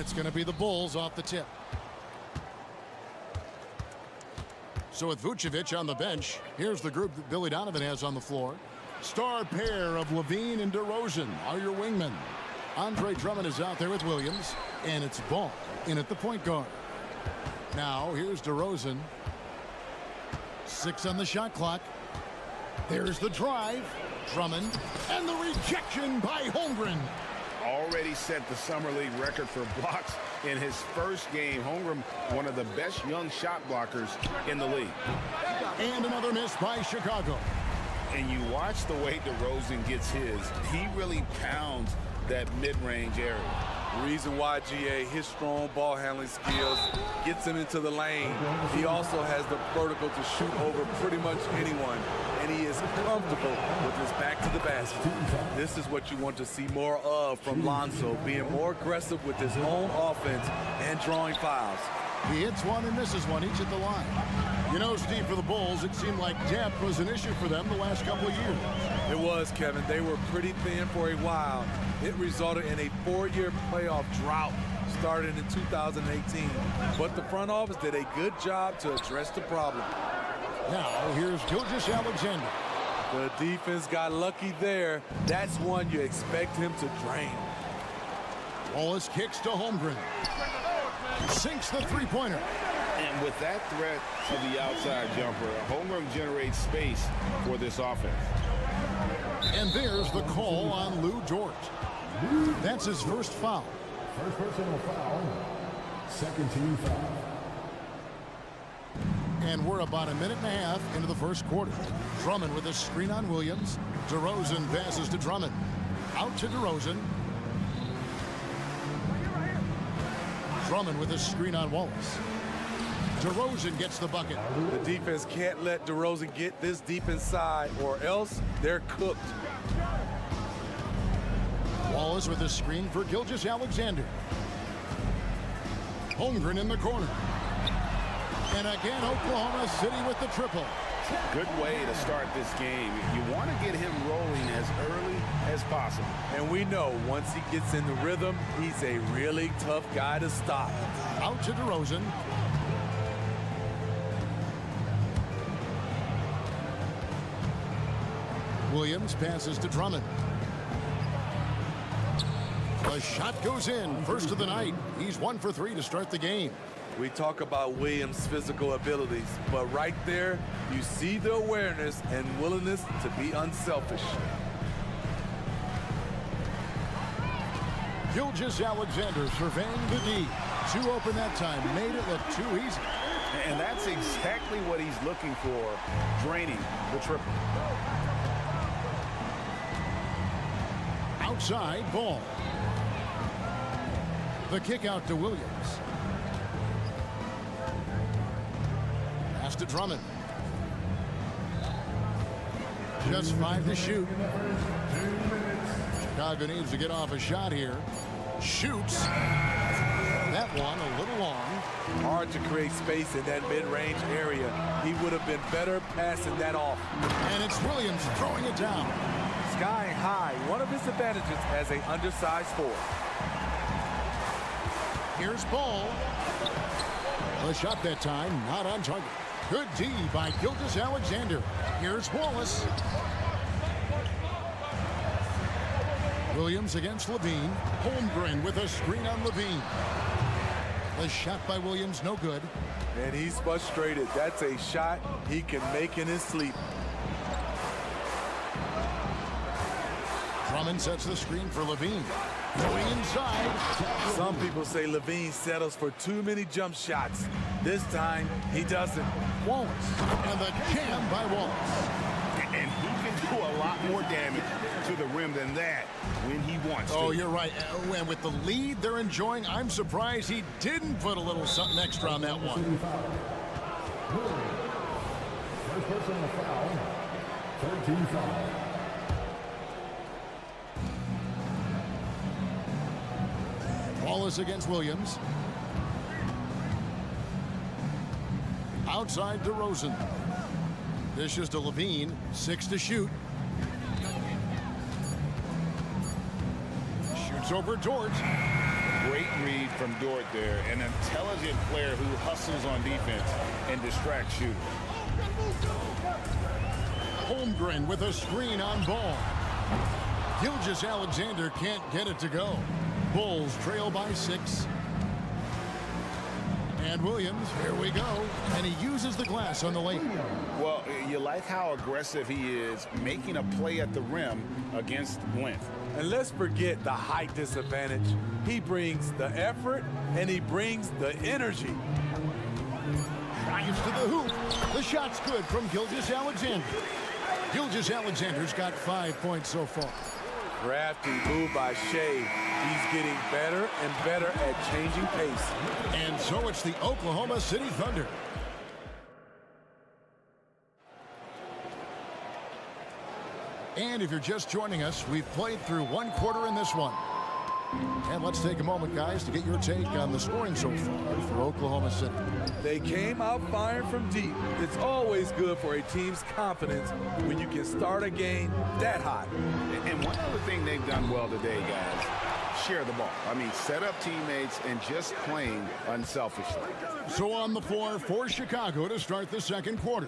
it's going to be the Bulls off the tip. So with Vucevic on the bench, here's the group that Billy Donovan has on the floor. Star pair of Levine and DeRozan are your wingmen. Andre Drummond is out there with Williams, and it's Ball in at the point guard. Now here's DeRozan. 6 on the shot clock. There's the drive. Drummond, and the rejection by Holmgren. Already set the Summer League record for blocks in his first game. Holmgren, one of the best young shot blockers in the league. And another miss by Chicago. And you watch the way DeRozan gets his. He really pounds that mid-range area. Reason why, GA, his strong ball handling skills gets him into the lane. He also has the vertical to shoot over pretty much anyone, and he is comfortable with his back to the basket. This is what you want to see more of from Lonzo, being more aggressive with his own offense and drawing fouls. He hits one and misses one each at the line. You know, Steve, for the Bulls, it seemed like depth was an issue for them the last couple of years. It was, Kevin. They were pretty thin for a while. It resulted in a 4-year playoff drought started in 2018. But the front office did a good job to address the problem. Now, here's Gilgeous-Alexander. The defense got lucky there. That's one you expect him to drain. Wallace kicks to Holmgren. Sinks the three-pointer. And with that threat to the outside jumper, Holmgren generates space for this offense. And there's the call on Lou Dort. That's his first foul. First personal foul. Second team foul. And we're about a minute and a half into the first quarter. Drummond with a screen on Williams. DeRozan passes to Drummond. Out to DeRozan. Drummond with a screen on Wallace. DeRozan gets the bucket. The defense can't let DeRozan get this deep inside, or else they're cooked. Wallace with a screen for Gilgeous-Alexander. Holmgren in the corner. And again, Oklahoma City with the triple. Good way to start this game. You want to get him rolling as early as possible. And we know once he gets in the rhythm, he's a really tough guy to stop. Out to DeRozan. Williams passes to Drummond. The shot goes in. First of the night. He's 1 for 3 to start the game. We talk about Williams' physical abilities, but right there, you see the awareness and willingness to be unselfish. Gilgeous-Alexander surveying the D. 2 open that time. Made it look too easy. And that's exactly what he's looking for, draining the triple. Outside ball. The kick out to Williams. Pass to Drummond. Just 5 to shoot. Chicago needs to get off a shot here. Shoots. That one a little long. Hard to create space in that mid-range area. He would have been better passing that off. And it's Williams throwing it down. Sky high, one of his advantages as an undersized forward. Here's Ball. The shot that time, not on target. Good D by Gilgeous-Alexander. Here's Wallace. Williams against Levine. Holmgren with a screen on Levine. The shot by Williams, no good. And he's frustrated. That's a shot he can make in his sleep. Drummond sets the screen for Levine. Going inside. Some people say Levine settles for too many jump shots. This time, he doesn't. Wallace. And the jam by Wallace. And he can do a lot more damage to the rim than that when he wants to. Oh, you're right. And with the lead they're enjoying, I'm surprised he didn't put a little something extra on that one. First personal foul. 13 foul. Wallace against Williams. Outside DeRozan. Dishes to Levine. 6 to shoot. Shoots over Dort. Great read from Dort there. An intelligent player who hustles on defense and distracts shooters. Holmgren with a screen on ball. Gilgeous-Alexander can't get it to go. Bulls trail by 6. And Williams, here we go. And he uses the glass on the lane. Well, you like how aggressive he is making a play at the rim against length. And let's forget the height disadvantage. He brings the effort and he brings the energy. Drives to the hoop. The shot's good from Gilgeous-Alexander. Gilgeous-Alexander's got 5 points so far. Crafty move by Shea. He's getting better and better at changing pace. And so it's the Oklahoma City Thunder. And if you're just joining us, we've played through 1 quarter in this one. And let's take a moment, guys, to get your take on the scoring so far for Oklahoma City. They came out firing from deep. It's always good for a team's confidence when you can start a game that hot. And one other thing they've done well today, guys, share the ball. I mean, set up teammates and just playing unselfishly. So on the floor for Chicago to start the second quarter.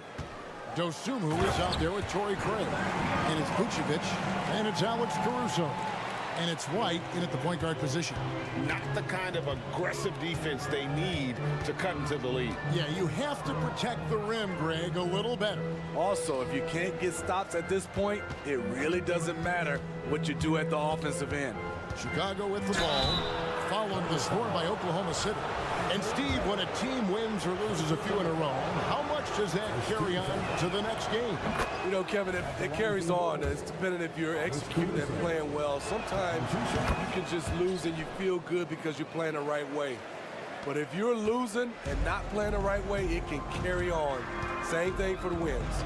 Dosunmu is out there with Torrey Craig. And it's Vucevic. And it's Alex Caruso. And it's White in at the point guard position. Not the kind of aggressive defense they need to cut into the lead. Yeah, you have to protect the rim, Greg, a little better. Also, if you can't get stops at this point, it really doesn't matter what you do at the offensive end. Chicago with the ball, following the score by Oklahoma City. And Steve, when a team wins or loses a few in a row, how much does that carry on to the next game? You know, Kevin, it carries on. It's depending if you're executing and playing well. Sometimes you can just lose and you feel good because you're playing the right way. But if you're losing and not playing the right way, it can carry on. Same thing for the wins.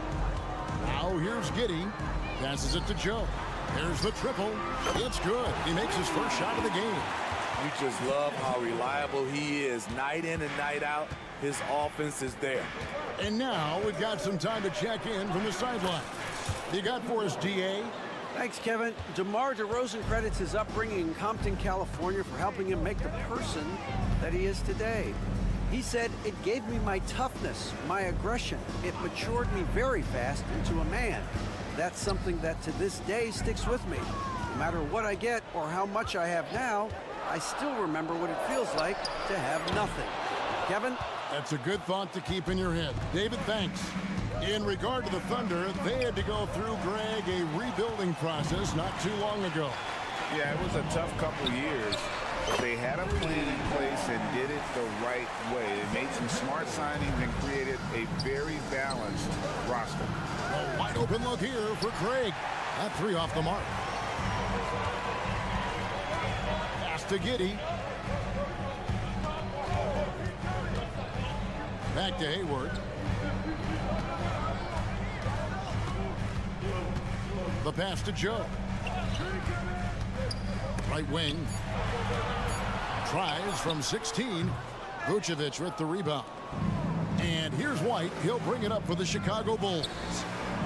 Now here's Giddey. Passes it to Joe. There's the triple. It's good. He makes his first shot of the game. You just love how reliable he is. Night in and night out, his offense is there. And now we've got some time to check in from the sideline. You got for us, D.A.? Thanks, Kevin. DeMar DeRozan credits his upbringing in Compton, California for helping him make the person that he is today. He said, "It gave me my toughness, my aggression. It matured me very fast into a man. That's something that to this day sticks with me. No matter what I get or how much I have now, I still remember what it feels like to have nothing." Kevin? That's a good thought to keep in your head. David, thanks. In regard to the Thunder, they had to go through, Greg, a rebuilding process not too long ago. Yeah, it was a tough couple of years. But they had a plan in place and did it the right way. They made some smart signings and created a very balanced roster. A wide open look here for Craig. That 3 off the mark. Pass to Giddey. Back to Hayward. The pass to Joe. Right wing. Tries from 16. Vucevic with the rebound. And here's White. He'll bring it up for the Chicago Bulls.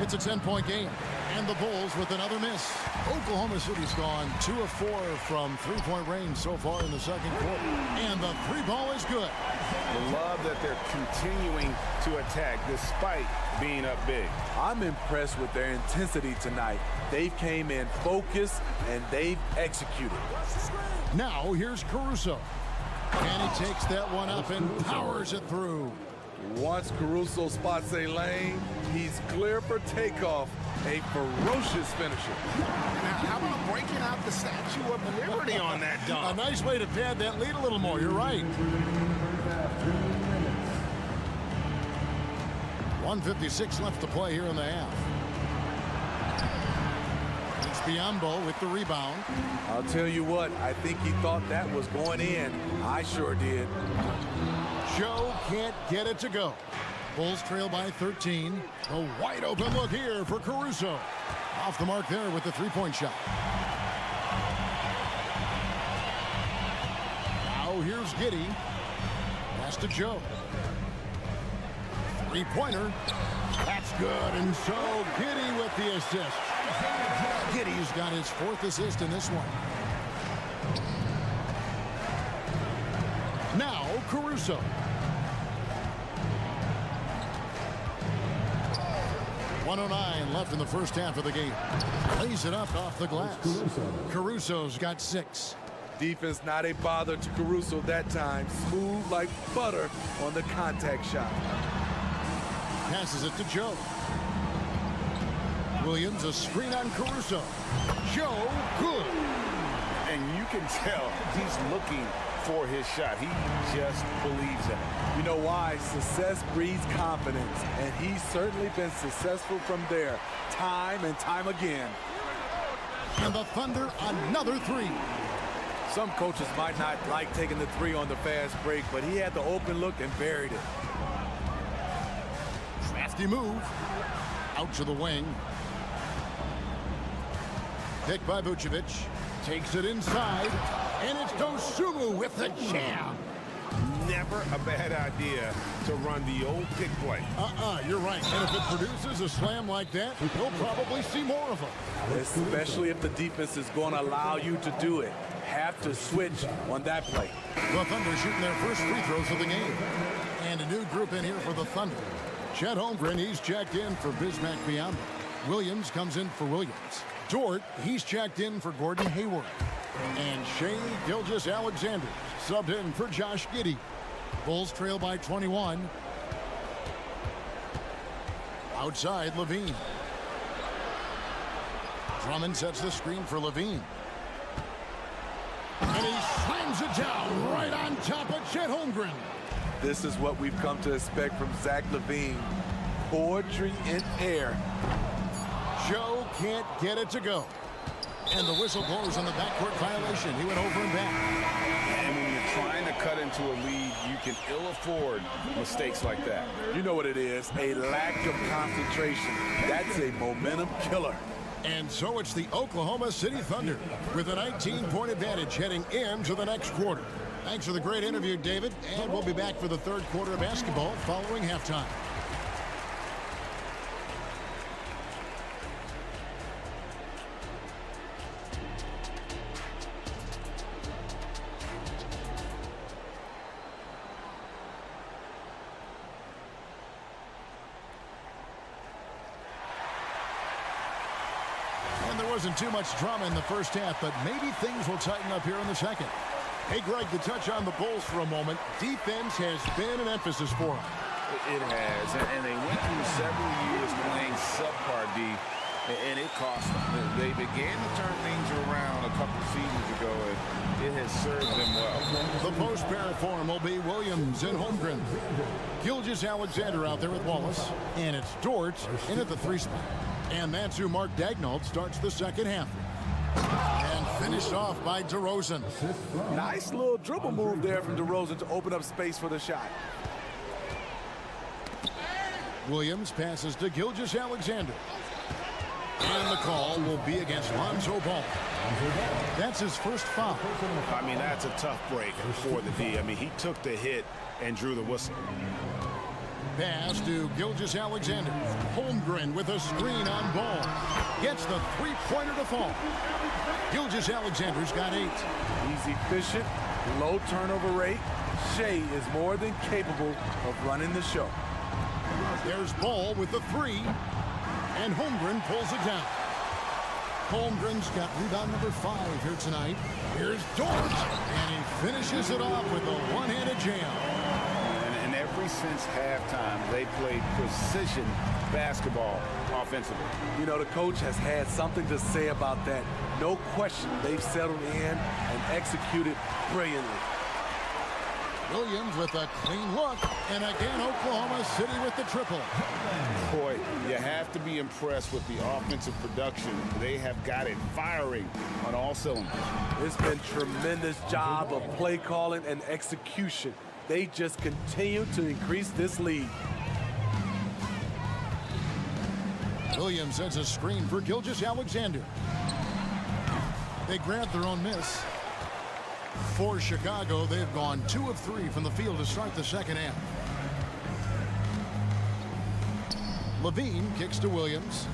It's a 10-point game. And the Bulls with another miss. Oklahoma City's gone 2 of 4 from three-point range so far in the second quarter. And the 3 ball is good. I love that they're continuing to attack despite being up big. I'm impressed with their intensity tonight. They came in focused and they've executed. Now here's Caruso. And he takes that one up and powers it through. Once Caruso spots a lane, he's clear for takeoff. A ferocious finisher. Now, how about breaking out the Statue of Liberty on that dunk? A nice way to pad that lead a little more. You're right. 1:56 left to play here in the half. It's Biyombo with the rebound. I'll tell you what, I think he thought that was going in. I sure did. Joe can't get it to go. Bulls trail by 13. A wide open look here for Caruso. Off the mark there with the three-point shot. Now here's Giddey. Pass to Joe. Three-pointer. That's good. And so Giddey with the assist. Giddey's got his 4th assist in this one. Caruso. .109 left in the first half of the game. Lays it up off the glass. Caruso's got 6. Defense not a bother to Caruso that time. Smooth like butter on the contact shot. Passes it to Joe. Williams, a screen on Caruso. Joe, good. And you can tell he's looking for his shot. He just believes in it. You know why? Success breeds confidence, and he's certainly been successful from there, time and time again. And the Thunder, another 3. Some coaches might not like taking the 3 on the fast break, but he had the open look and buried it. Crafty move. Out to the wing. Picked by Vucevic. Takes it inside. And it's Dosunmu with the jam. Never a bad idea to run the old pick play. You're right. And if it produces a slam like that, we'll probably see more of them. Especially if the defense is going to allow you to do it. Have to switch on that play. The Thunder shooting their first free throws of the game. And a new group in here for the Thunder. Chet Holmgren, he's checked in for Bismack Biyombo. Williams comes in for Williams. Dort, he's checked in for Gordon Hayward. And Shea Gilgeous-Alexander subbed in for Josh Giddey. Bulls trail by 21. Outside, Levine. Drummond sets the screen for Levine. And he slams it down right on top of Chet Holmgren. This is what we've come to expect from Zach LaVine. Poetry in air. Joe can't get it to go. And the whistle blows on the backcourt violation. He went over and back. And when you're trying to cut into a lead, you can ill afford mistakes like that. You know what it is, a lack of concentration. That's a momentum killer. And so it's the Oklahoma City Thunder with a 19-point advantage heading into the next quarter. Thanks for the great interview, David. And we'll be back for the third quarter of basketball following halftime. Wasn't too much drama in the first half, but maybe things will tighten up here in the second. Hey, Greg, to touch on the Bulls for a moment, defense has been an emphasis for them. It has, and they went through several years playing subpar D, and it cost them. They began to turn things around a couple seasons ago, and it has served them well. The post pair form will be Williams and Holmgren. Gilgeous-Alexander out there with Wallace, and it's Dort in at the 3 spot. And that's who Mark Daigneault starts the second half. And finished off by DeRozan. Nice little dribble move there from DeRozan to open up space for the shot. Williams passes to Gilgeous-Alexander. And the call will be against Lonzo Ball. That's his first foul. I mean, that's a tough break for the D. I mean, he took the hit and drew the whistle. Pass to Gilgeous-Alexander. Holmgren with a screen on Ball. Gets the three-pointer to fall. Gilgeous-Alexander's got 8. He's efficient, low turnover rate. Shea is more than capable of running the show. There's Ball with the 3. And Holmgren pulls it down. Holmgren's got rebound number 5 here tonight. Here's Dort. And he finishes it off with a one-handed jam. Ever since halftime, they played precision basketball offensively. You know, the coach has had something to say about that. No question, they've settled in and executed brilliantly. Williams with a clean look, and again Oklahoma City with the triple. Boy, you have to be impressed with the offensive production. They have got it firing on all cylinders. It's been a tremendous job of play calling and execution. They just continue to increase this lead. Williams sends a screen for Gilgeous-Alexander. They grant their own miss. For Chicago, they've gone 2 of 3 from the field to start the second half. Levine kicks to Williams.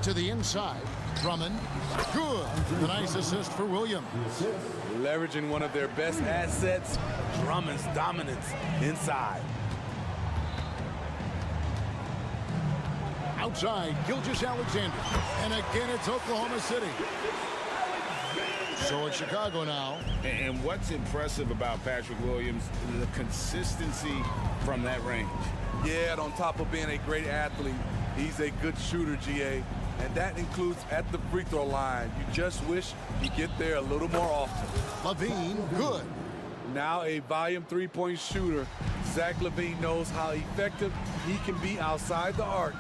To the inside. Drummond, good. The nice assist for Williams. Leveraging one of their best assets, Drummond's dominance inside. Outside, Gilgeous-Alexander. And again, it's Oklahoma City. So it's Chicago now. And what's impressive about Patrick Williams is the consistency from that range. Yeah, and on top of being a great athlete, he's a good shooter, GA. And that includes at the free throw line. You just wish he'd get there a little more often. LaVine, good. Now a volume three-point shooter, Zach LaVine knows how effective he can be outside the arc.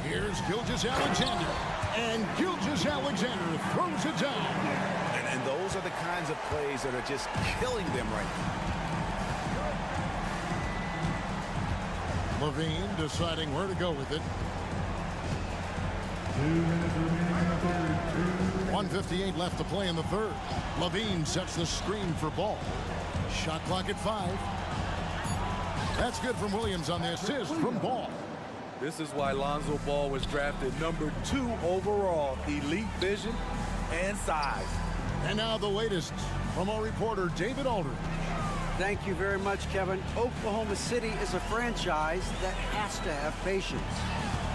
Here's Gilgeous-Alexander. And Gilgeous-Alexander throws it down. And those are the kinds of plays that are just killing them right now. LaVine deciding where to go with it. 1:58 left to play in the third. LaVine sets the screen for Ball. Shot clock at 5. That's good from Williams on the assist from Ball. This is why Lonzo Ball was drafted #2 overall. Elite vision and size. And now the latest from our reporter, David Aldridge. Thank you very much, Kevin. Oklahoma City is a franchise that has to have patience.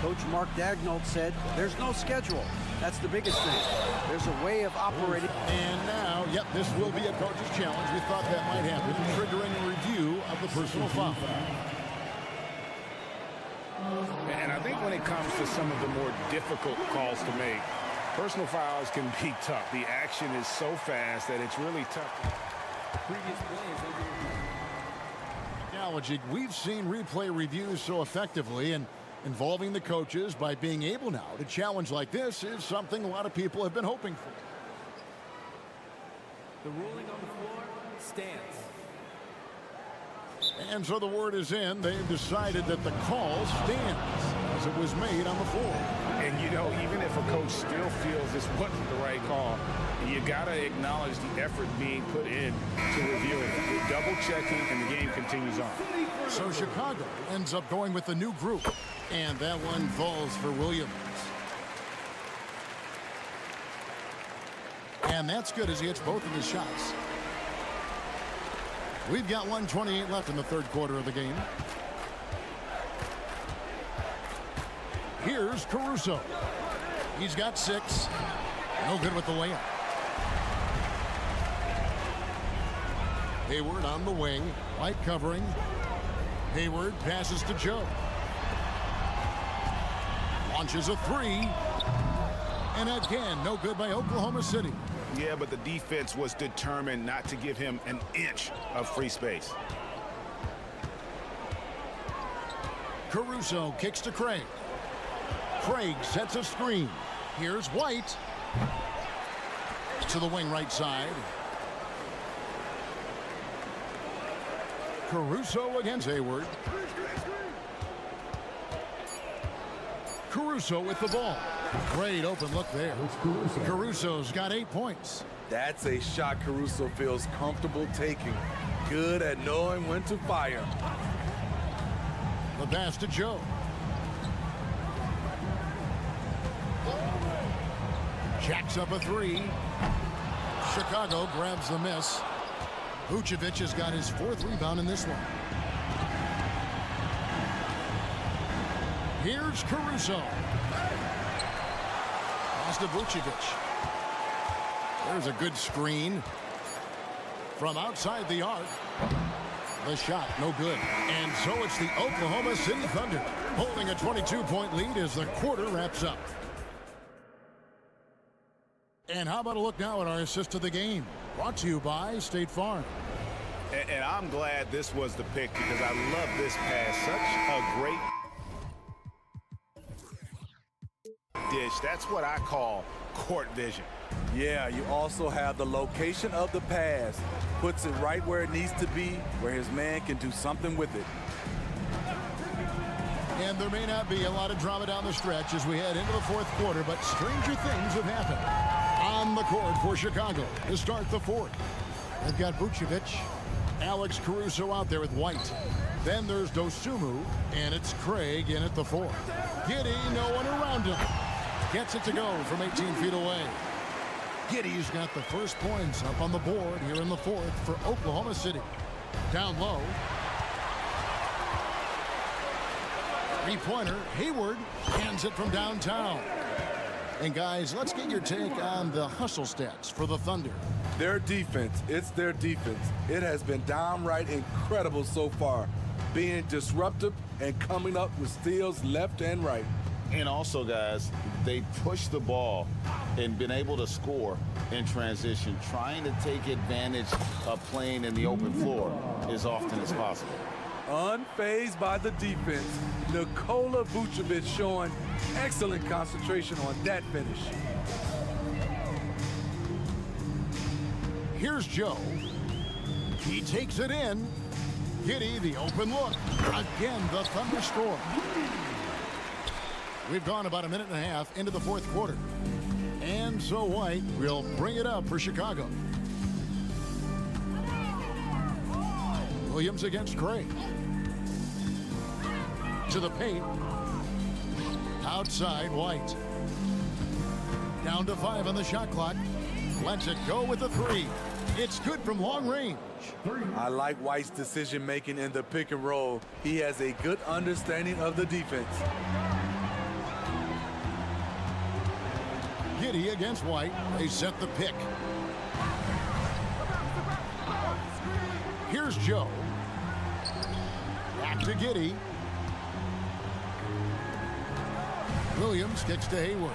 Coach Mark Daigneault said there's no schedule. That's the biggest thing. There's a way of operating. And now, yep, this will be a coach's challenge. We thought that might happen, triggering a review of the personal foul. And I think when it comes to some of the more difficult calls to make, personal fouls can be tough. The action is so fast that it's really tough. Technology, we've seen replay reviews so effectively, and involving the coaches by being able now to challenge like this is something a lot of people have been hoping for. The ruling on the floor stands. And so the word is in. They've decided that the call stands as it was made on the floor. And, you know, even if a coach still feels this wasn't the right call, you got to acknowledge the effort being put in to review it. You're double-checking, and the game continues on. So Chicago ends up going with the new group, and that one falls for Williams. And that's good as he hits both of his shots. We've got 1:28 left in the third quarter of the game. Here's Caruso. He's got 6. No good with the layup. Hayward on the wing. White covering. Hayward passes to Joe. Launches a 3. And again, no good by Oklahoma City. Yeah, but the defense was determined not to give him an inch of free space. Caruso kicks to Craig. Craig sets a screen. Here's White. To the wing right side. Caruso against Hayward. Caruso with the ball. Great open look there. Caruso's got 8 points. That's a shot Caruso feels comfortable taking. Good at knowing when to fire. The pass to Joe. Jacks up a 3. Chicago grabs the miss. Vucevic has got his 4th rebound in this one. Here's Caruso. Pass to Vucevic. There's a good screen. From outside the arc. The shot, no good. And so it's the Oklahoma City Thunder holding a 22-point lead as the quarter wraps up. And how about a look now at our assist of the game? Brought to you by State Farm. And I'm glad this was the pick because I love this pass. Such a great dish. That's what I call court vision. Yeah, you also have the location of the pass. Puts it right where it needs to be, where his man can do something with it. And there may not be a lot of drama down the stretch as we head into the fourth quarter, but stranger things have happened on the court for Chicago to start the fourth. They've got Vucevic, Alex Caruso out there with White. Then there's Dosumu, and it's Craig in at the 4. Giddey, no one around him. Gets it to go from 18 feet away. Giddey's got the first points up on the board here in the 4th for Oklahoma City. Down low. Three-pointer, Hayward hands it from downtown. And guys, let's get your take on the hustle stats for the Thunder. Their defense, it's their defense. It has been downright incredible so far, being disruptive and coming up with steals left and right. And also, guys, they push the ball and been able to score in transition, trying to take advantage of playing in the open floor as often as possible. Unfazed by the defense, Nikola Vucevic showing excellent concentration on that finish. Here's Joe. He takes it in. Giddey, the open look. Again, the Thunder score. We've gone about a minute and a half into the 4th quarter. And so White will bring it up for Chicago. Williams against Craig. To the paint. Outside, White. Down to 5 on the shot clock. Lets it go with the 3. It's good from long range. I like White's decision-making in the pick and roll. He has a good understanding of the defense. Giddey against White. They set the pick. Here's Joe. Back to Giddey. Williams kicks to Hayward.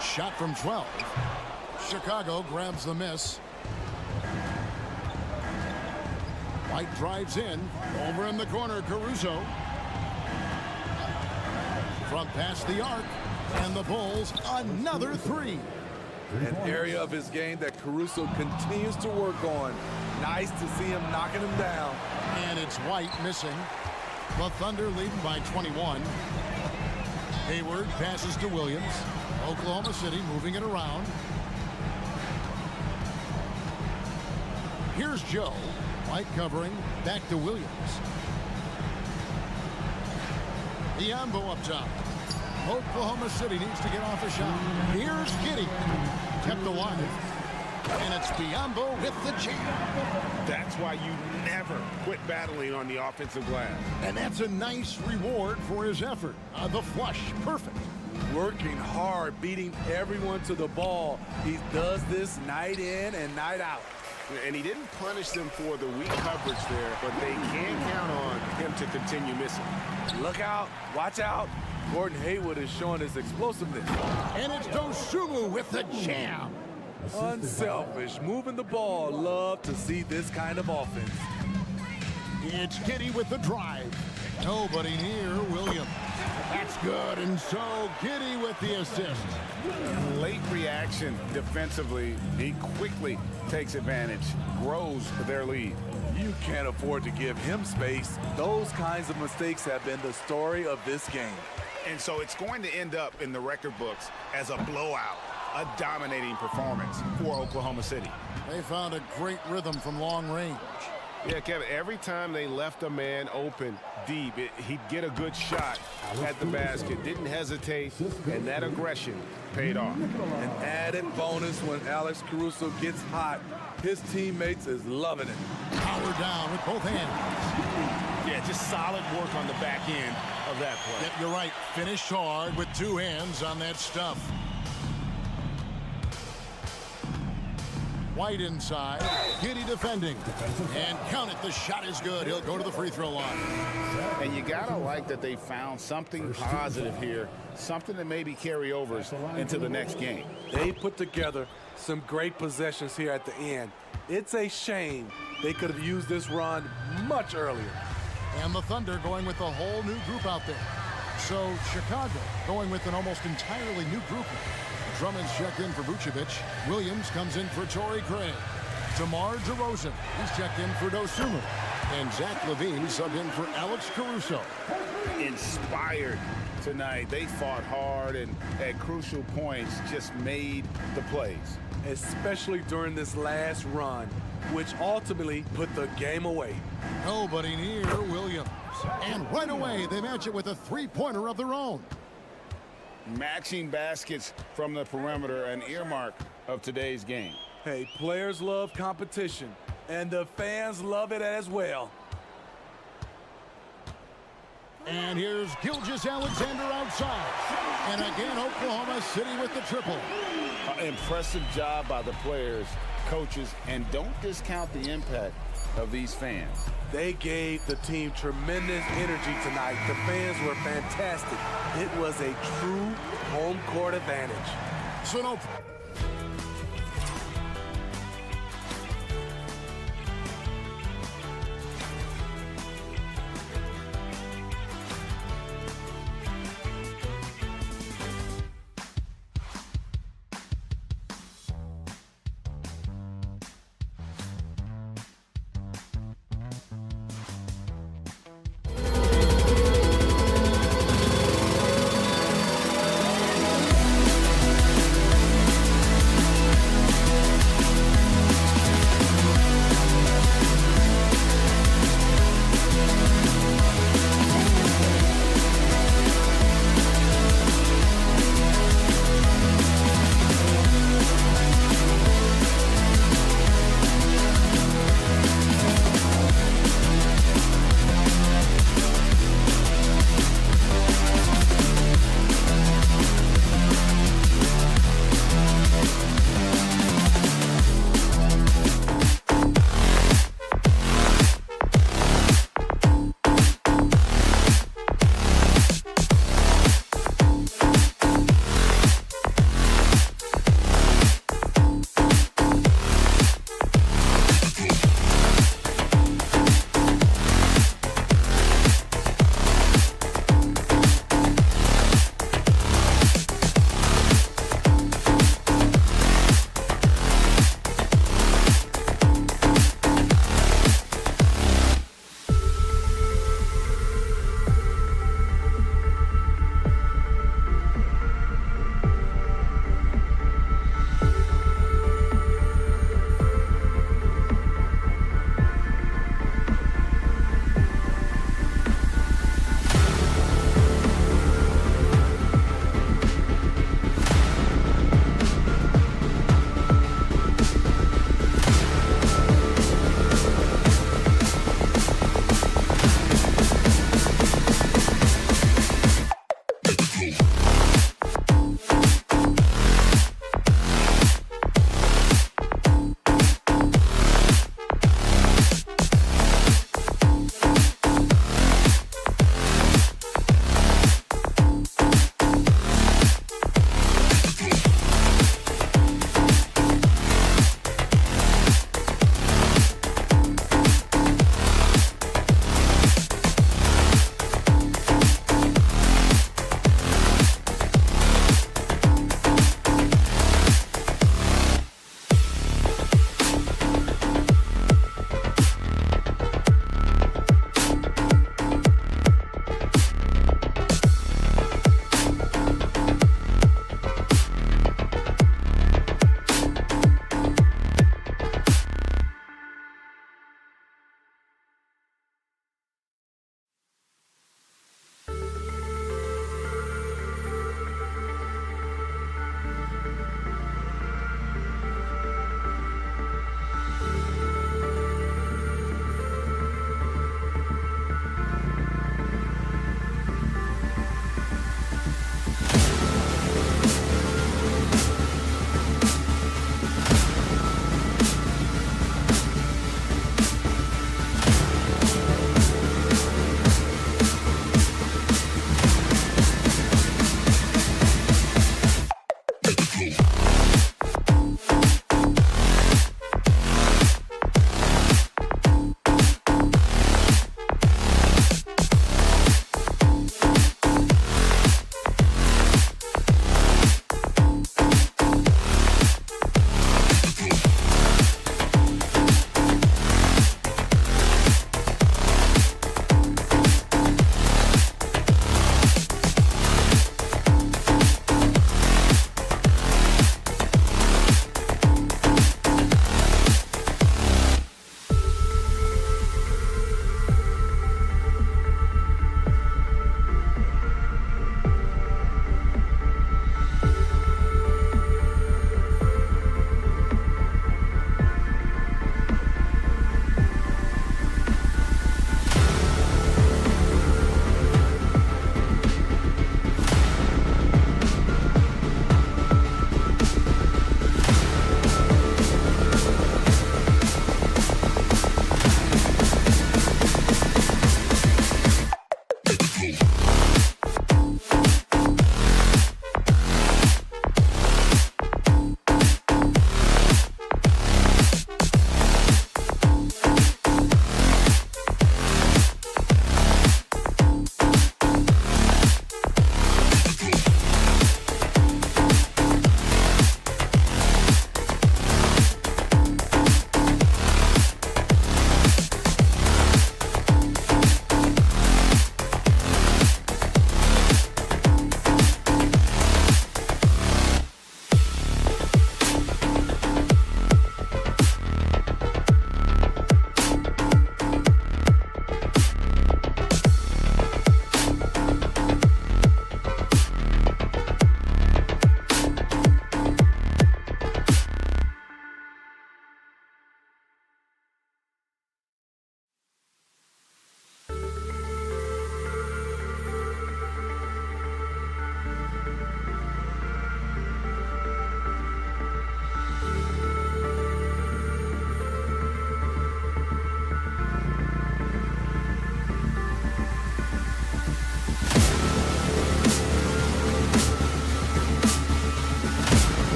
Shot from 12. Chicago grabs the miss. White drives in. Over in the corner, Caruso. From past the arc. And the Bulls, another 3. An area of his game that Caruso continues to work on. Nice to see him knocking him down. And it's White missing. The Thunder leading by 21. Hayward passes to Williams. Oklahoma City moving it around. Here's Joe. White covering. Back to Williams. Biombo up top. Oklahoma City needs to get off a shot. Here's Giddey. Kept alive. And it's Biombo with the jam. That's why you never quit battling on the offensive glass. And that's a nice reward for his effort. The flush, perfect. Working hard, beating everyone to the ball. He does this night in and night out. And he didn't punish them for the weak coverage there, but they can count on him to continue missing. Look out, watch out. Gordon Hayward is showing his explosiveness. And it's Dosumu with the jam. Unselfish, moving the ball. Love to see this kind of offense. It's Giddey with the drive. Nobody near Williams. That's good, and so Giddey with the assist. Late reaction defensively. He quickly takes advantage, grows their lead. You can't afford to give him space. Those kinds of mistakes have been the story of this game. And so it's going to end up in the record books as a blowout, a dominating performance for Oklahoma City. They found a great rhythm from long range. Yeah, Kevin, every time they left a man open deep, he'd get a good shot at the basket, didn't hesitate, and that aggression paid off. An added bonus when Alex Caruso gets hot. His teammates is loving it. Power down with both hands. Yeah, just solid work on the back end of that play. Yep, you're right. Finished hard with 2 hands on that stuff. White inside. Giddey defending. And count it. The shot is good. He'll go to the free throw line. And you gotta like that they found something positive here, something that maybe carry overs into the next game. They put together some great possessions here at the end. It's a shame they could have used this run much earlier. And the Thunder going with a whole new group out there. So Chicago going with an almost entirely new group. Drummond's checked in for Vucevic. Williams comes in for Torrey Craig. DeMar DeRozan, he's checked in for Dosumu. And Zach Levine subbed in for Alex Caruso. Inspired tonight. They fought hard and at crucial points just made the plays. Especially during this last run, which ultimately put the game away. Nobody near Williams. And right away, they match it with a three-pointer of their own. Matching baskets from the perimeter, an earmark of today's game. Hey, players love competition, and the fans love it as well. And here's Gilgeous-Alexander outside. And again, Oklahoma City with the triple. Impressive job by the players, coaches, and don't discount the impact of these fans. They gave the team tremendous energy tonight. The fans were fantastic. It was a true home court advantage. So no...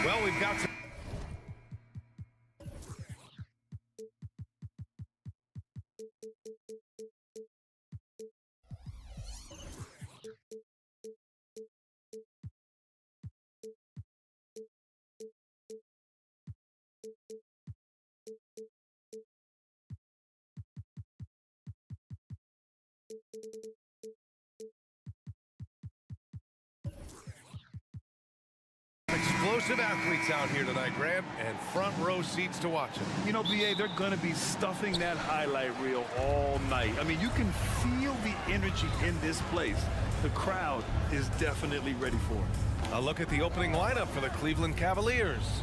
Well, we've got to... Explosive athletes out here tonight, Grant, and front row seats to watch them. You know, BA, they're going to be stuffing that highlight reel all night. I mean, you can feel the energy in this place. The crowd is definitely ready for it. A look at the opening lineup for the Cleveland Cavaliers.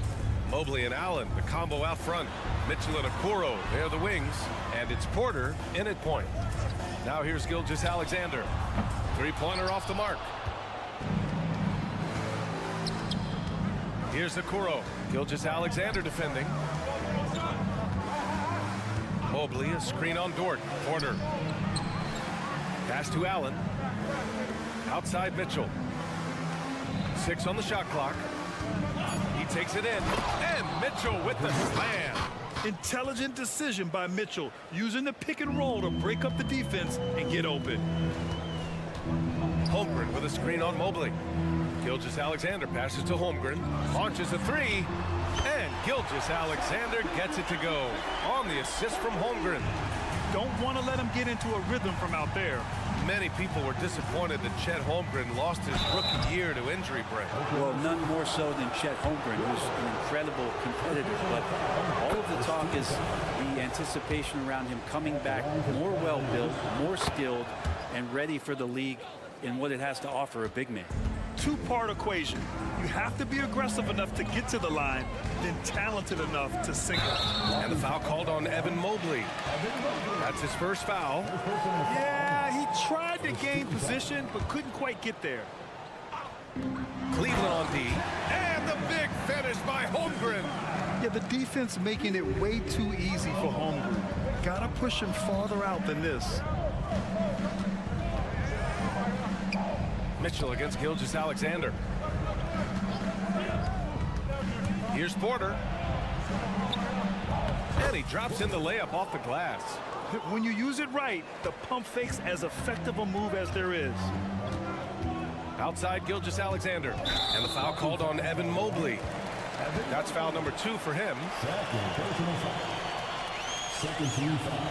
Mobley and Allen, the combo out front. Mitchell and Okoro, they're the wings. And it's Porter in at point. Now here's Gilgeous-Alexander. Three-pointer off the mark. Here's Okoro. Gilgeous-Alexander defending. Mobley, a screen on Dort. Porter. Pass to Allen. Outside Mitchell. 6 on the shot clock. He takes it in. And Mitchell with the slam. Intelligent decision by Mitchell, using the pick and roll to break up the defense and get open. Holmgren with a screen on Mobley. Gilgeous-Alexander passes to Holmgren. Launches a three. And Gilgeous-Alexander gets it to go on the assist from Holmgren. Don't want to let him get into a rhythm from out there. Many people were disappointed that Chet Holmgren lost his rookie year to injury break. Well, none more so than Chet Holmgren, who's an incredible competitor. But all of the talk is the anticipation around him coming back more well-built, more skilled, and ready for the league in what it has to offer a big man. Two-part equation. You have to be aggressive enough to get to the line, then talented enough to sink it. And the foul called on Evan Mobley. That's his first foul. Yeah, he tried to gain position, but couldn't quite get there. Cleveland on D. And the big finish by Holmgren. Yeah, the defense making it way too easy for Holmgren. Gotta push him farther out than this. Mitchell against Gilgeous-Alexander. Here's Porter. And he drops in the layup off the glass. When you use it right, the pump fake's as effective a move as there is. Outside Gilgeous-Alexander. And the foul called on Evan Mobley. That's foul number 2 for him. Second team foul.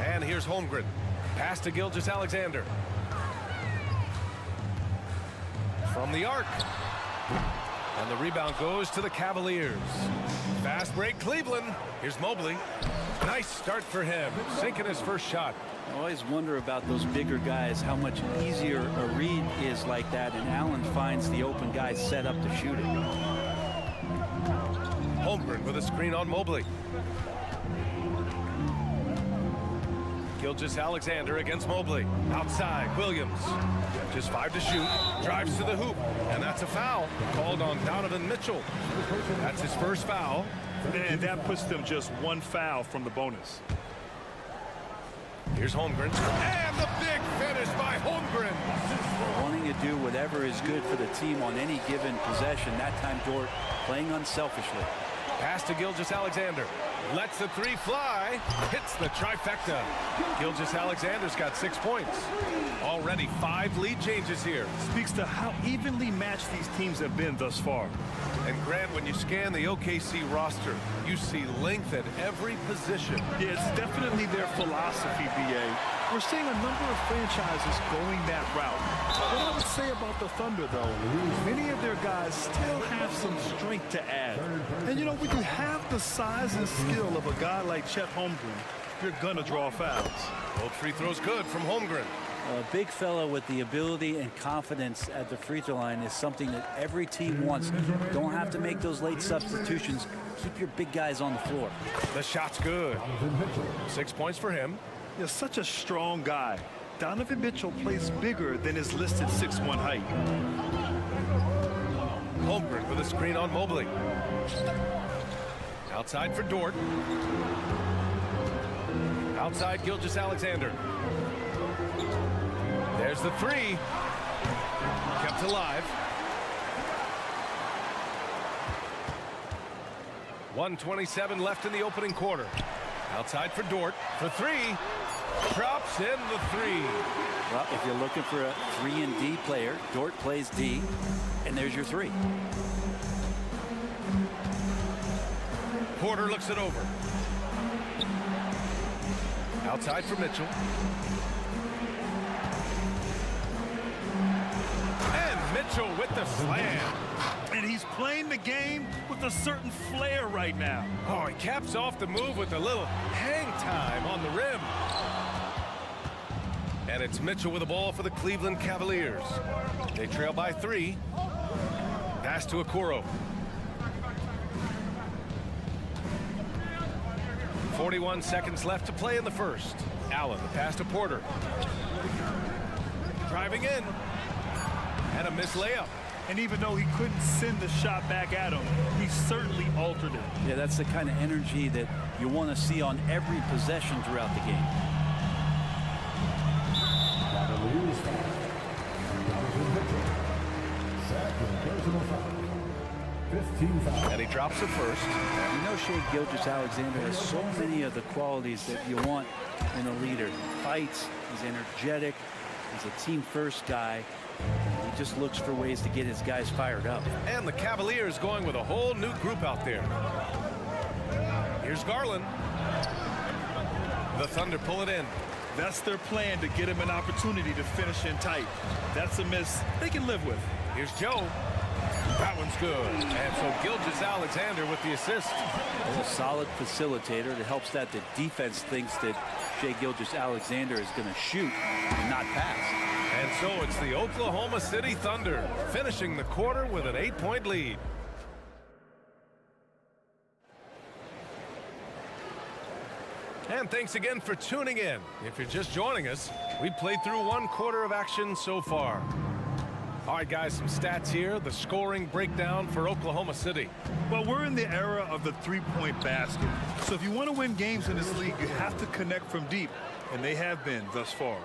And here's Holmgren. Pass to Gilgeous-Alexander. From the arc. And the rebound goes to the Cavaliers. Fast break, Cleveland. Here's Mobley. Nice start for him. Sinking his first shot. I always wonder about those bigger guys, how much easier a read is like that, and Allen finds the open guy set up to shoot it. Holmgren with a screen on Mobley. Gilgeous-Alexander against Mobley. Outside, Williams. Just 5 to shoot. Drives to the hoop. And that's a foul called on Donovan Mitchell. That's his first foul. And that puts them just one foul from the bonus. Here's Holmgren. And the big finish by Holmgren. Wanting to do whatever is good for the team on any given possession. That time, Dort playing unselfishly. Pass to Gilgeous-Alexander. Lets the 3 fly. Hits the trifecta. Gilgeous-Alexander's got 6 points. Already 5 lead changes here. Speaks to how evenly matched these teams have been thus far. And Grant, when you scan the OKC roster, you see length at every position. Yeah, it's definitely their philosophy, BA. We're seeing a number of franchises going that route. What I would say about the Thunder, though, many of their guys still have some strength to add. And, you know, when you have the size and skill of a guy like Chet Holmgren, you're going to draw fouls. Both free throws good from Holmgren. A big fella with the ability and confidence at the free throw line is something that every team wants. Don't have to make those late substitutions. Keep your big guys on the floor. The shot's good. 6 points for him. You're such a strong guy. Donovan Mitchell plays bigger than his listed 6'1" height. Holmgren with a screen on Mobley. Outside for Dort. Outside Gilgeous-Alexander. There's the three. Kept alive. 1:27 left in the opening quarter. Outside for Dort for three. Drops in the three. Well, if you're looking for a 3 and D player, Dort plays D, and there's your three. Porter looks it over. Outside for Mitchell. And Mitchell with the slam. And he's playing the game with a certain flair right now. Oh, he caps off the move with a little hang time on the rim. And it's Mitchell with the ball for the Cleveland Cavaliers. They trail by 3. Pass to Okoro. 41 seconds left to play in the first. Allen, the pass to Porter. Driving in. And a missed layup. And even though he couldn't send the shot back at him, he certainly altered it. Yeah, that's the kind of energy that you want to see on every possession throughout the game. Cavaliers foul. Jonathan Mitchell. Second personal foul. 15 fouls. And he drops it first. You know, Shai Gilgeous-Alexander has so many of the qualities that you want in a leader. He fights, he's energetic, he's a team-first guy. He just looks for ways to get his guys fired up. And the Cavaliers going with a whole new group out there. Here's Garland. The Thunder pull it in. That's their plan, to get him an opportunity to finish in tight. That's a miss they can live with. Here's Joe. That one's good. And so Gilgeous-Alexander with the assist. A solid facilitator that helps that the defense thinks that Shai Gilgeous-Alexander is going to shoot and not pass. And so it's the Oklahoma City Thunder finishing the quarter with an 8-point lead. And thanks again for tuning in. If you're just joining us, we played through 1 quarter of action so far. All right, guys, some stats here. The scoring breakdown for Oklahoma City. Well, we're in the era of the three-point basket. So if you want to win games in this league, you have to connect from deep, and they have been thus far.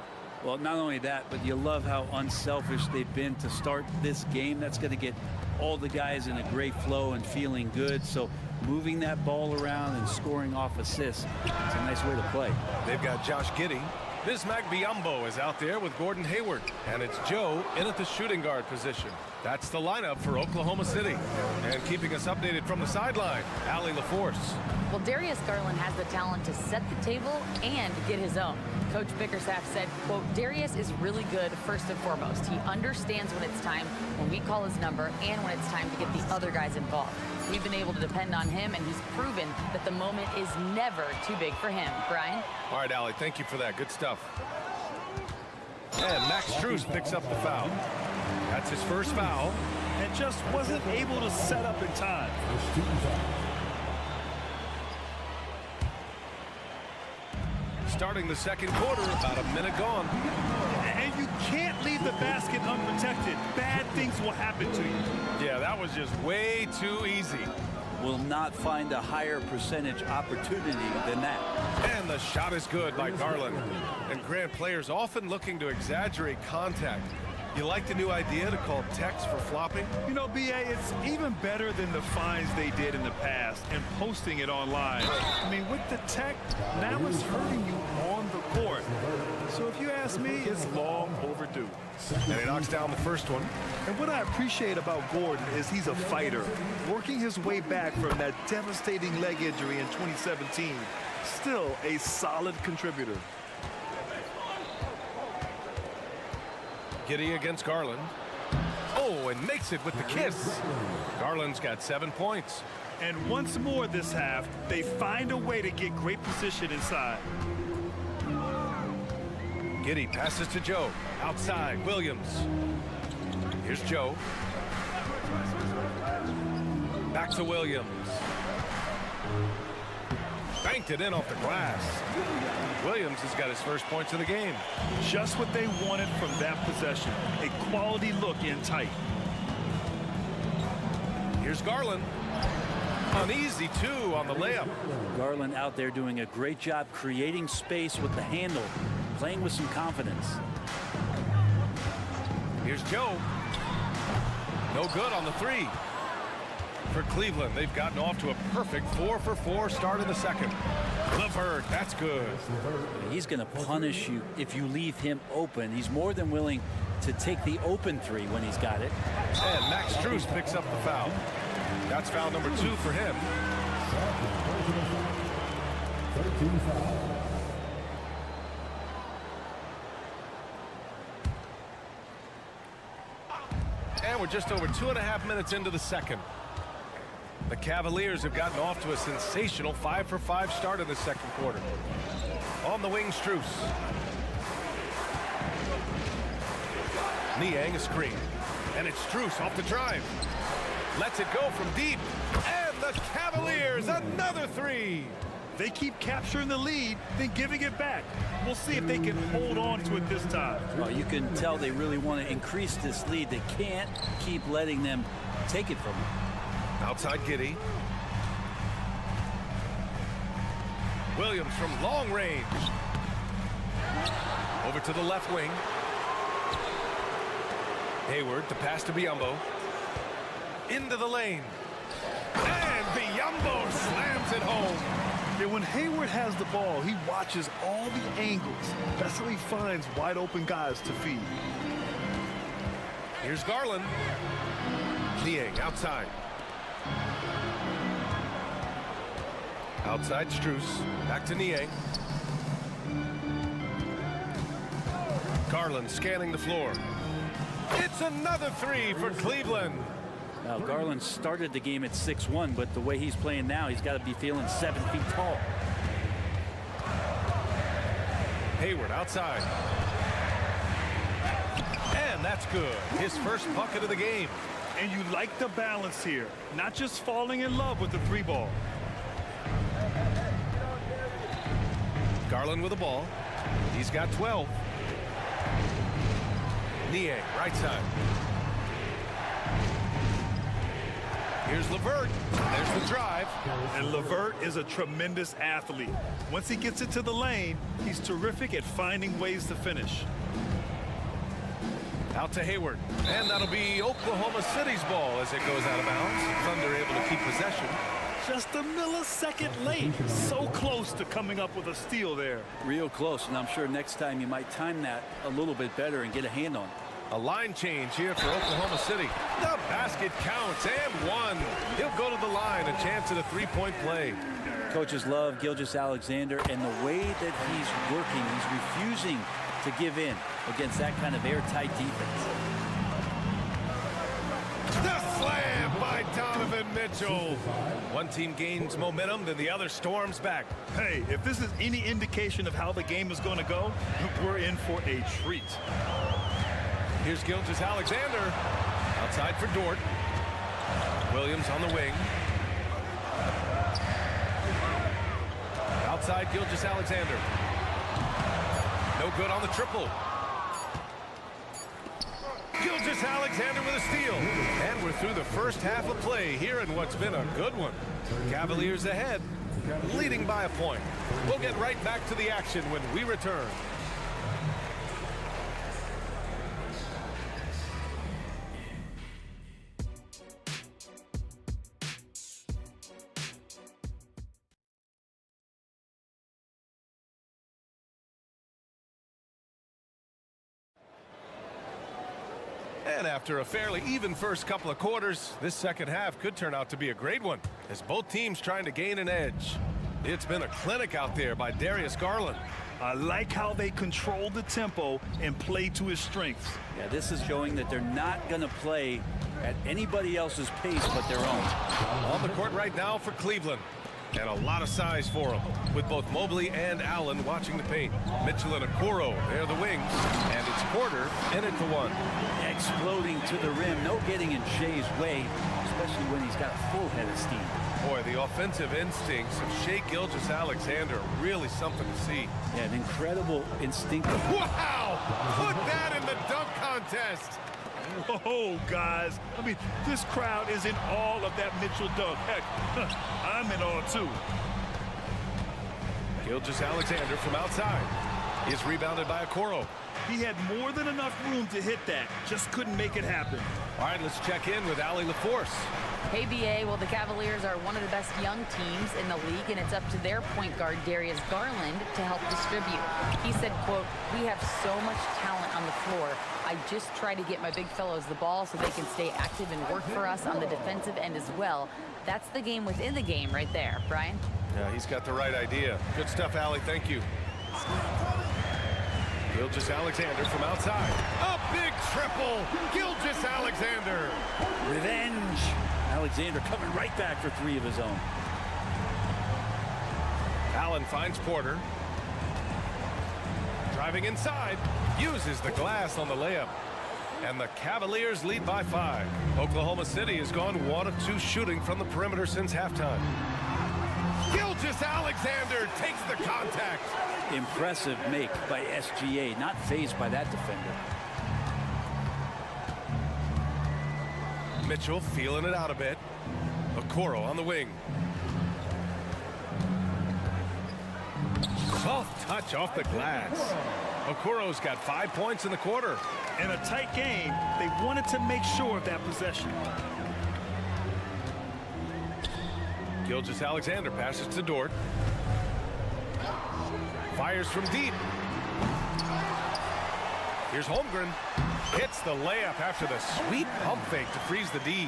Well, not only that, but you love how unselfish they've been to start this game. That's going to get all the guys in a great flow and feeling good. So moving that ball around and scoring off assists, it's a nice way to play. They've got Josh Giddey. Bismack Biyombo is out there with Gordon Hayward. And it's Joe in at the shooting guard position. That's the lineup for Oklahoma City. And keeping us updated from the sideline, Allie LaForce. Well, Darius Garland has the talent to set the table and get his own. Coach Bickerstaff said, quote, Darius is really good first and foremost. He understands when it's time, when we call his number, and when it's time to get the other guys involved. We've been able to depend on him, and he's proven that the moment is never too big for him. Brian? All right, Allie, thank you for that. Good stuff. And Max Strus picks up the foul. That's his first foul. And just wasn't able to set up in time. Starting the second quarter, about a minute gone. And you can't leave the basket unprotected. Bad things will happen to you. Yeah, that was just way too easy. Will not find a higher percentage opportunity than that. And the shot is good by Garland. And Grant, players often looking to exaggerate contact. You like the new idea to call techs for flopping? You know, B.A., it's even better than the fines they did in the past and posting it online. I mean, with the tech, now it's hurting you on the court. So if you ask me, it's long overdue. And he knocks down the first one. And what I appreciate about Gordon is he's a fighter, working his way back from that devastating leg injury in 2017. Still a solid contributor. Giddey against Garland. Oh, and makes it with the kiss. Garland's got 7 points. And once more this half, they find a way to get great position inside. Giddey passes to Joe. Outside, Williams. Here's Joe. Back to Williams. Banked it in off the glass. Williams has got his first points of the game. Just what they wanted from that possession. A quality look in tight. Here's Garland. An easy 2 on the layup. Garland out there doing a great job creating space with the handle, playing with some confidence. Here's Joe. No good on the 3. For Cleveland, they've gotten off to a perfect 4-for-4 start in the second. LeVert, that's good. He's going to punish you if you leave him open. He's more than willing to take the open 3 when he's got it. And Max Strus picks up the foul. That's foul number 2 for him. 13 foul. And we're just over 2.5 minutes into the second. The Cavaliers have gotten off to a sensational 5-for-5 start in the second quarter. On the wing, Strus. Niang a screen. And it's Strus off the drive. Lets it go from deep. And the Cavaliers, another 3. They keep capturing the lead, then giving it back. We'll see if they can hold on to it this time. Well, you can tell they really want to increase this lead. They can't keep letting them take it from them. Outside Giddey. Williams from long range. Over to the left wing. Hayward to pass to Biyombo. Into the lane. And Biyombo slams it home. And when Hayward has the ball, he watches all the angles. That's how he finds wide open guys to feed. Here's Garland. Niang outside. Outside Strus. Back to Niang. Garland scanning the floor. It's another 3 for Cleveland. Now, Garland started the game at 6'1", but the way he's playing now, he's got to be feeling 7 feet tall. Hayward outside. And that's good. His first bucket of the game. And you like the balance here, not just falling in love with the 3-ball. Garland with the ball. He's got 12. Niang, right side. Here's LeVert. There's the drive. And LeVert is a tremendous athlete. Once he gets it to the lane, he's terrific at finding ways to finish. Out to Hayward. And that'll be Oklahoma City's ball as it goes out of bounds. Thunder able to keep possession. Just a millisecond late. So close to coming up with a steal there. Real close, and I'm sure next time you might time that a little bit better and get a hand on it. A line change here for Oklahoma City. The basket counts and 1. He'll go to the line, a chance at a 3-point play. Coaches love Gilgeous-Alexander, and the way that he's working, he's refusing to give in against that kind of airtight defense. The slam by Donovan Mitchell. One team gains momentum, then the other storms back. Hey, if this is any indication of how the game is going to go, we're in for a treat. Here's Gilgeous-Alexander. Outside for Dort. Williams on the wing. Outside Gilgeous-Alexander. No good on the triple. Gilgeous-Alexander with a steal. And we're through the first half of play here in what's been a good one. Cavaliers ahead, leading by a point. We'll get right back to the action when we return. And after a fairly even first couple of quarters, this second half could turn out to be a great one as both teams trying to gain an edge. It's been a clinic out there by Darius Garland. I like how they control the tempo and play to his strengths. Yeah, this is showing that they're not going to play at anybody else's pace but their own. On the court right now for Cleveland. And a lot of size for them, with both Mobley and Allen watching the paint. Mitchell and Okoro, they're the wings. And it's Porter in it for 1. Exploding to the rim, no getting in Shea's way, especially when he's got a full head of steam. Boy, the offensive instincts of Shai Gilgeous-Alexander are really something to see. Yeah, an incredible instinctive. Wow! Put that in the dunk contest! Whoa, guys. I mean, this crowd is in awe of that Mitchell dunk. Heck, I'm in awe, too. Gilgeous-Alexander from outside. He is rebounded by Okoro. He had more than enough room to hit that. Just couldn't make it happen. All right, let's check in with Allie LaForce. Hey, BA, well, the Cavaliers are one of the best young teams in the league, and it's up to their point guard, Darius Garland, to help distribute. He said, quote, "We have so much talent on the floor. I just try to get my big fellows the ball so they can stay active and work for us on the defensive end as well." That's the game within the game right there, Brian. Yeah, he's got the right idea. Good stuff, Allie. Thank you. Gilgeous-Alexander from outside. A big triple. Gilgeous-Alexander. Revenge. Alexander coming right back for 3 of his own. Allen finds Porter. Driving inside. Uses the glass on the layup. And the Cavaliers lead by 5. Oklahoma City has gone 1 of 2 shooting from the perimeter since halftime. Gilgeous-Alexander takes the contact. Impressive make by SGA, not fazed by that defender. Mitchell feeling it out a bit. Okoro on the wing. Soft touch off the glass. Okoro's got 5 points in the quarter. In a tight game, they wanted to make sure of that possession. Gilgeous-Alexander passes to Dort. Fires from deep. Here's Holmgren. Hits the layup after the sweet pump fake to freeze the D.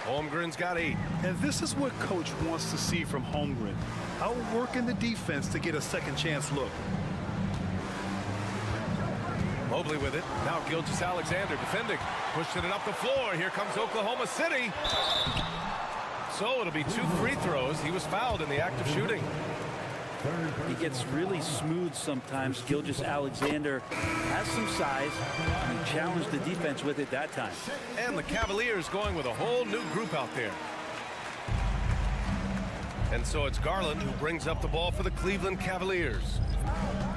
Holmgren's got 8. And this is what Coach wants to see from Holmgren. Outworking the defense to get a second chance look. Mobley with it. Now Gilgeous-Alexander defending. Pushing it up the floor. Here comes Oklahoma City. So it'll be 2 free throws. He was fouled in the act of shooting. He gets really smooth sometimes. Gilgeous-Alexander has some size and challenged the defense with it that time. And the Cavaliers going with a whole new group out there. And so it's Garland who brings up the ball for the Cleveland Cavaliers.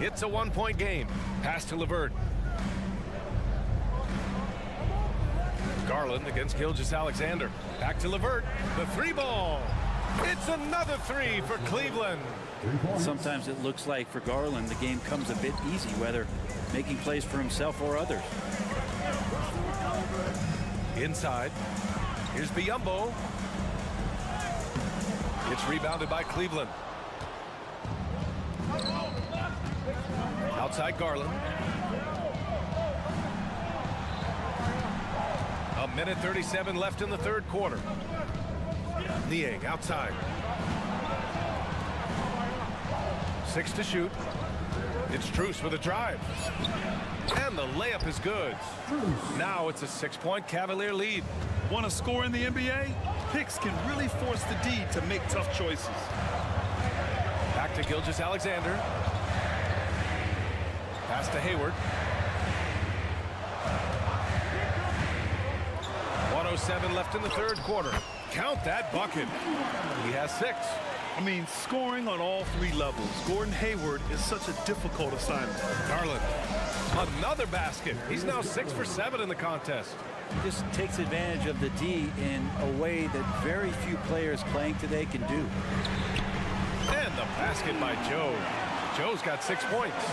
It's a 1-point game. Pass to LeVert. Garland against Gilgeous-Alexander. Back to LeVert. The 3-ball. It's another 3 for Cleveland. Sometimes it looks like for Garland the game comes a bit easy, whether making plays for himself or others. Inside. Here's Biyombo. It's rebounded by Cleveland. Outside Garland. A minute 37 left in the 3rd quarter. Niang outside. 6 to shoot. It's Truce with a drive. And the layup is good. Now it's a 6-point Cavalier lead. Want to score in the NBA? Picks can really force the D to make tough choices. Back to Gilgeous-Alexander. Pass to Hayward. 1:07 left in the 3rd quarter. Count that bucket. He has 6. I mean, scoring on all 3 levels. Gordon Hayward is such a difficult assignment. Garland. Another basket. He's now 6 for 7 in the contest. He just takes advantage of the D in a way that very few players playing today can do. And the basket by Joe. Joe's got 6 points.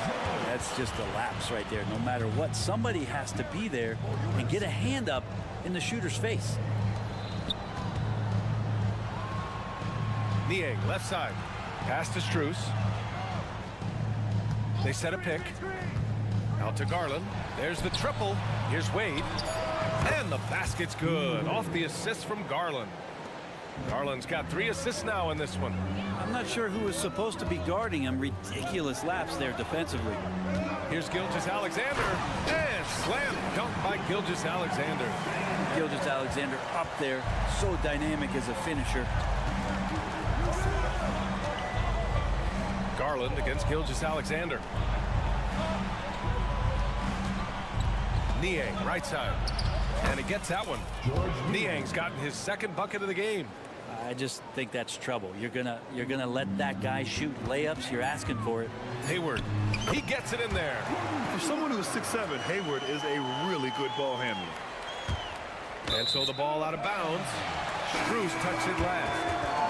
That's just a lapse right there. No matter what, somebody has to be there and get a hand up in the shooter's face. Niang, left side. Pass to Strus. They set a pick. Out to Garland. There's the triple. Here's Wade. And the basket's good. Off the assist from Garland. Garland's got 3 assists now in this one. I'm not sure who was supposed to be guarding him. Ridiculous lapse there defensively. Here's Gilgeous-Alexander. And slam dunk by Gilgeous-Alexander. Gilgeous-Alexander up there. So dynamic as a finisher. Garland against Gilgeous-Alexander. Niang, right side. And he gets that one. Niang's gotten his 2nd bucket of the game. I just think that's trouble. You're gonna let that guy shoot layups. You're asking for it. Hayward, he gets it in there. For someone who's 6'7", Hayward is a really good ball handler. And so the ball out of bounds. Strus touched it last.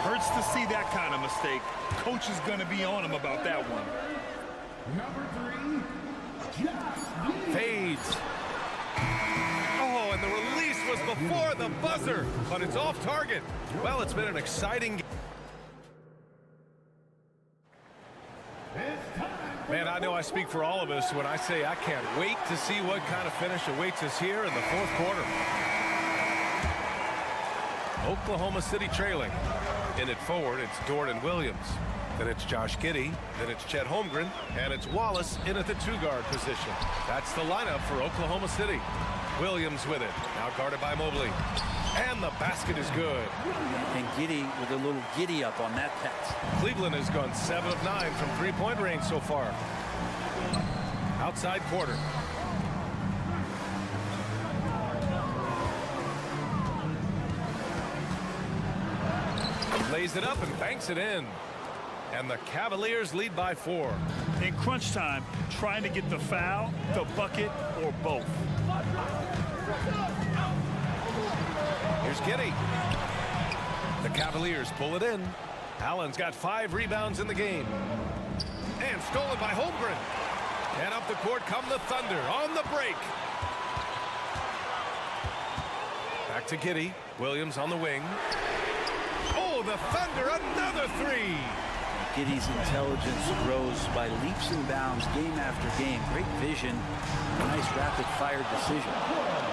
Hurts to see that kind of mistake. Coach is going to be on him about that one. Number 3, Fades. Oh, and the release was before the buzzer, but it's off target. Well, it's been an exciting game. Man, I know I speak for all of us when I say I can't wait to see what kind of finish awaits us here in the fourth quarter. Oklahoma City trailing. In it forward, it's Dort and Williams. Then it's Josh Giddey. Then it's Chet Holmgren. And it's Wallace in at the 2-guard position. That's the lineup for Oklahoma City. Williams with it. Now guarded by Mobley. And the basket is good. And Giddey with a little giddy up on that pass. Cleveland has gone 7 of 9 from three-point range so far. Outside quarter. Lays it up and banks it in. And the Cavaliers lead by 4. In crunch time, trying to get the foul, the bucket, or both. Here's Giddey. The Cavaliers pull it in. Allen's got 5 rebounds in the game. And stolen by Holmgren. And up the court come the Thunder on the break. Back to Giddey. Williams on the wing. Oh, the Thunder, another 3. Giddey's intelligence grows by leaps and bounds game after game. Great vision. Nice rapid-fire decision.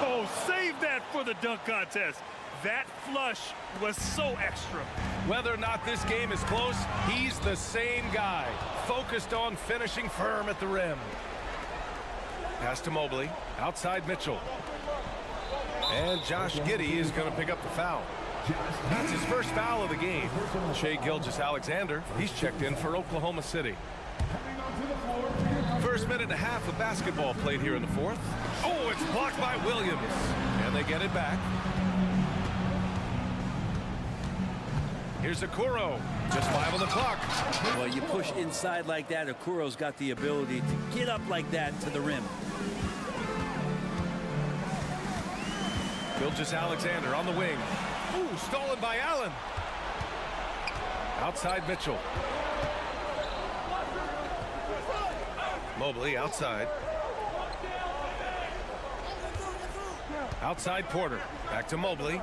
Oh, save that for the dunk contest. That flush was so extra. Whether or not this game is close, he's the same guy. Focused on finishing firm at the rim. Pass to Mobley. Outside Mitchell. And Josh Giddey is going to pick up the foul. That's his first foul of the game. Shai Gilgeous-Alexander, he's checked in for Oklahoma City. First minute and a half of basketball played here in the fourth. Oh, it's blocked by Williams. And they get it back. Here's Okoro. Just 5 on the clock. Well, you push inside like that, Okuro's got the ability to get up like that to the rim. Gilgeous-Alexander on the wing. Ooh, stolen by Allen. Outside Mitchell. Mobley outside. Outside Porter. Back to Mobley.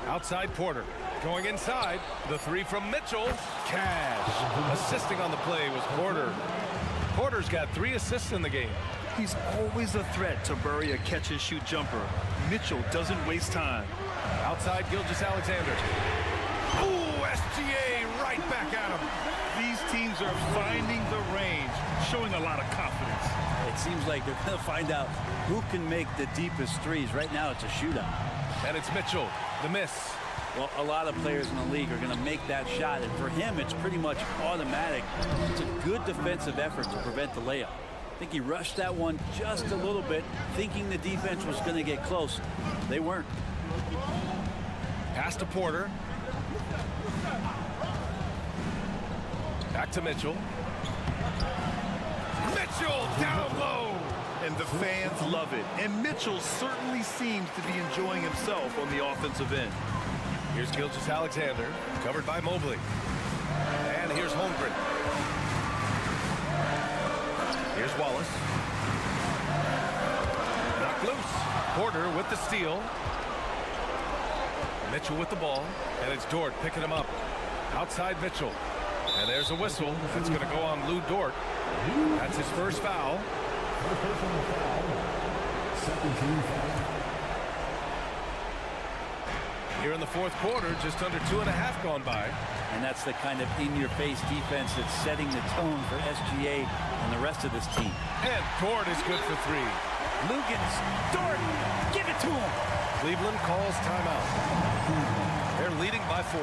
Outside Porter. Going inside. The 3 from Mitchell. Cash. Assisting on the play was Porter. Porter's got 3 assists in the game. He's always a threat to bury a catch-and-shoot jumper. Mitchell doesn't waste time. Outside Gilgeous-Alexander. Ooh, SGA right back at him. These teams are finding the range, showing a lot of confidence. It seems like they're going to find out who can make the deepest threes. Right now, it's a shootout. And it's Mitchell, the miss. Well, a lot of players in the league are going to make that shot, and for him, it's pretty much automatic. It's a good defensive effort to prevent the layup. I think he rushed that one just a little bit, thinking the defense was going to get close. They weren't. Pass to Porter. Back to Mitchell. Mitchell down low. And the fans love it. And Mitchell certainly seems to be enjoying himself on the offensive end. Here's Gilgeous-Alexander, covered by Mobley. And here's Holmgren. Here's Wallace. Knocked loose. Porter with the steal. Mitchell with the ball. And it's Dort picking him up. Outside Mitchell. And there's a whistle. It's going to go on Lou Dort. That's his first foul. Here in the fourth quarter, just under 2.5 gone by. And that's the kind of in-your-face defense that's setting the tone for SGA and the rest of this team. And Dort is good for 3. Lugans, Dort, give it to him. Cleveland calls timeout. They're leading by 4.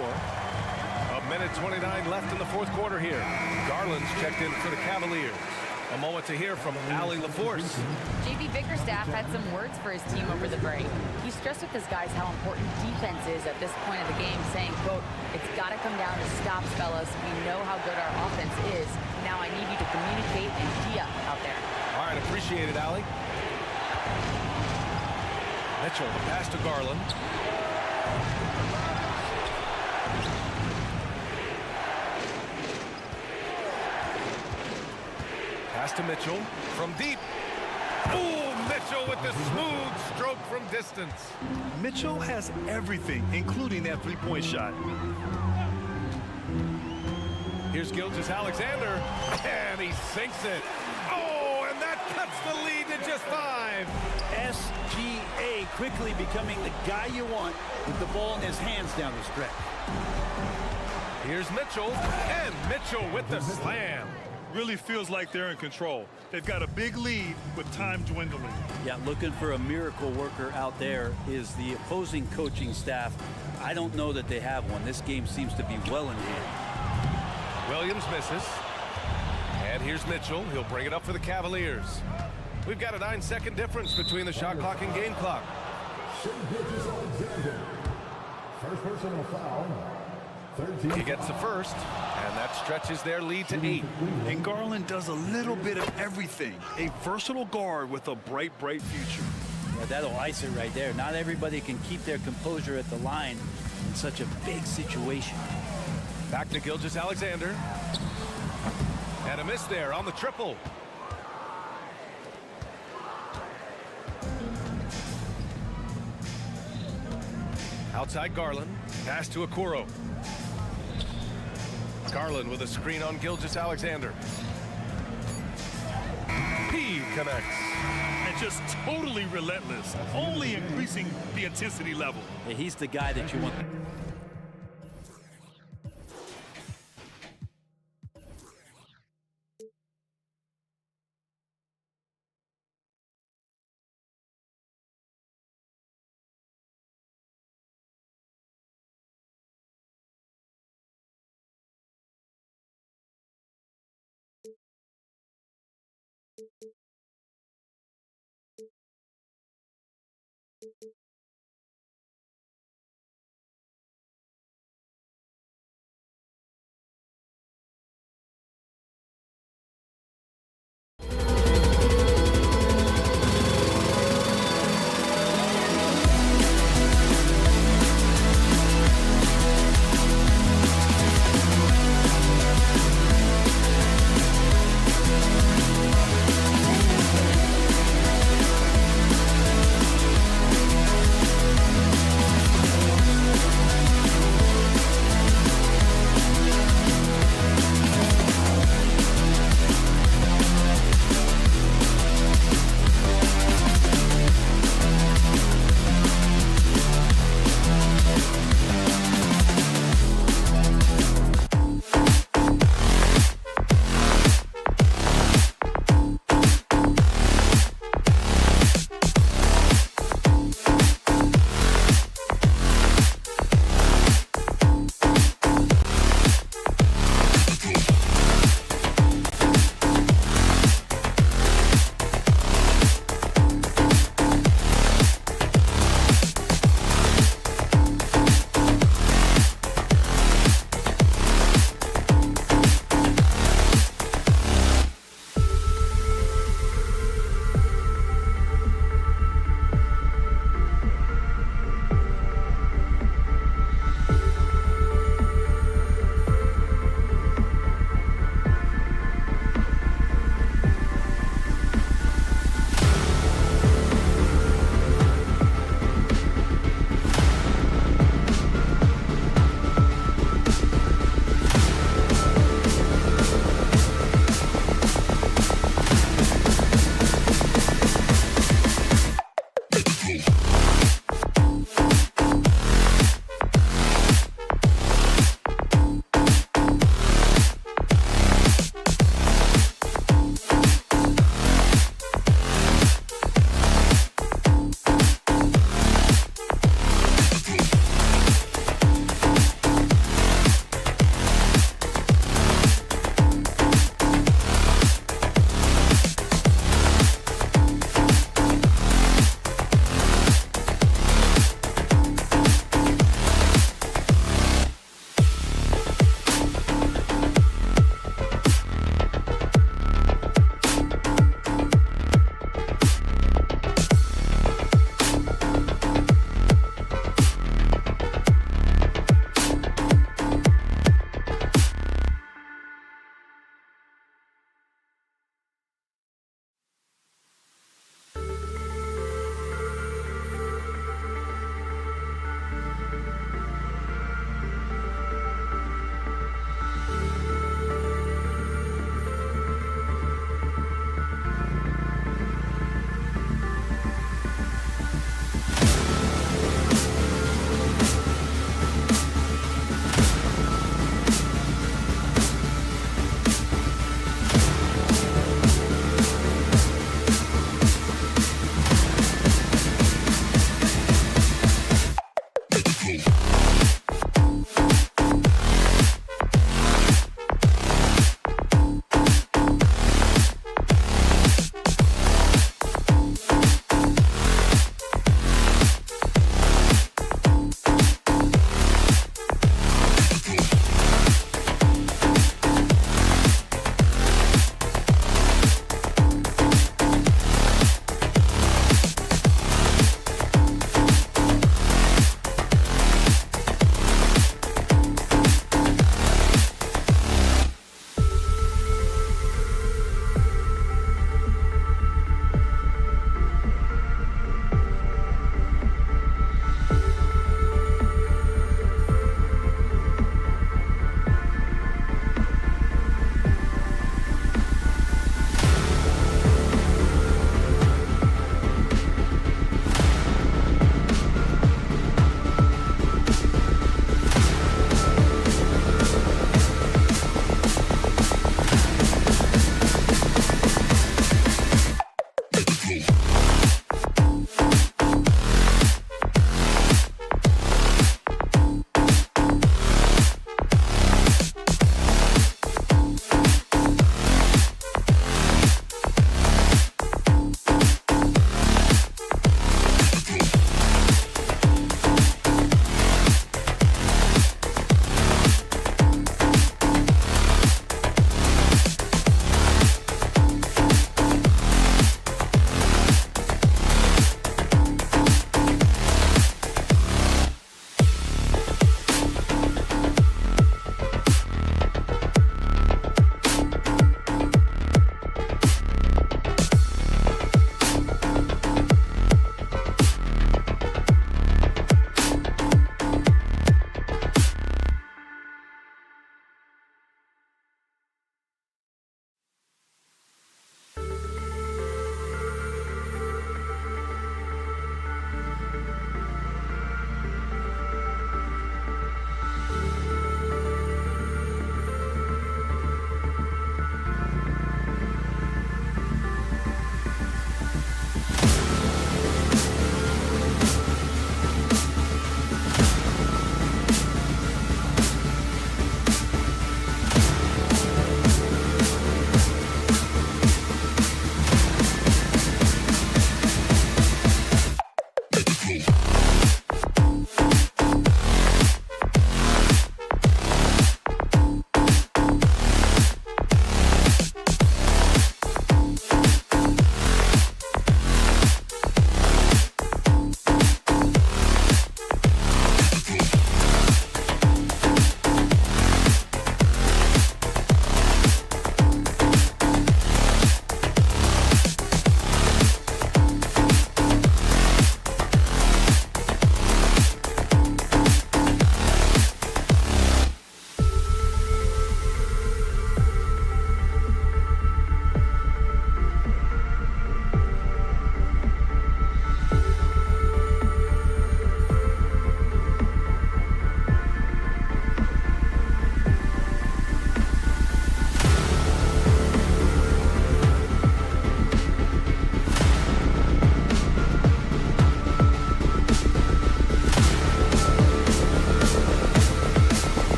1:29 left in the fourth quarter here. Garland's checked in for the Cavaliers. A moment to hear from Allie LaForce. JB Bickerstaff had some words for his team over the break. He stressed with his guys how important defense is at this point of the game, saying, quote, "It's got to come down to stops, fellas. We know how good our offense is. Now I need you to communicate and tee up out there." All right, appreciate it, Allie. Mitchell, the pass to Garland. Pass to Mitchell from deep. Oh, Mitchell with the smooth stroke from distance. Mitchell has everything, including that three-point shot. Here's Gilgeous-Alexander, and he sinks it. Oh, and that cuts the lead to just 5. SGA quickly becoming the guy you want with the ball in his hands down the stretch. Here's Mitchell, and Mitchell with the slam. Really feels like they're in control. They've got a big lead with time dwindling. Yeah, looking for a miracle worker out there is the opposing coaching staff. I don't know that they have one. This game seems to be well in hand. Williams misses. And here's Mitchell. He'll bring it up for the Cavaliers. We've got a 9-second difference between the shot clock and game clock. First personal foul. He gets the first, and that stretches their lead to 8. And Garland does a little bit of everything. A versatile guard with a bright, bright future. Yeah, that'll ice it right there. Not everybody can keep their composure at the line in such a big situation. Back to Gilgeous-Alexander. And a miss there on the triple. Outside Garland. Pass to Okoro. Garland with a screen on Gilgeous-Alexander. He connects. And just totally relentless, only increasing the intensity level. Yeah, he's the guy that you want.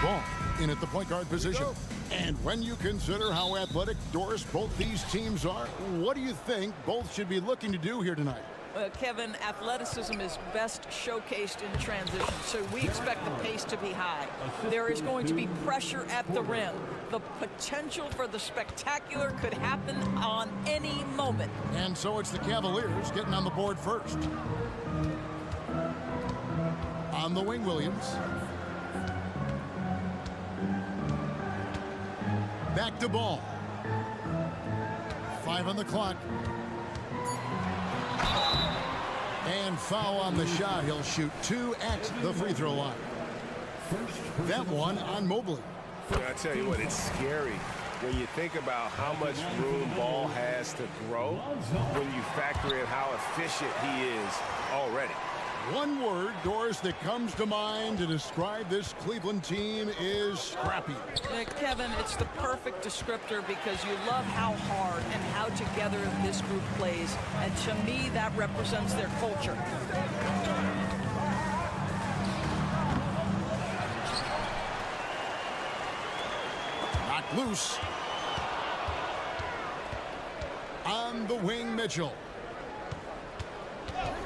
Ball in at the point guard position. And when you consider how athletic Doris both these teams are, what do you think both should be looking to do here tonight? Kevin, athleticism is best showcased in transition, so we expect the pace to be high. There is going to be pressure at the rim. The potential for the spectacular could happen on any moment. And so it's the Cavaliers getting on the board first. On the wing, Williams. Back to Ball. 5 on the clock. And foul on the shot. He'll shoot 2 at the free throw line. That one on Mobley. I tell you what, it's scary when you think about how much room Ball has to grow when you factor in how efficient he is already. One word, Doris, that comes to mind to describe this Cleveland team is scrappy. Kevin, it's the perfect descriptor because you love how hard and how together this group plays. And to me, that represents their culture. Knocked loose. On the wing, Mitchell.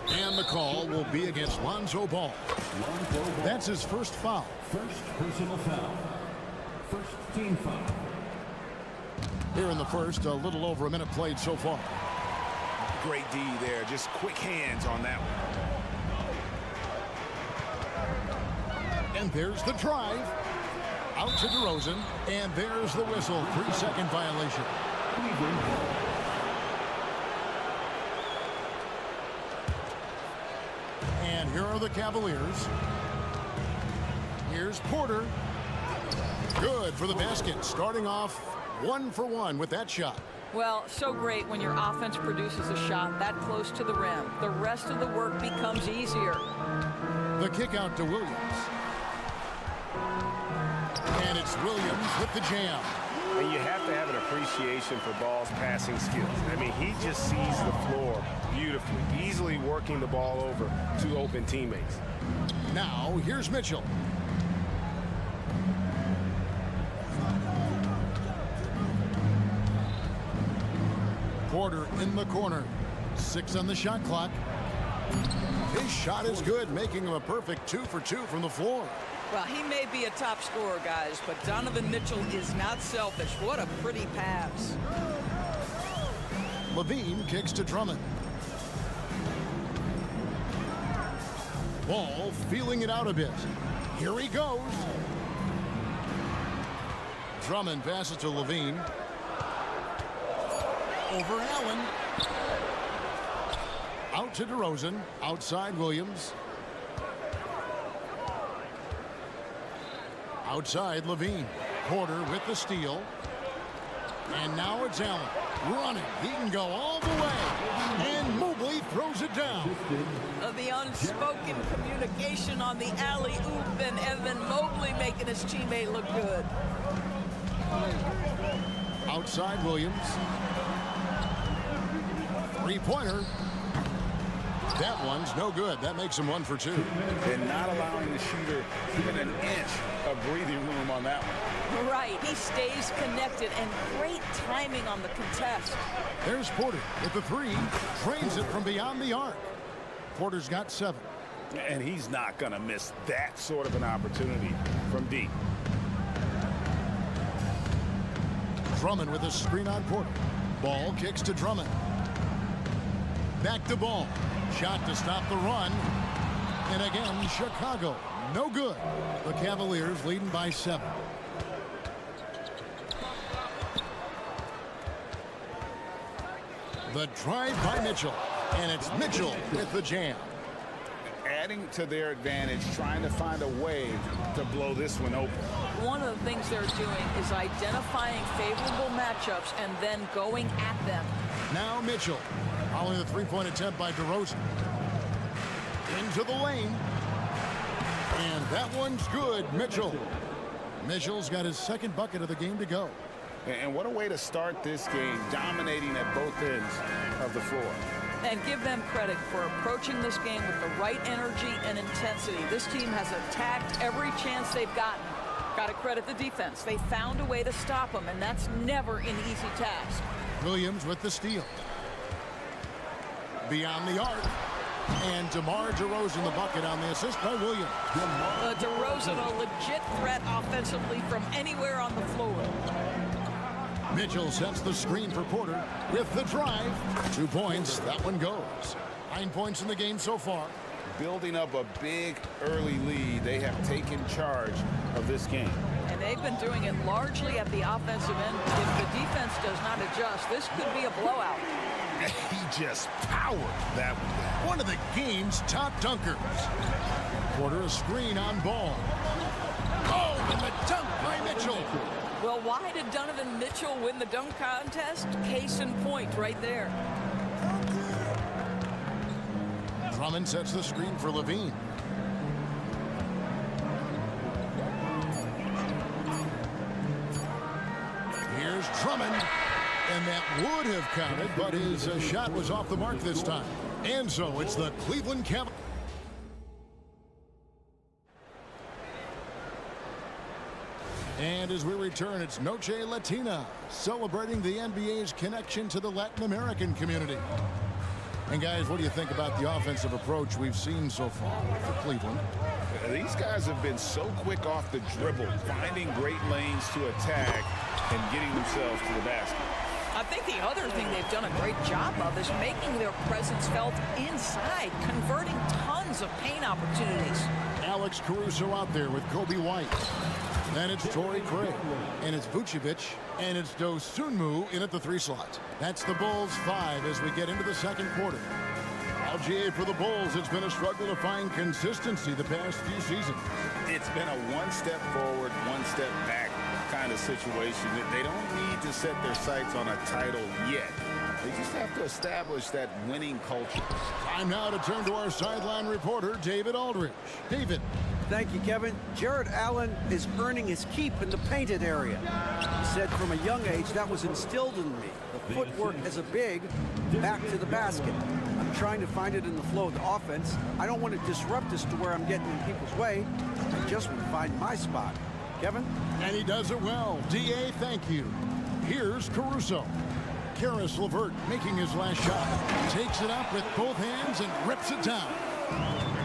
And the call will be against Lonzo Ball. That's his first foul. First personal foul. First team foul. Here in the first, a little over a minute played so far. Great D there. Just quick hands on that one. And there's the drive. Out to DeRozan. And there's the whistle. 3-second violation. And here are the Cavaliers. Here's Porter. Good for the basket. Starting off 1 for 1 with that shot. Well, so great when your offense produces a shot that close to the rim. The rest of the work becomes easier. The kick out to Williams. And it's Williams with the jam. And you have to have an appreciation for Ball's passing skills. I mean, he just sees the floor beautifully, easily working the ball over to open teammates. Now, here's Mitchell. Porter in the corner. 6 on the shot clock. His shot is good, making him a perfect 2 for 2 from the floor. Well, he may be a top scorer, guys, but Donovan Mitchell is not selfish. What a pretty pass. Levine kicks to Drummond. Ball feeling it out a bit. Here he goes. Drummond passes to Levine. Over Allen. Out to DeRozan. Outside Williams. Outside Levine. Porter with the steal. And now it's Allen. Running. He can go all the way. And Mobley throws it down. The unspoken communication on the alley-oop, and Evan Mobley making his teammate look good. Outside Williams. Three-pointer. That one's no good. That makes him 1 for 2. And not allowing the shooter even an inch of breathing room on that one. Right. He stays connected, and great timing on the contest. There's Porter with the 3. Trains it from beyond the arc. Porter's got 7. And he's not going to miss that sort of an opportunity from deep. Drummond with a screen on Porter. Ball kicks to Drummond. Back to Ball. Shot to stop the run. And again, Chicago. No good. The Cavaliers leading by 7. The drive by Mitchell. And it's Mitchell with the jam. Adding to their advantage, trying to find a way to blow this one open. One of the things they're doing is identifying favorable matchups and then going at them. Now Mitchell. Following the 3-point attempt by DeRozan. Into the lane. And that one's good. Mitchell. Mitchell's got his 2nd bucket of the game to go. And what a way to start this game, dominating at both ends of the floor. And give them credit for approaching this game with the right energy and intensity. This team has attacked every chance they've gotten. Got to credit the defense. They found a way to stop them, and that's never an easy task. Williams with the steal. Beyond the arc. And DeMar DeRozan the bucket on the assist by Williams. DeRozan, a legit threat offensively from anywhere on the floor. Mitchell sets the screen for Porter with the drive. 2 points. That one goes. 9 points in the game so far. Building up a big early lead, they have taken charge of this game. And they've been doing it largely at the offensive end. If the defense does not adjust, this could be a blowout. He just powered that one. One of the game's top dunkers. Porter a screen on Ball. Oh, and the dunk by Mitchell. Well, why did Donovan Mitchell win the dunk contest? Case in point right there. Drummond sets the screen for Levine. Here's Drummond, and that would have counted, but his shot was off the mark this time. And so it's the Cleveland Cavaliers. And as we return, it's Noche Latina, celebrating the NBA's connection to the Latin American community. And guys, what do you think about the offensive approach we've seen so far for Cleveland? These guys have been so quick off the dribble, finding great lanes to attack and getting themselves to the basket. I think the other thing they've done a great job of is making their presence felt inside, converting tons of paint opportunities. Alex Caruso out there with Kobe White. Then it's Torrey Craig, and it's Vucevic, and it's Dosunmu in at the 3 slot. That's the Bulls 5 as we get into the second quarter. LGA for the Bulls, it's been a struggle to find consistency the past few seasons. It's been a one step forward, one step back kind of situation. They don't need to set their sights on a title yet. They just have to establish that winning culture. Time now to turn to our sideline reporter, David Aldridge. David. Thank you, Kevin. Jared Allen is earning his keep in the painted area. He said from a young age that was instilled in me. The footwork as a big, back to the basket. I'm trying to find it in the flow of the offense. I don't want to disrupt this to where I'm getting in people's way. I just want to find my spot. Kevin? And he does it well. D.A., thank you. Here's Caruso. Karis LeVert making his last shot. Takes it up with both hands and rips it down.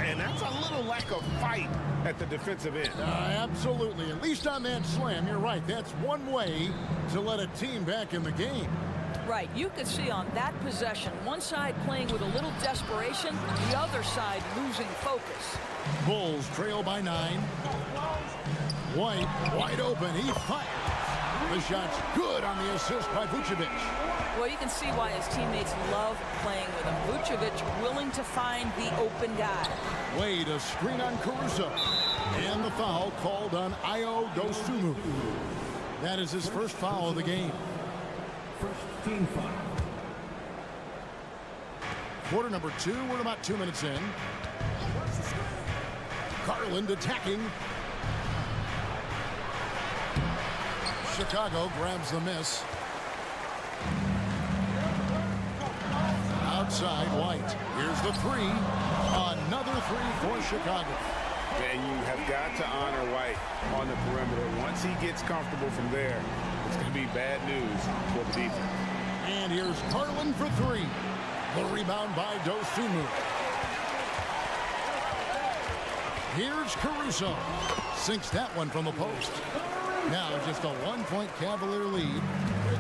And that's a little lack of fight at the defensive end. Absolutely. At least on that slam, you're right. That's one way to let a team back in the game. Right. You could see on that possession, one side playing with a little desperation, the other side losing focus. Bulls trail by 9. White wide open. He fires. The shot's good on the assist by Vucevic. Well, you can see why his teammates love playing with him. Vucevic willing to find the open guy. Wade, a screen on Caruso. And the foul called on Dosunmu. That is his first foul of the game. First team foul. Quarter number 2. We're about 2 minutes in. Garland attacking. Chicago grabs the miss. Outside, White. Here's the 3. Another 3 for Chicago. And you have got to honor White on the perimeter. Once he gets comfortable from there, it's going to be bad news for the defense. And here's Garland for 3. The rebound by Dosunmu. Here's Caruso. Sinks that one from the post. Now just a 1-point Cavalier lead.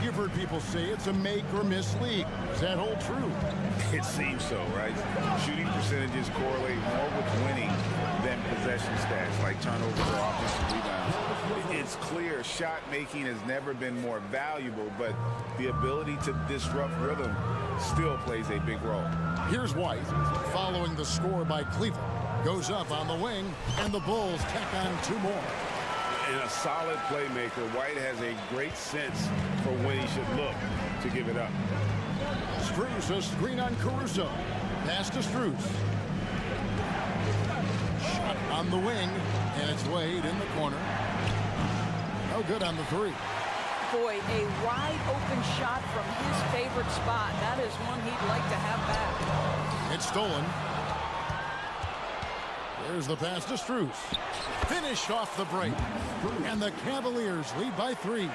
You've heard people say it's a make or miss league. Does that hold true? It seems so, right? Shooting percentages correlate more with winning than possession stats, like turnovers or offensive rebounds. It's clear shot making has never been more valuable, but the ability to disrupt rhythm still plays a big role. Here's White, following the score by Cleveland. Goes up on the wing, and the Bulls tack on 2 more. And a solid playmaker, White has a great sense for when he should look to give it up. Strus, a screen on Caruso. Pass to Strus. Shot on the wing, and it's Wade in the corner. No good on the 3. Boy, a wide open shot from his favorite spot. That is one he'd like to have back. It's stolen. There's the pass to Strus. Finished off the break. And the Cavaliers lead by 3.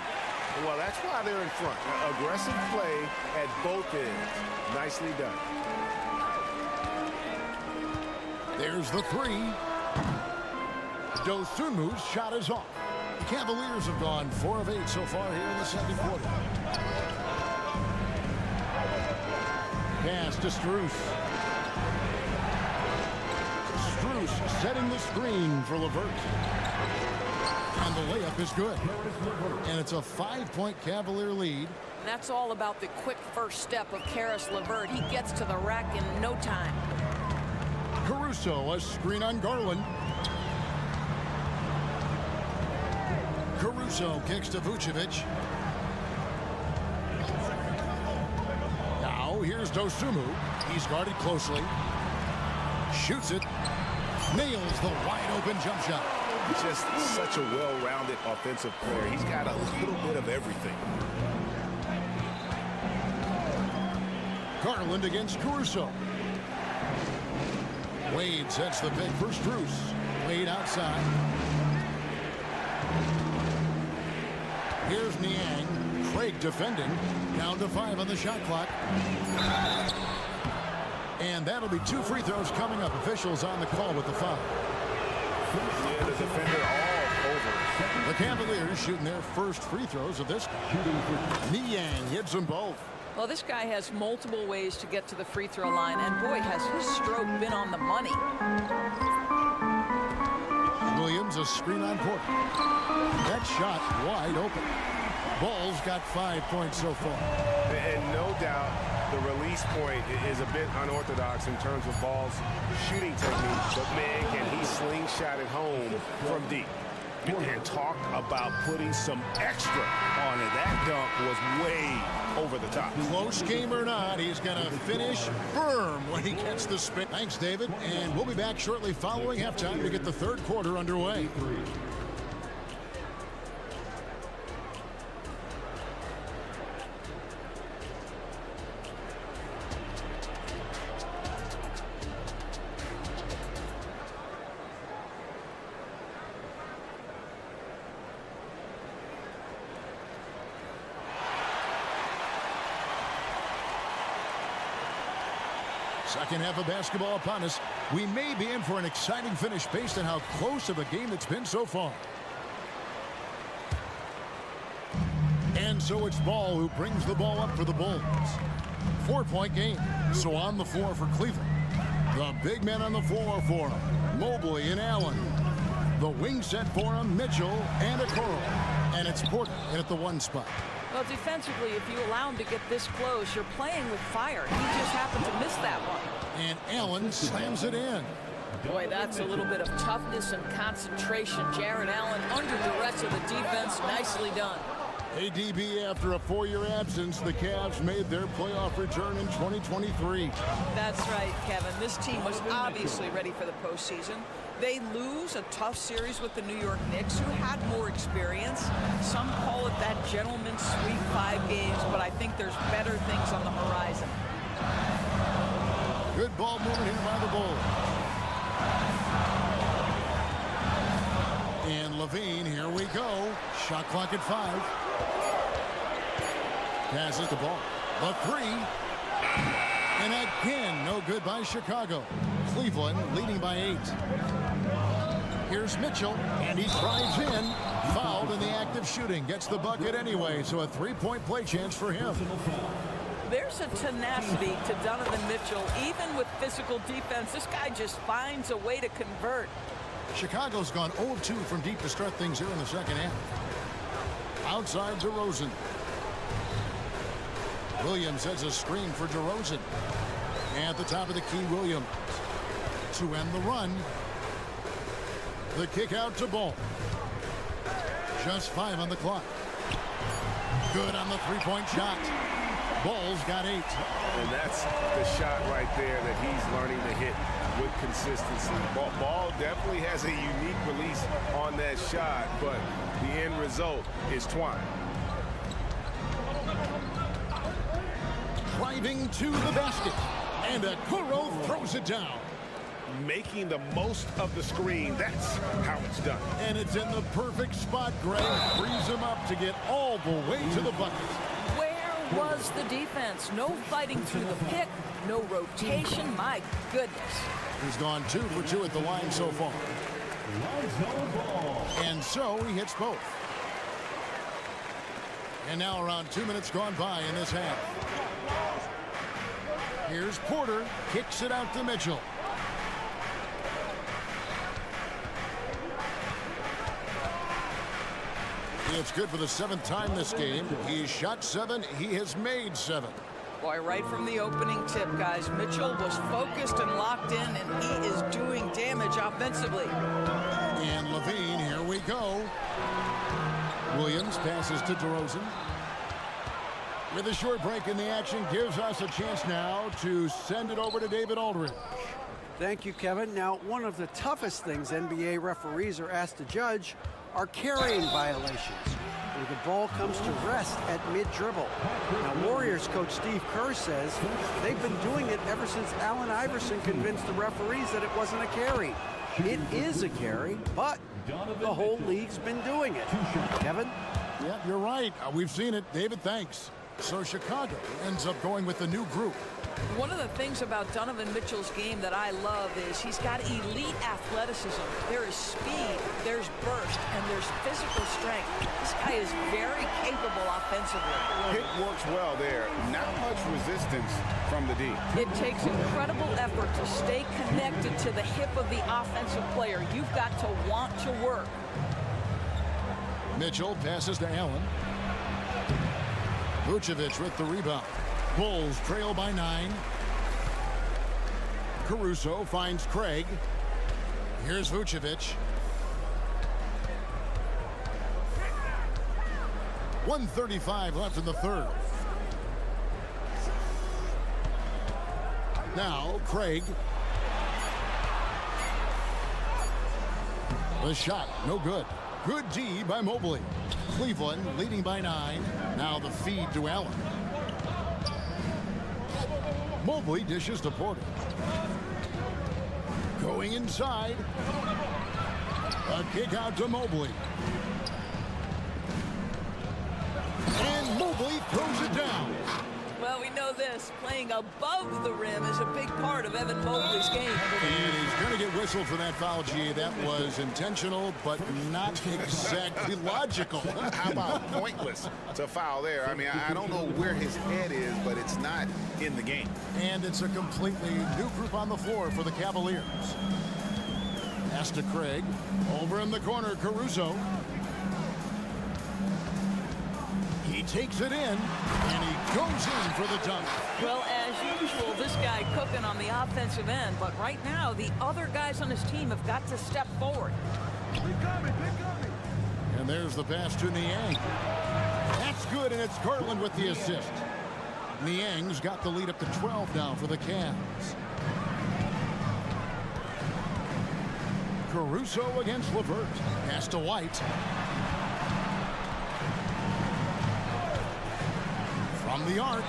Well, that's why they're in front. Aggressive play at both ends. Nicely done. There's the 3. Dosunmu's shot is off. The Cavaliers have gone 4 of 8 so far here in the second quarter. Pass to Strus. Strus setting the screen for LeVert. And the layup is good. And it's a 5-point Cavalier lead. That's all about the quick first step of Karis LeVert. He gets to the rack in no time. Caruso, a screen on Garland. Caruso kicks to Vucevic. Now here's Dosunmu. He's guarded closely. Shoots it. Nails the wide open jump shot. Just such a well-rounded offensive player. He's got a little bit of everything. Garland against Caruso. Wade sets the pick for Strus. Wade outside. Here's Niang. Craig defending. Down to 5 on the shot clock. And that'll be 2 free throws coming up. Officials on the call with the foul. Yeah, the defender all over. The Cavaliers shooting their first free throws of this. Niang hits them both. Well, this guy has multiple ways to get to the free throw line, and boy, has his stroke been on the money. Williams, a screen on Porter. That shot wide open. Ball's got 5 points so far. And no doubt the release point is a bit unorthodox in terms of Ball's shooting technique, but man, can he slingshot it home from deep. And talk about putting some extra on it. That dunk was way over the top. Close game or not, he's going to finish firm when he gets the spin. Thanks, David. And we'll be back shortly following halftime to get the third quarter underway. Second half of basketball upon us. We may be in for an exciting finish based on how close of a game it's been so far. And so it's Ball who brings the ball up for the Bulls. 4-point game. So on the floor for Cleveland. The big men on the floor for him. Mobley and Allen. The wing set for him, Mitchell and Okoro. And it's Porter in at the 1 spot. Well, defensively, if you allow him to get this close, you're playing with fire. He just happened to miss that one. And Allen slams it in. Boy, that's a little bit of toughness and concentration. Jarrett Allen under duress of the defense. Nicely done. ADB, after a 4-year absence, the Cavs made their playoff return in 2023. That's right, Kevin. This team was obviously ready for the postseason. They lose a tough series with the New York Knicks, who had more experience. Some call it that gentleman's sweep 5 games, but I think there's better things on the horizon. Good ball movement here by the Bulls. And Levine, here we go. Shot clock at 5. Passes the ball. The 3. And again, no good by Chicago. Cleveland leading by 8. Here's Mitchell, and he drives in. Fouled in the act of shooting. Gets the bucket anyway, so a 3-point play chance for him. There's a tenacity to Donovan Mitchell. Even with physical defense, this guy just finds a way to convert. Chicago's gone 0 of 2 from deep to start things here in the second half. Outside DeRozan. Williams has a screen for DeRozan. At the top of the key, Williams. To end the run. The kick out to Ball. Just 5 on the clock. Good on the 3-point shot. Ball's got 8. And that's the shot right there that he's learning to hit with consistency. Ball definitely has a unique release on that shot, but the end result is twine. Driving to the basket. And Okoro throws it down. Making the most of the screen. That's how it's done. And it's in the perfect spot. Greg frees him up to get all the way to the bucket. Where was the defense? No fighting through the pick, no rotation. My goodness. He's gone 2 for 2 at the line so far. And so he hits both. And now around 2 minutes gone by in this half. Here's Porter, kicks it out to Mitchell. It's good for the 7th time this game. He's shot 7, he has made 7. Boy, right from the opening tip, guys, Mitchell was focused and locked in, and he is doing damage offensively. And Levine, here we go. Williams passes to DeRozan. With a short break in the action, gives us a chance now to send it over to David Aldridge. Thank you, Kevin. Now, one of the toughest things NBA referees are asked to judge are carrying violations, where the ball comes to rest at mid-dribble. Now, Warriors coach Steve Kerr says they've been doing it ever since Allen Iverson convinced the referees that it wasn't a carry. It is a carry, but the whole league's been doing it. Kevin? Yeah, you're right. We've seen it. David, thanks. So Chicago ends up going with the new group. One of the things about Donovan Mitchell's game that I love is he's got elite athleticism. There is speed, there's burst, and there's physical strength. This guy is very capable offensively. Hit works well there. Not much resistance from the D. It takes incredible effort to stay connected to the hip of the offensive player. You've got to want to work. Mitchell passes to Allen. Vucevic with the rebound. Bulls trail by 9. Caruso finds Craig. Here's Vucevic. 1:35 left in the third. Now Craig. The shot, no good. Good D by Mobley. Cleveland leading by 9. Now the feed to Allen. Mobley dishes to Porter. Going inside. A kick out to Mobley. And Mobley throws it down. Well, we know this. Playing above the rim is a big part of Evan Mobley's game. And he's going to get whistled for that foul, G. That was intentional, but not exactly logical. How about pointless to foul there? I mean, I don't know where his head is, but it's not in the game. And it's a completely new group on the floor for the Cavaliers. Pass to Craig. Over in the corner, Caruso. He takes it in, and he goes in for the dunk. Well, as usual, this guy cooking on the offensive end, but right now, the other guys on his team have got to step forward. And there's the pass to Niang. That's good, and it's Garland with the assist. Niang's got the lead up to 12 now for the Cavs. Caruso against LeVert. Pass to White. From the arc.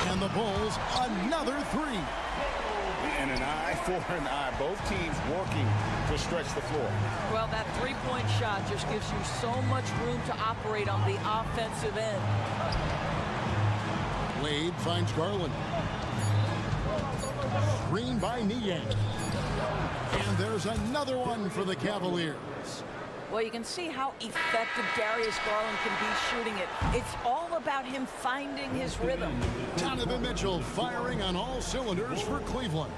And the Bulls, another three. And an eye for an eye. Both teams working to stretch the floor. Well, that three-point shot just gives you so much room to operate on the offensive end. Wade finds Garland. Screen by Niang. And there's another one for the Cavaliers. Well, you can see how effective Darius Garland can be shooting it. It's all about him finding his rhythm. Donovan Mitchell firing on all cylinders for Cleveland.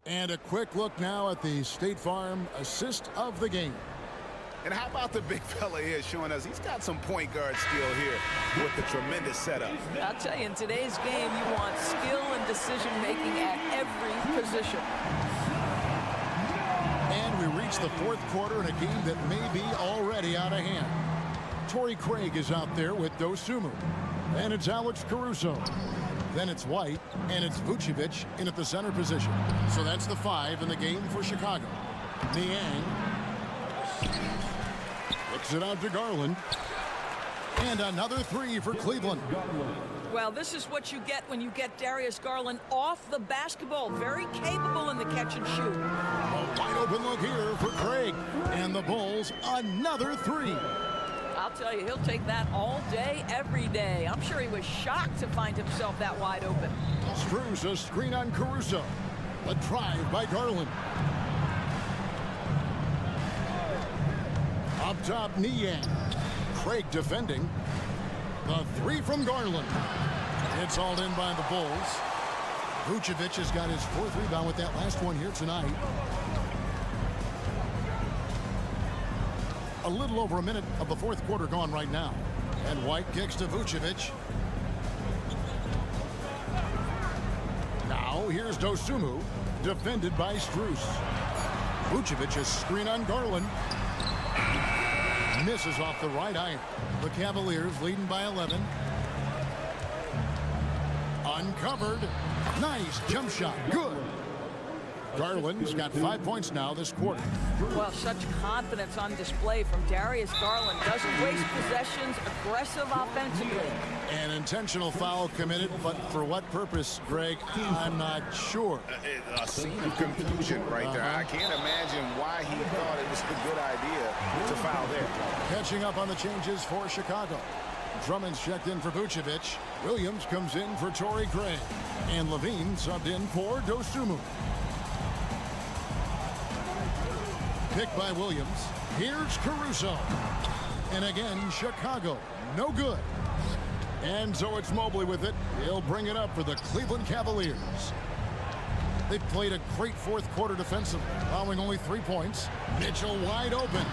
And a quick look now at the State Farm assist of the game. And how about the big fella here showing us he's got some point guard skill here with the tremendous setup. I'll tell you, in today's game, you want skill and decision-making at every position. And we reach the fourth quarter in a game that may be already out of hand. Torrey Craig is out there with Dosunmu. And it's Alex Caruso. Then it's White, and it's Vucevic in at the center position. So that's the 5 in the game for Chicago. Niang looks it out to Garland. And another 3 for Cleveland. Well, this is what you get when you get Darius Garland off the basketball. Very capable in the catch and shoot. A wide open look here for Craig. And the Bulls, another 3. I'll tell you, he'll take that all day, every day. I'm sure he was shocked to find himself that wide open. Strus a screen on Caruso. A drive by Garland. Up top, Niang. Craig defending. The 3 from Garland. It's hauled in by the Bulls. Vucevic has got his 4th rebound with that last one here tonight. A little over a minute of the fourth quarter gone right now. And White kicks to Vucevic. Now here's Dosunmu, defended by Strus. Vucevic is screen on Garland. Misses off the right iron. The Cavaliers leading by 11. On Uncovered. Nice jump shot. Good. Garland's got 5 points now this quarter. Well, such confidence on display from Darius Garland. Doesn't waste possessions, aggressive offensively. An intentional foul committed, but for what purpose, Greg? I'm not sure. A scene of confusion right there. I can't imagine why he thought it was a good idea to foul there. Catching up on the changes for Chicago. Drummond's checked in for Vucevic. Williams comes in for Torrey Craig. And Levine subbed in for Dosunmu. Picked by Williams. Here's Caruso. And again, Chicago. No good. And so it's Mobley with it. He'll bring it up for the Cleveland Cavaliers. They've played a great fourth quarter defensively, allowing only 3 points. Mitchell wide open.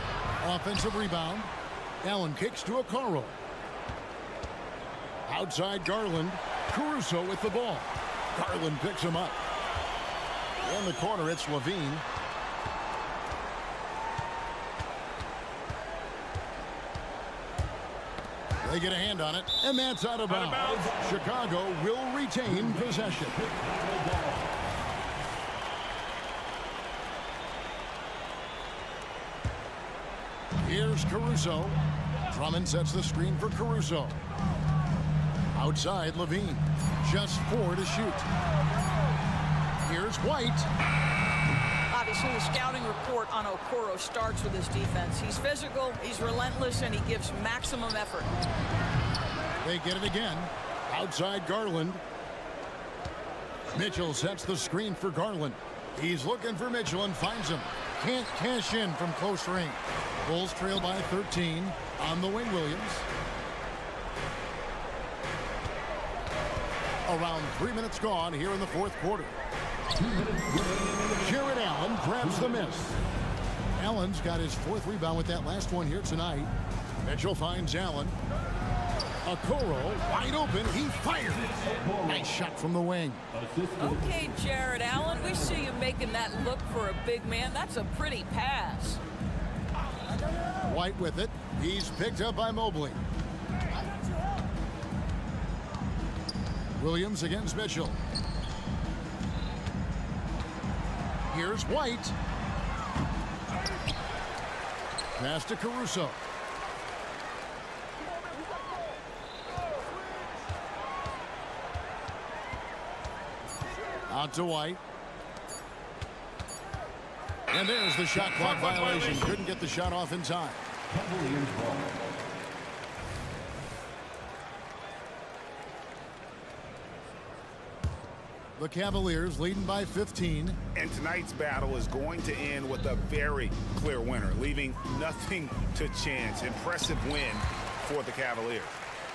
Offensive rebound. Allen kicks to Okoro. Outside Garland. Caruso with the ball. Garland picks him up. In the corner, it's Levine. They get a hand on it, and that's out of bounds. Chicago will retain possession. Here's Caruso. Drummond sets the screen for Caruso. Outside, Levine. Just 4 to shoot. Here's White. Obviously, the scouting report on Okoro starts with his defense. He's physical, he's relentless, and he gives maximum effort. They get it again. Outside Garland. Mitchell sets the screen for Garland. He's looking for Mitchell and finds him. Can't cash in from close range. Bulls trail by 13 on the wing, Williams. Around 3 minutes gone here in the fourth quarter. Jared Allen grabs the miss. Allen's got his 4th rebound with that last one here tonight. Mitchell finds Allen. Okoro wide open. He fires. Nice shot from the wing. Okay, Jared Allen, we see you making that look for a big man. That's a pretty pass. White with it. He's picked up by Mobley. Williams against Mitchell. Here's White. Pass to Caruso. Out to White. And there's the shot clock violation. Couldn't get the shot off in time. The Cavaliers leading by 15. And tonight's battle is going to end with a very clear winner, leaving nothing to chance. Impressive win for the Cavaliers.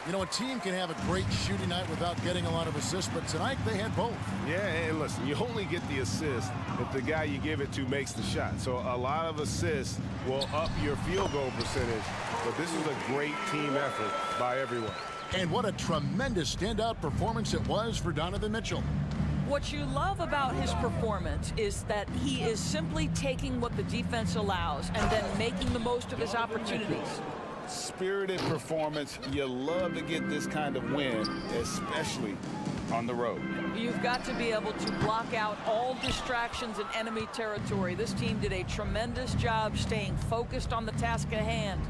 You know, a team can have a great shooting night without getting a lot of assists, but tonight they had both. Yeah, and listen, you only get the assist if the guy you give it to makes the shot. So a lot of assists will up your field goal percentage, but this is a great team effort by everyone. And what a tremendous standout performance it was for Donovan Mitchell. What you love about his performance is that he is simply taking what the defense allows and then making the most of his opportunities. Spirited performance. You love to get this kind of win, especially on the road. You've got to be able to block out all distractions in enemy territory. This team did a tremendous job staying focused on the task at hand.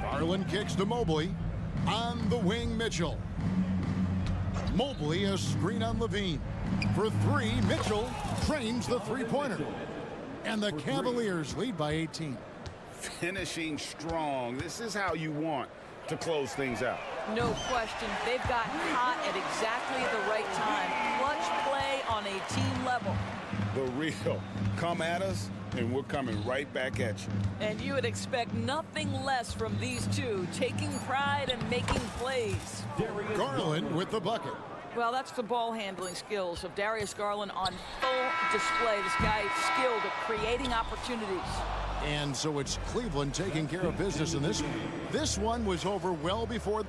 Garland kicks to Mobley. On the wing, Mitchell. Mobley, a screen on Levine. For 3, Mitchell trains the three-pointer. And the Cavaliers lead by 18. Finishing strong. This is how you want to close things out. No question. They've gotten hot at exactly the right time. Clutch play on a team level. The real. Come at us, and we're coming right back at you. And you would expect nothing less from these two, taking pride and making plays. Garland with the bucket. Well, that's the ball handling skills of Darius Garland on full display. This guy is skilled at creating opportunities. And so it's Cleveland taking care of business in this one. This one was over well before.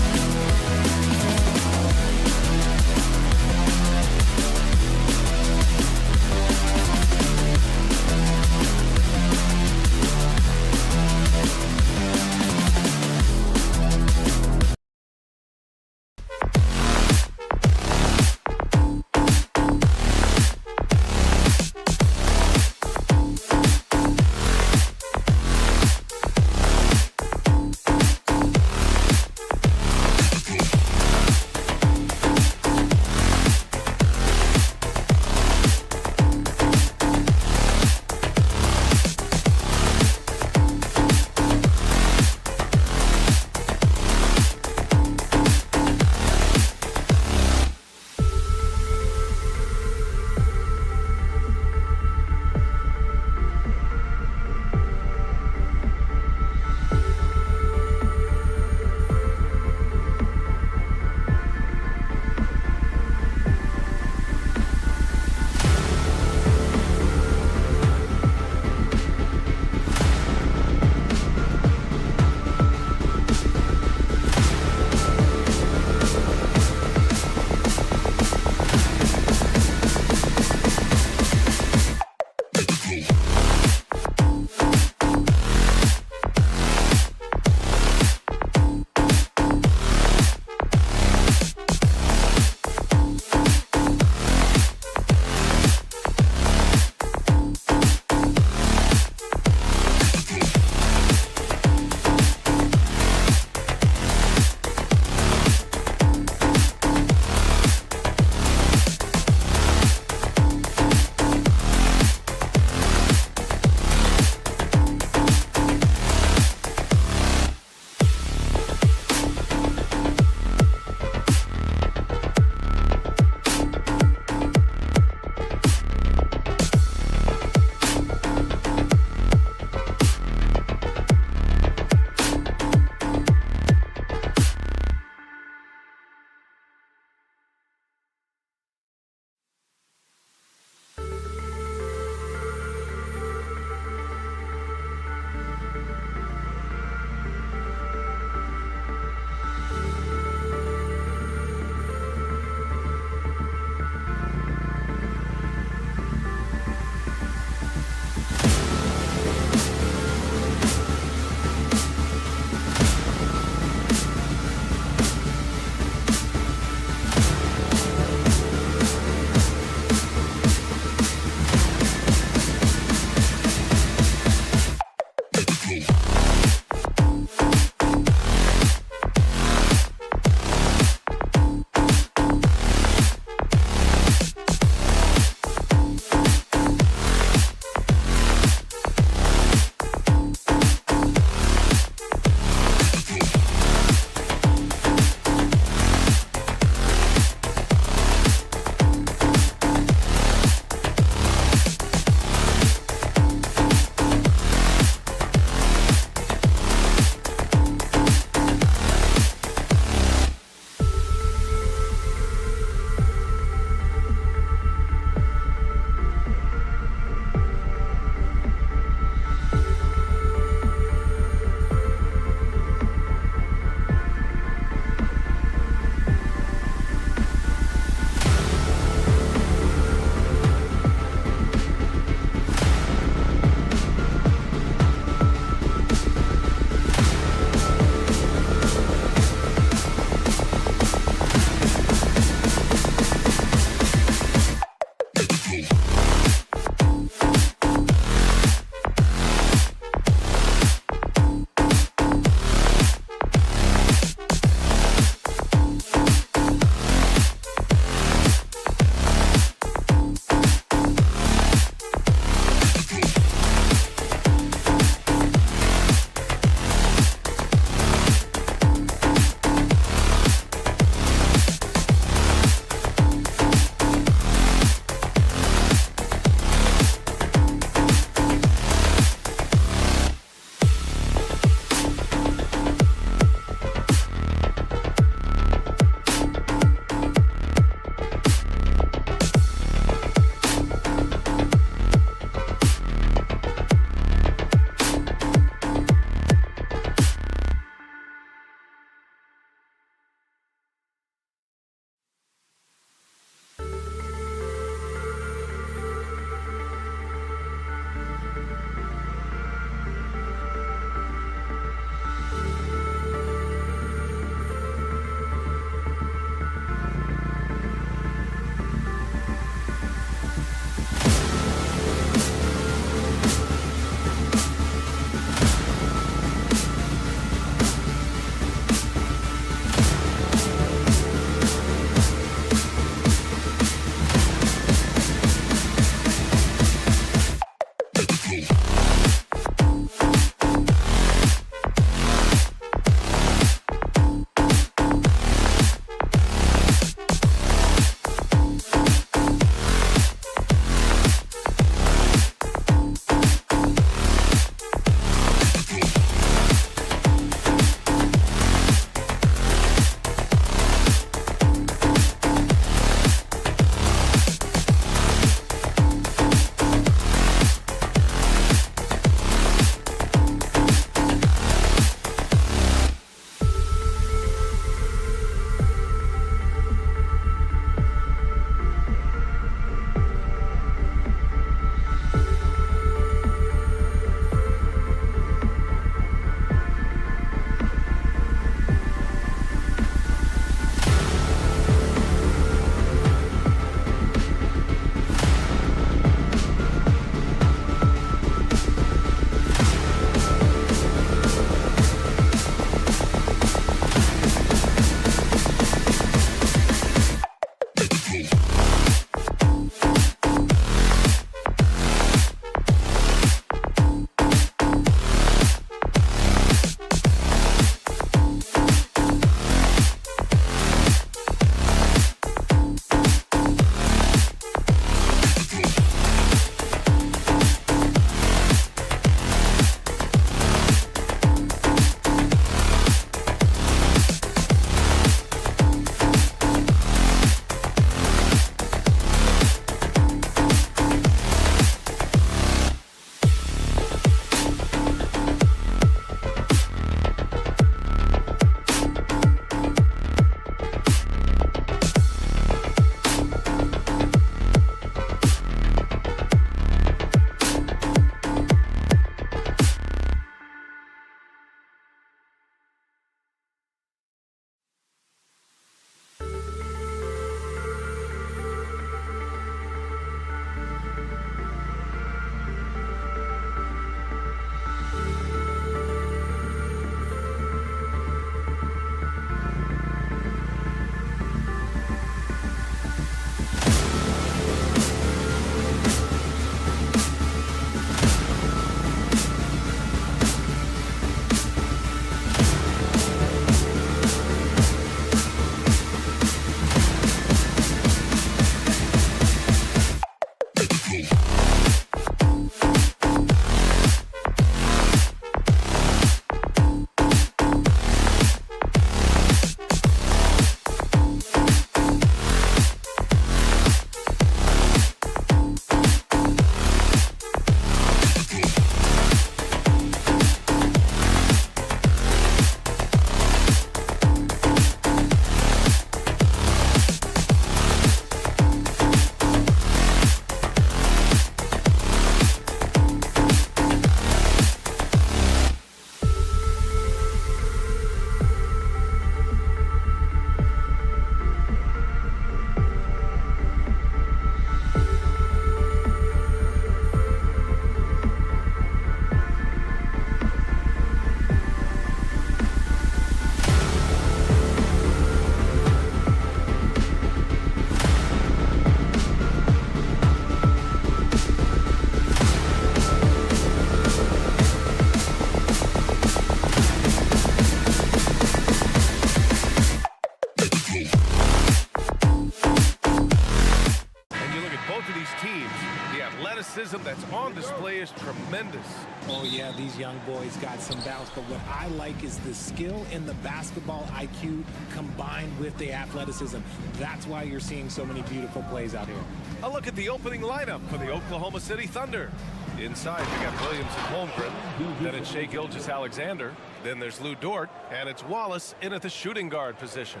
is tremendous. Oh, yeah, these young boys got some bounce, but what I like is the skill and the basketball IQ combined with the athleticism. That's why you're seeing so many beautiful plays out here. A look at the opening lineup for the Oklahoma City Thunder. Inside, we got Williams and Holmgren. Then it's Shai Gilgeous-Alexander. Then there's Lou Dort, and it's Wallace in at the shooting guard position.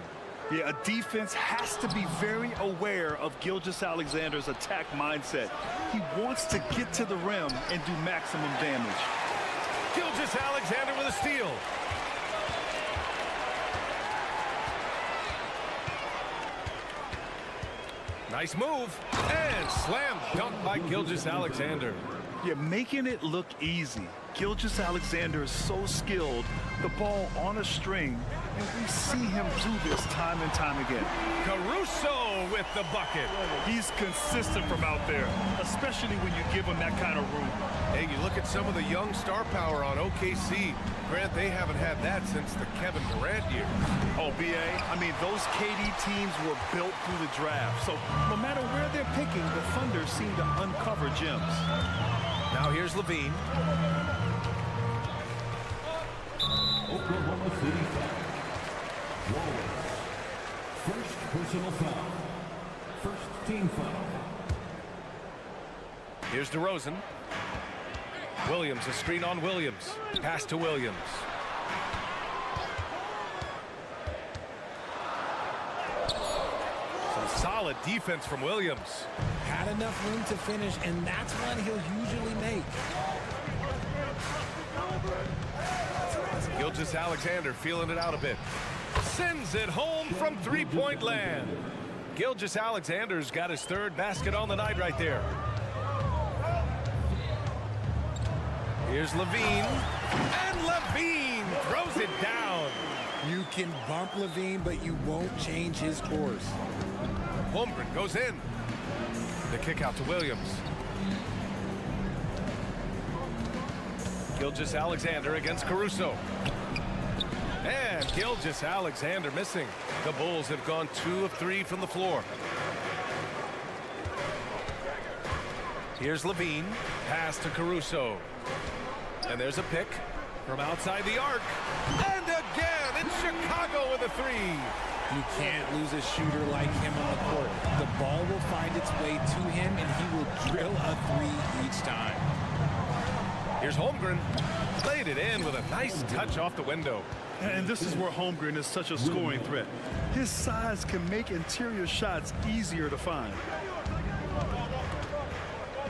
Yeah, a defense has to be very aware of Gilgeous-Alexander's attack mindset. He wants to get to the rim and do maximum damage. Gilgeous-Alexander with a steal. Nice move. And slam dunk by Gilgeous-Alexander. Yeah, making it look easy. Gilgeous-Alexander is so skilled, the ball on a string, and we see him do this time and time again. Caruso with the bucket. He's consistent from out there, especially when you give him that kind of room. Hey, you look at some of the young star power on OKC. Grant, they haven't had that since the Kevin Durant years. Oh, B.A., I mean, those KD teams were built through the draft. So no matter where they're picking, the Thunder seem to uncover gems. Now here's Levine. Oklahoma City foul. Wallace. First personal foul. First team foul. Here's DeRozan. Williams, a screen on Williams. Pass to Williams. Some solid defense from Williams. Had enough room to finish, and that's one he'll usually make. Gilgeous-Alexander feeling it out a bit. Sends it home from three-point land. Gilgeous-Alexander's got his third basket on the night right there. Here's Levine. And Levine throws it down. You can bump Levine, but you won't change his course. Holmgren goes in. The kick out to Williams. Gilgeous-Alexander against Caruso. And Gilgeous-Alexander missing. The Bulls have gone 2 of 3 from the floor. Here's Levine. Pass to Caruso. And there's a pick from outside the arc. And again, it's Chicago with a 3. You can't lose a shooter like him on the court. The ball will find its way to him, and he will drill a 3 each time. Here's Holmgren. Played it in with a nice touch off the window. And this is where Holmgren is such a scoring threat. His size can make interior shots easier to find.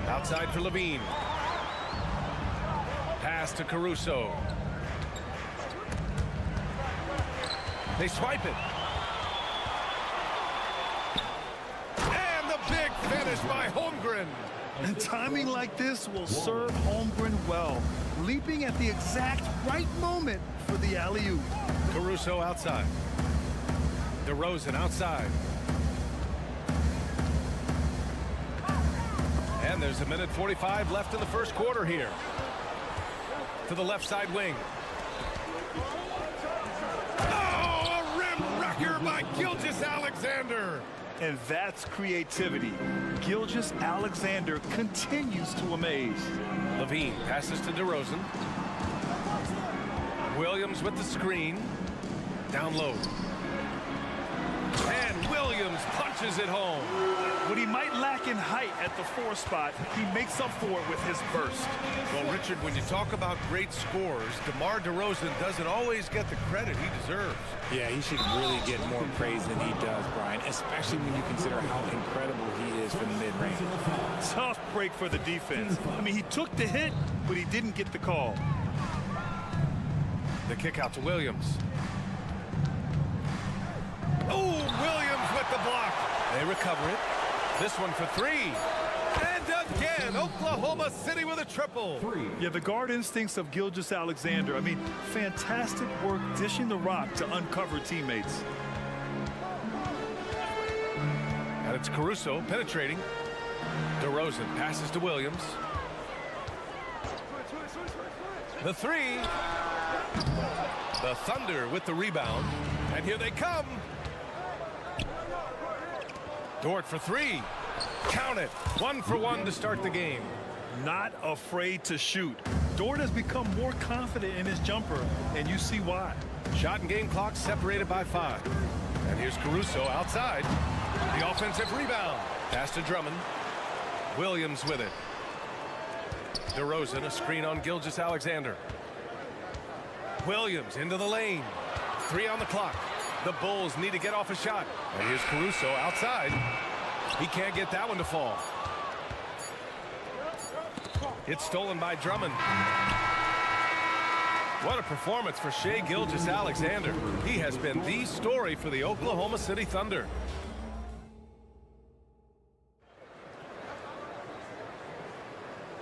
Outside for Levine. Pass to Caruso. They swipe it. And the big finish by Holmgren. And timing like this will serve Holmgren well, leaping at the exact right moment for the alley-oop. Caruso outside. DeRozan outside. And there's 1:45 left in the first quarter here. To the left side wing. Oh, a rim wrecker by Gilgeous-Alexander. And that's creativity. Gilgeous-Alexander continues to amaze. Levine passes to DeRozan. Williams with the screen. Down low. And Williams punches it home. What he might lack in height at the 4 spot, he makes up for it with his burst. Well, Richard, when you talk about great scores, DeMar DeRozan doesn't always get the credit he deserves. Yeah, he should really get more praise than he does, Brian, especially when you consider how incredible he is from the mid-range. Tough break for the defense. I mean, he took the hit, but he didn't get the call. The kick out to Williams. Oh, Williams with the block. They recover it. This one for 3. And again, Oklahoma City with a triple. Yeah, the guard instincts of Gilgeous-Alexander. I mean, fantastic work dishing the rock to uncover teammates. And it's Caruso penetrating. DeRozan passes to Williams. The 3. The Thunder with the rebound. And here they come. Dort for 3. Count it. 1 for 1 to start the game. Not afraid to shoot. Dort has become more confident in his jumper, and you see why. Shot and game clock separated by 5. And here's Caruso outside. The offensive rebound. Pass to Drummond. Williams with it. DeRozan, a screen on Gilgeous-Alexander. Williams into the lane. 3 on the clock. The Bulls need to get off a shot. And here's Caruso outside. He can't get that one to fall. It's stolen by Drummond. What a performance for Shai Gilgeous-Alexander. He has been the story for the Oklahoma City Thunder.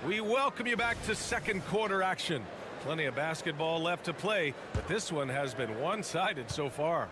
We welcome you back to second quarter action. Plenty of basketball left to play, but this one has been one-sided so far.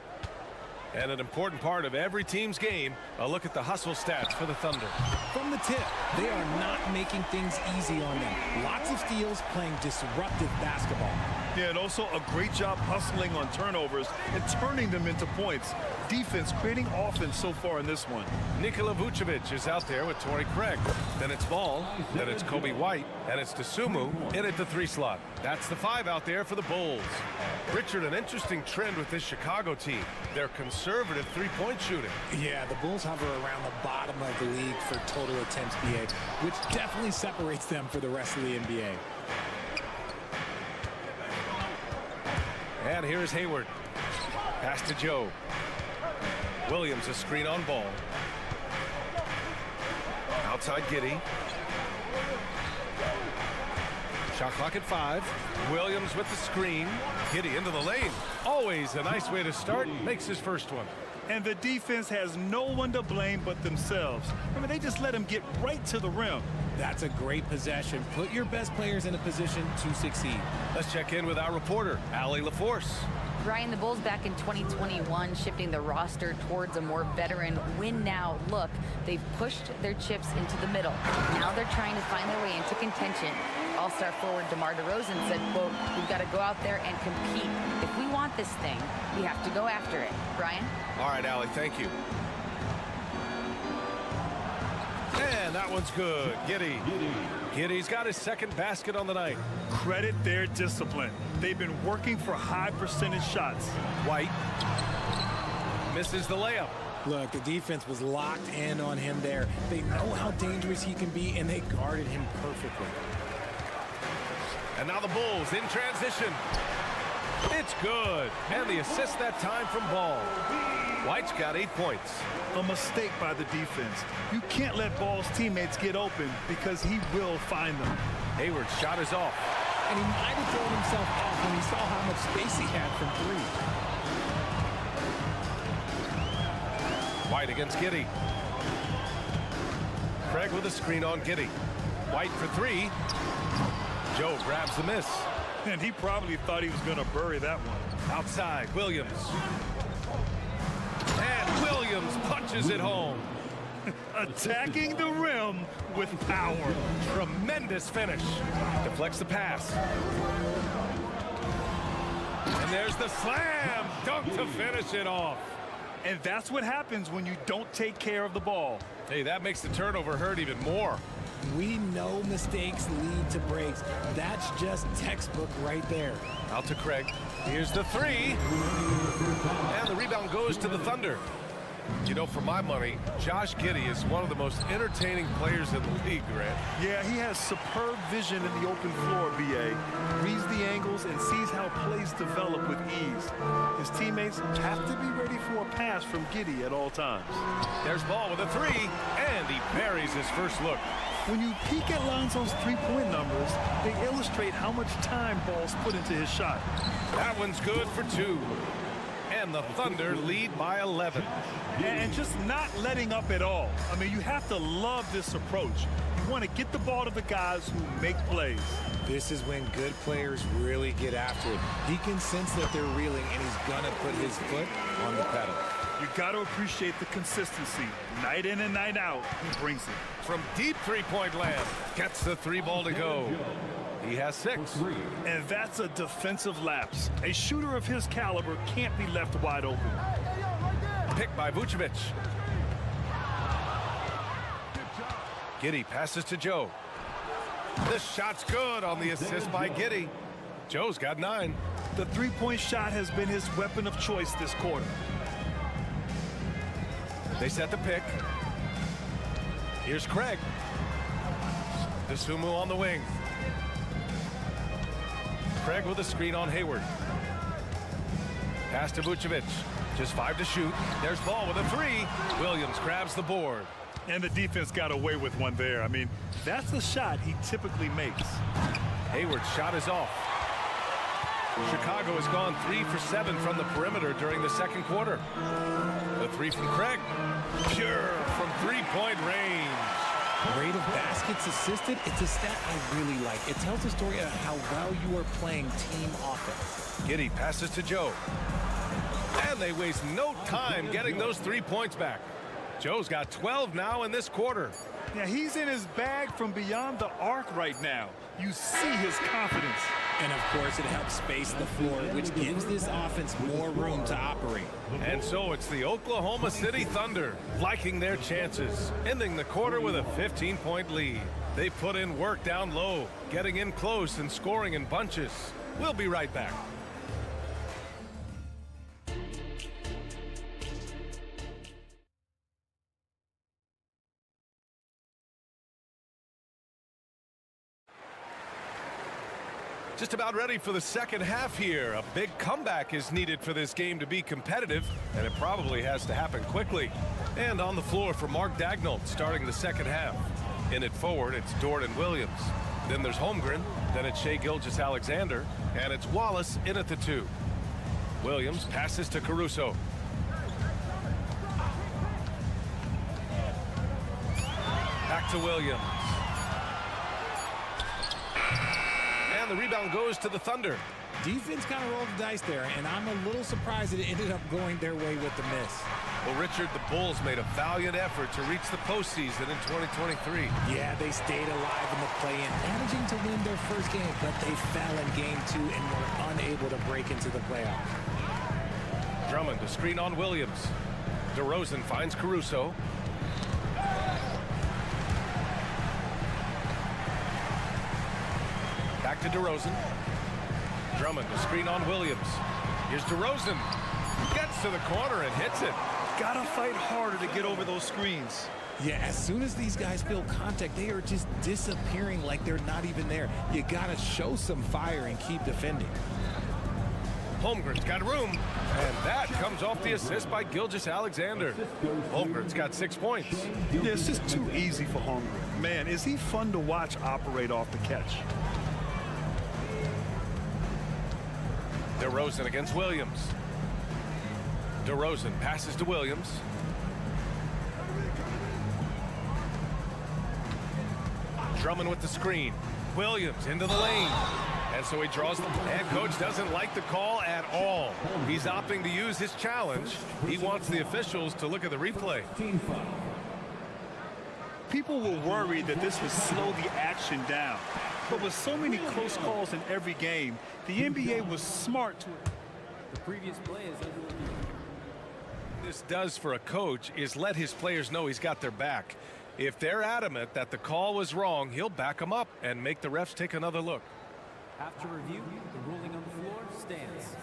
And an important part of every team's game, a look at the hustle stats for the Thunder. From the tip, they are not making things easy on them. Lots of steals, playing disruptive basketball. Yeah, and also a great job hustling on turnovers and turning them into points. Defense creating offense so far in this one. Nikola Vucevic is out there with Torrey Craig. Then it's Ball, then it's Kobe White, and it's Dosunmu in at the 3 slot. That's the 5 out there for the Bulls. Richard, an interesting trend with this Chicago team. They're conservative three-point shooting. Yeah, the Bulls hover around the bottom of the league for total attempts, BA, which definitely separates them for the rest of the NBA. And here's Hayward. Pass to Joe. Williams, a screen on Ball. Outside Giddey. Shot clock at 5. Williams with the screen. Giddey into the lane. Always a nice way to start. Makes his first one. And the defense has no one to blame but themselves. I mean, they just let him get right to the rim. That's a great possession. Put your best players in a position to succeed. Let's check in with our reporter, Allie LaForce. Brian, the Bulls back in 2021 shifting the roster towards a more veteran win-now look. They've pushed their chips into the middle. Now they're trying to find their way into contention. All-star forward DeMar DeRozan said, quote, "We've got to go out there and compete. If we want this thing, we have to go after it." Brian? All right, Allie, thank you. And that one's good. Giddey. Giddey's got his second basket on the night. Credit their discipline. They've been working for high percentage shots. White misses the layup. Look, the defense was locked in on him there. They know how dangerous he can be, and they guarded him perfectly. And now the Bulls in transition. It's good. And the assist that time from Ball. White's got 8 points. A mistake by the defense. You can't let Ball's teammates get open because he will find them. Hayward's shot is off. And he might have thrown himself off when he saw how much space he had from 3. White against Giddey. Craig with a screen on Giddey. White for 3. Joe grabs the miss. And he probably thought he was going to bury that one. Outside, Williams. And Williams punches it home. Attacking the rim with power. Tremendous finish. Deflects the pass. And there's the slam dunk to finish it off. And that's what happens when you don't take care of the ball. Hey, that makes the turnover hurt even more. We know mistakes lead to breaks. That's just textbook right there. Out to Craig. Here's the 3. And the rebound goes to the Thunder. You know, for my money, Josh Giddey is one of the most entertaining players in the league, Grant. Yeah, he has superb vision in the open floor, B.A. Reads the angles and sees how plays develop with ease. His teammates have to be ready for a pass from Giddey at all times. There's Ball with a 3, and he buries his first look. When you peek at Lonzo's three-point numbers, they illustrate how much time Ball's put into his shot. That one's good for 2. And the Thunder lead by 11. And just not letting up at all. I mean, you have to love this approach. You want to get the ball to the guys who make plays. This is when good players really get after it. He can sense that they're reeling, and he's going to put his foot on the pedal. You got to appreciate the consistency. Night in and night out, he brings it. From deep three-point land, gets the 3 ball to go. He has 6. And that's a defensive lapse. A shooter of his caliber can't be left wide open. Picked by Vucevic. Giddey passes to Joe. The shot's good on the assist by Giddey. Joe's got 9. The three-point shot has been his weapon of choice this quarter. They set the pick. Here's Craig. Dosunmu on the wing. Craig with a screen on Hayward. Pass to Vucevic. Just 5 to shoot. There's Ball with a 3. Williams grabs the board. And the defense got away with one there. I mean, that's a shot he typically makes. Hayward's shot is off. Chicago has gone 3 for 7 from the perimeter during the second quarter. The 3 from Craig. Pure from three-point range. Rate of baskets assisted, it's a stat I really like. It tells the story of how well you are playing team offense. Giddey passes to Joe. And they waste no time getting those 3 points back. Joe's got 12 now in this quarter. Yeah, he's in his bag from beyond the arc right now. You see his confidence. And of course, it helps space the floor, which gives this offense more room to operate. And so it's the Oklahoma City Thunder liking their chances, ending the quarter with a 15-point lead. They put in work down low, getting in close and scoring in bunches. We'll be right back. Just about ready for the second half here. A big comeback is needed for this game to be competitive, and it probably has to happen quickly. And on the floor for Mark Daigneault starting the second half. In it forward, it's Dort and Williams. Then there's Holmgren, then it's Shai Gilgeous-Alexander, and it's Wallace in at the 2. Williams passes to Caruso. Back to Williams. The rebound goes to the Thunder. Defense kind of rolled the dice there, and I'm a little surprised that it ended up going their way with the miss. Well, Richard, the Bulls made a valiant effort to reach the postseason in 2023. Yeah, they stayed alive in the play-in, managing to win their first game, but they fell in game 2 and were unable to break into the playoffs. Drummond to screen on Williams. DeRozan finds Caruso. Back to DeRozan. Drummond to screen on Williams. Here's DeRozan. Gets to the corner and hits it. Gotta fight harder to get over those screens. Yeah, as soon as these guys feel contact, they are just disappearing like they're not even there. You gotta show some fire and keep defending. Holmgren's got room, and that comes off the assist by Gilgeous-Alexander. Holmgren's got 6 points. Yeah, it's just too easy for Holmgren. Man, is he fun to watch operate off the catch. DeRozan against Williams. DeRozan passes to Williams. Drummond with the screen. Williams into the lane. And so he draws the head coach doesn't like the call at all. He's opting to use his challenge. He wants the officials to look at the replay. People were worried that this would slow the action down. But with so many close calls in every game, the NBA was smart to it. The previous play is under review. This does for a coach is let his players know he's got their back. If they're adamant that the call was wrong, he'll back them up and make the refs take another look. After review, the ruling on the floor stands.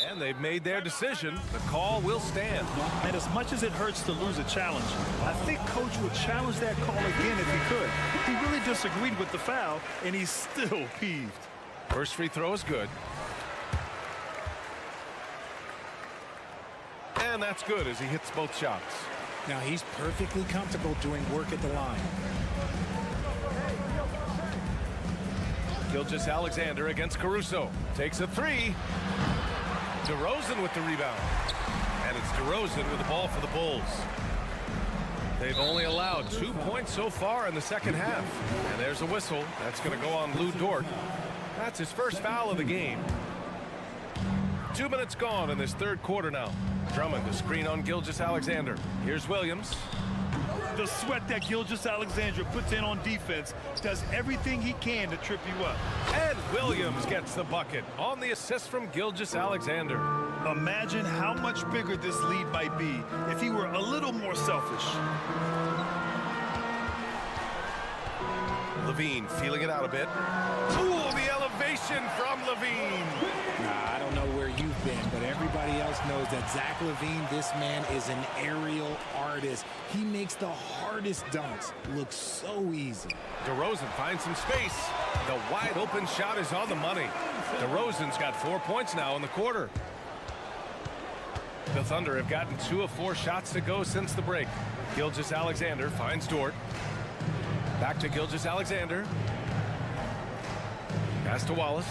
And they've made their decision. The call will stand. And as much as it hurts to lose a challenge, I think Coach would challenge that call again if he could. He really disagreed with the foul, and he's still peeved. First free throw is good. And that's good as he hits both shots. Now he's perfectly comfortable doing work at the line. Gilgeous-Alexander against Caruso. Takes a 3. DeRozan with the rebound. And it's DeRozan with the ball for the Bulls. They've only allowed 2 points so far in the second half. And there's a whistle. That's going to go on Lou Dort. That's his first foul of the game. 2 minutes gone in this third quarter now. Drummond to screen on Gilgeous-Alexander. Here's Williams. The sweat that Gilgeous-Alexander puts in on defense does everything he can to trip you up. And Williams gets the bucket on the assist from Gilgeous-Alexander. Imagine how much bigger this lead might be if he were a little more selfish. Levine feeling it out a bit. Ooh, the elevation from Levine. I don't know where you've been, but everybody else knows that Zach LaVine, this man is an aerial artist. He makes the hardest dunks look so easy. DeRozan finds some space. The wide open shot is on the money. DeRozan's got 4 points now in the quarter. The Thunder have gotten 2 of 4 shots to go since the break. Gilgeous-Alexander finds Dort. Back to Gilgeous-Alexander. Pass to Wallace.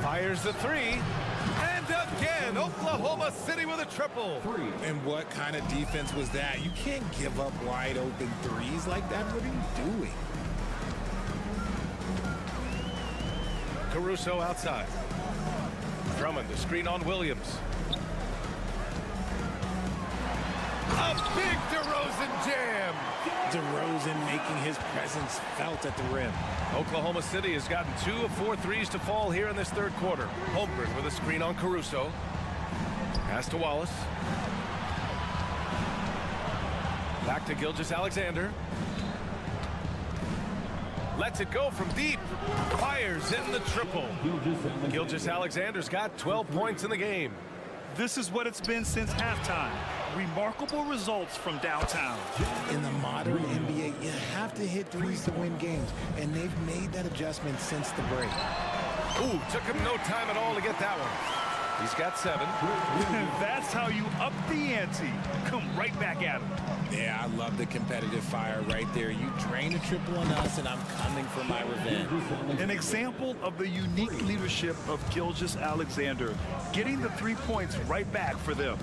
Fires the 3. And again, Oklahoma City with a triple. And what kind of defense was that? You can't give up wide open threes like that. What are you doing? Caruso outside. Drummond, the screen on Williams. A big DeRozan jam. DeRozan making his presence felt at the rim. Oklahoma City has gotten 2 of 4 threes to fall here in this third quarter. Holmgren with a screen on Caruso. Pass to Wallace. Back to Gilgeous-Alexander. Lets it go from deep. Fires in the triple. Gilgeous-Alexander's got 12 points in the game. This is what it's been since halftime. Remarkable results from downtown. In the modern NBA, you have to hit threes to win games, and they've made that adjustment since the break. Ooh, took him no time at all to get that one. He's got 7. That's how you up the ante. Come right back at him. Yeah, I love the competitive fire right there. You drain a triple on us, and I'm coming for my revenge. An example of the unique leadership of Gilgeous-Alexander, getting the 3 points right back for them.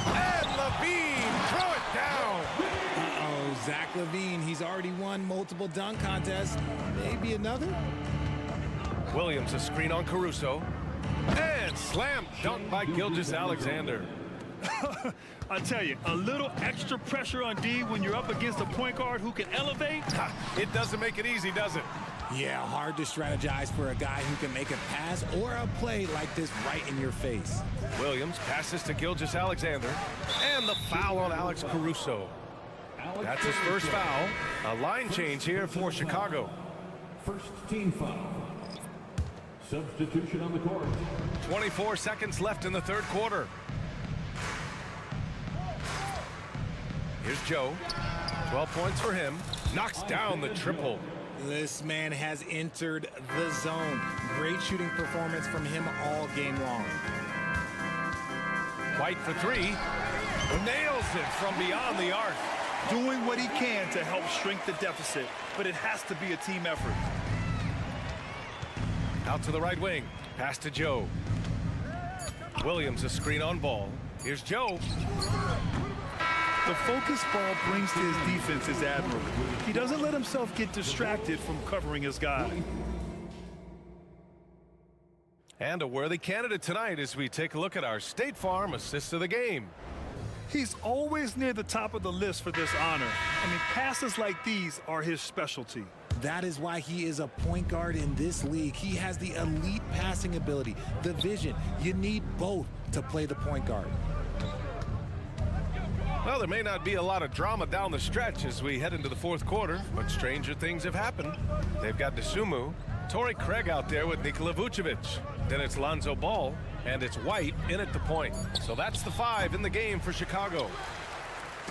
And Levine, throw it down. Uh-oh, Zach LaVine, he's already won multiple dunk contests. Maybe another? Williams, a screen on Caruso. And slam dunk by Gilgeous-Alexander. I tell you, a little extra pressure on D when you're up against a point guard who can elevate. It doesn't make it easy, does it? Yeah, hard to strategize for a guy who can make a pass or a play like this right in your face. Williams passes to Gilgeous-Alexander. And the foul on Alex Caruso. That's his first foul. A line change here for Chicago. First team foul. Substitution on the court. 24 seconds left in the third quarter. Here's Joe. 12 points for him. Knocks down the triple. This man has entered the zone. Great shooting performance from him all game long. White for 3. Nails it from beyond the arc. Doing what he can to help shrink the deficit, but it has to be a team effort. Out to the right wing. Pass to Joe. Williams, a screen on Ball. Here's Joe. The focus Ball brings to his defense is admirable. He doesn't let himself get distracted from covering his guy. And a worthy candidate tonight as we take a look at our State Farm assist of the game. He's always near the top of the list for this honor. I mean, passes like these are his specialty. That is why he is a point guard in this league. He has the elite passing ability, the vision. You need both to play the point guard. Well, there may not be a lot of drama down the stretch as we head into the fourth quarter, but stranger things have happened. They've got Dosunmu, Torrey Craig out there with Nikola Vucevic. Then it's Lonzo Ball, and it's White in at the point. So that's the 5 in the game for Chicago.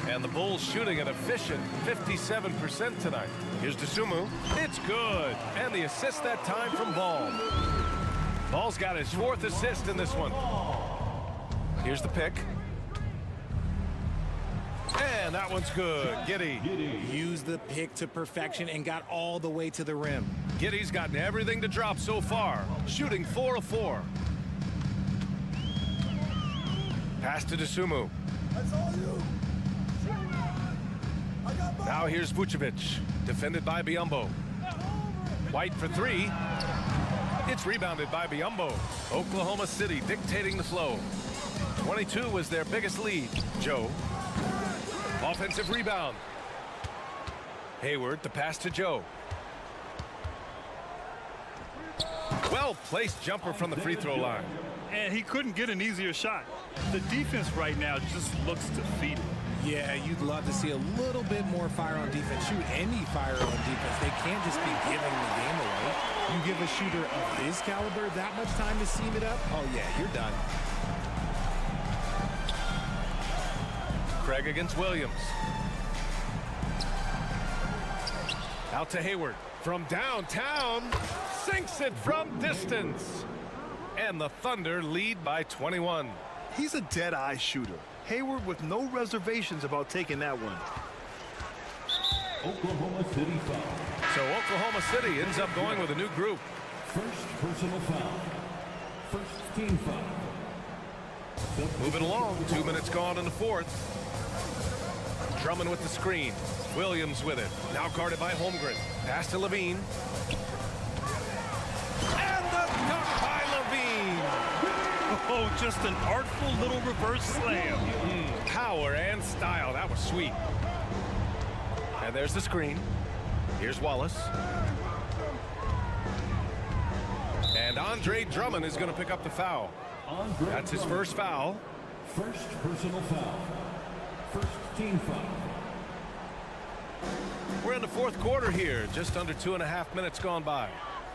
And the Bulls shooting an efficient 57% tonight. Here's Dosunmu. It's good. And the assist that time from Ball. Ball's got his 4th assist in this one. Here's the pick. And that one's good. Giddey. Used the pick to perfection and got all the way to the rim. Giddey's gotten everything to drop so far. Shooting 4 of 4. Pass to Dosunmu. That's all you. Now here's Vucevic, defended by Biyombo. White for 3. It's rebounded by Biyombo. Oklahoma City dictating the flow. 22 was their biggest lead. Joe. Offensive rebound. Hayward, the pass to Joe. Well-placed jumper from the free throw line. And he couldn't get an easier shot. The defense right now just looks defeated. Yeah, you'd love to see a little bit more fire on defense. Shoot, any fire on defense. They can't just be giving the game away. You give a shooter of his caliber that much time to seam it up, oh yeah, you're done. Craig against Williams. Out to Hayward. From downtown, sinks it from distance. And the Thunder lead by 21. He's a dead-eye shooter. Hayward with no reservations about taking that one. Oklahoma City foul. So Oklahoma City ends up going with a new group. First personal foul. First team foul. Moving along, 2 minutes gone in the fourth. Drummond with the screen. Williams with it. Now guarded by Holmgren. Pass to Levine. And the dunk by Levine. Oh, just an artful little reverse slam. Power and style. That was sweet. And there's the screen. Here's Wallace. And Andre Drummond is going to pick up the foul. That's his first foul. First personal foul. First team foul. We're in the fourth quarter here. Just under 2.5 minutes gone by.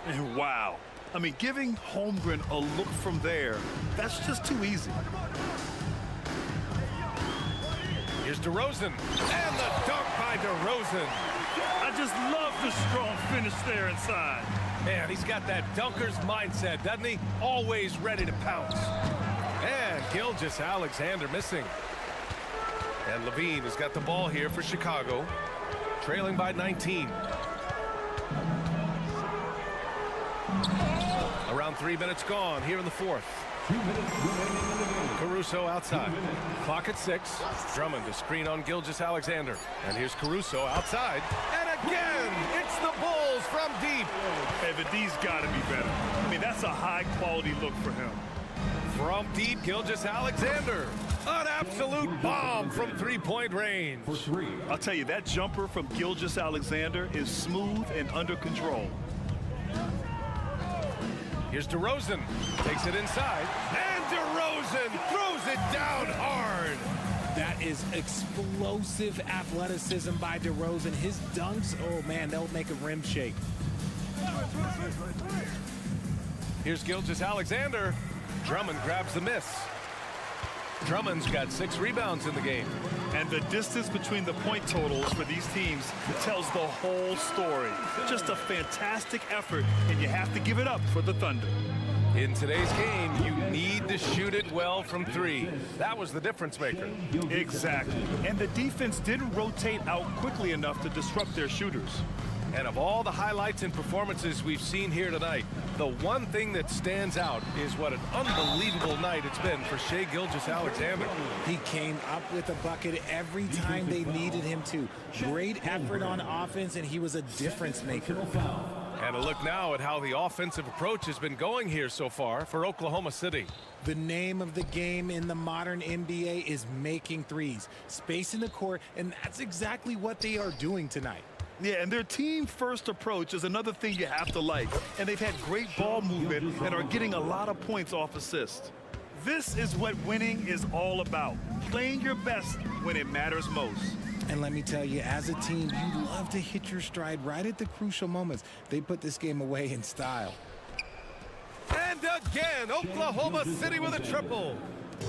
And wow. I mean, giving Holmgren a look from there, that's just too easy. Here's DeRozan. And the dunk by DeRozan. I just love the strong finish there inside. Man, he's got that dunker's mindset, doesn't he? Always ready to pounce. And Gilgeous-Alexander missing. And Levine has got the ball here for Chicago. Trailing by 19. Around 3 minutes gone here in the fourth. 2 minutes remaining in the game. Caruso outside. Clock at 6. Drummond to screen on Gilgeous-Alexander. And here's Caruso outside. And again, it's the Bulls from deep. Hey, but these got to be better. I mean, that's a high-quality look for him. From deep, Gilgeous-Alexander. An absolute bomb from three-point range. For three. I'll tell you, that jumper from Gilgeous-Alexander is smooth and under control. Here's DeRozan. Takes it inside. And DeRozan throws it down hard. That is explosive athleticism by DeRozan. His dunks, oh man, they'll make a rim shake. Here's Gilgeous-Alexander. Drummond grabs the miss. Drummond's got 6 rebounds in the game. And the distance between the point totals for these teams tells the whole story. Just a fantastic effort, and you have to give it up for the Thunder. In today's game, you need to shoot it well from 3. That was the difference maker. Exactly. And the defense didn't rotate out quickly enough to disrupt their shooters. And of all the highlights and performances we've seen here tonight, the one thing that stands out is what an unbelievable night it's been for Shai Gilgeous-Alexander. He came up with a bucket every time they needed him to. Great effort on offense, and he was a difference maker. And a look now at how the offensive approach has been going here so far for Oklahoma City. The name of the game in the modern NBA is making threes, spacing the court, and that's exactly what they are doing tonight. Yeah, and their team-first approach is another thing you have to like. And they've had great ball movement and are getting a lot of points off assists. This is what winning is all about, playing your best when it matters most. And let me tell you, as a team, you love to hit your stride right at the crucial moments. They put this game away in style. And again, Oklahoma City with a triple.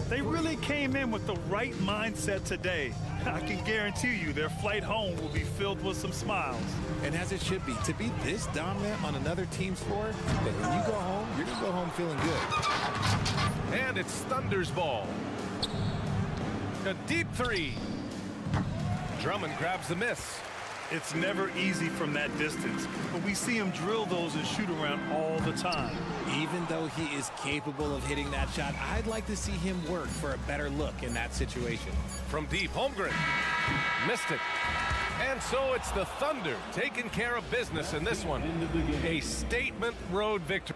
They really came in with the right mindset today. I can guarantee you their flight home will be filled with some smiles. And as it should be, to be this dominant on another team's floor, that when you go home, you're going to go home feeling good. And it's Thunder's ball. A deep 3. Drummond grabs the miss. It's never easy from that distance, but we see him drill those and shoot around all the time. Even though he is capable of hitting that shot, I'd like to see him work for a better look in that situation. From deep, Holmgren missed it. And so it's the Thunder taking care of business in this one. A statement road victory.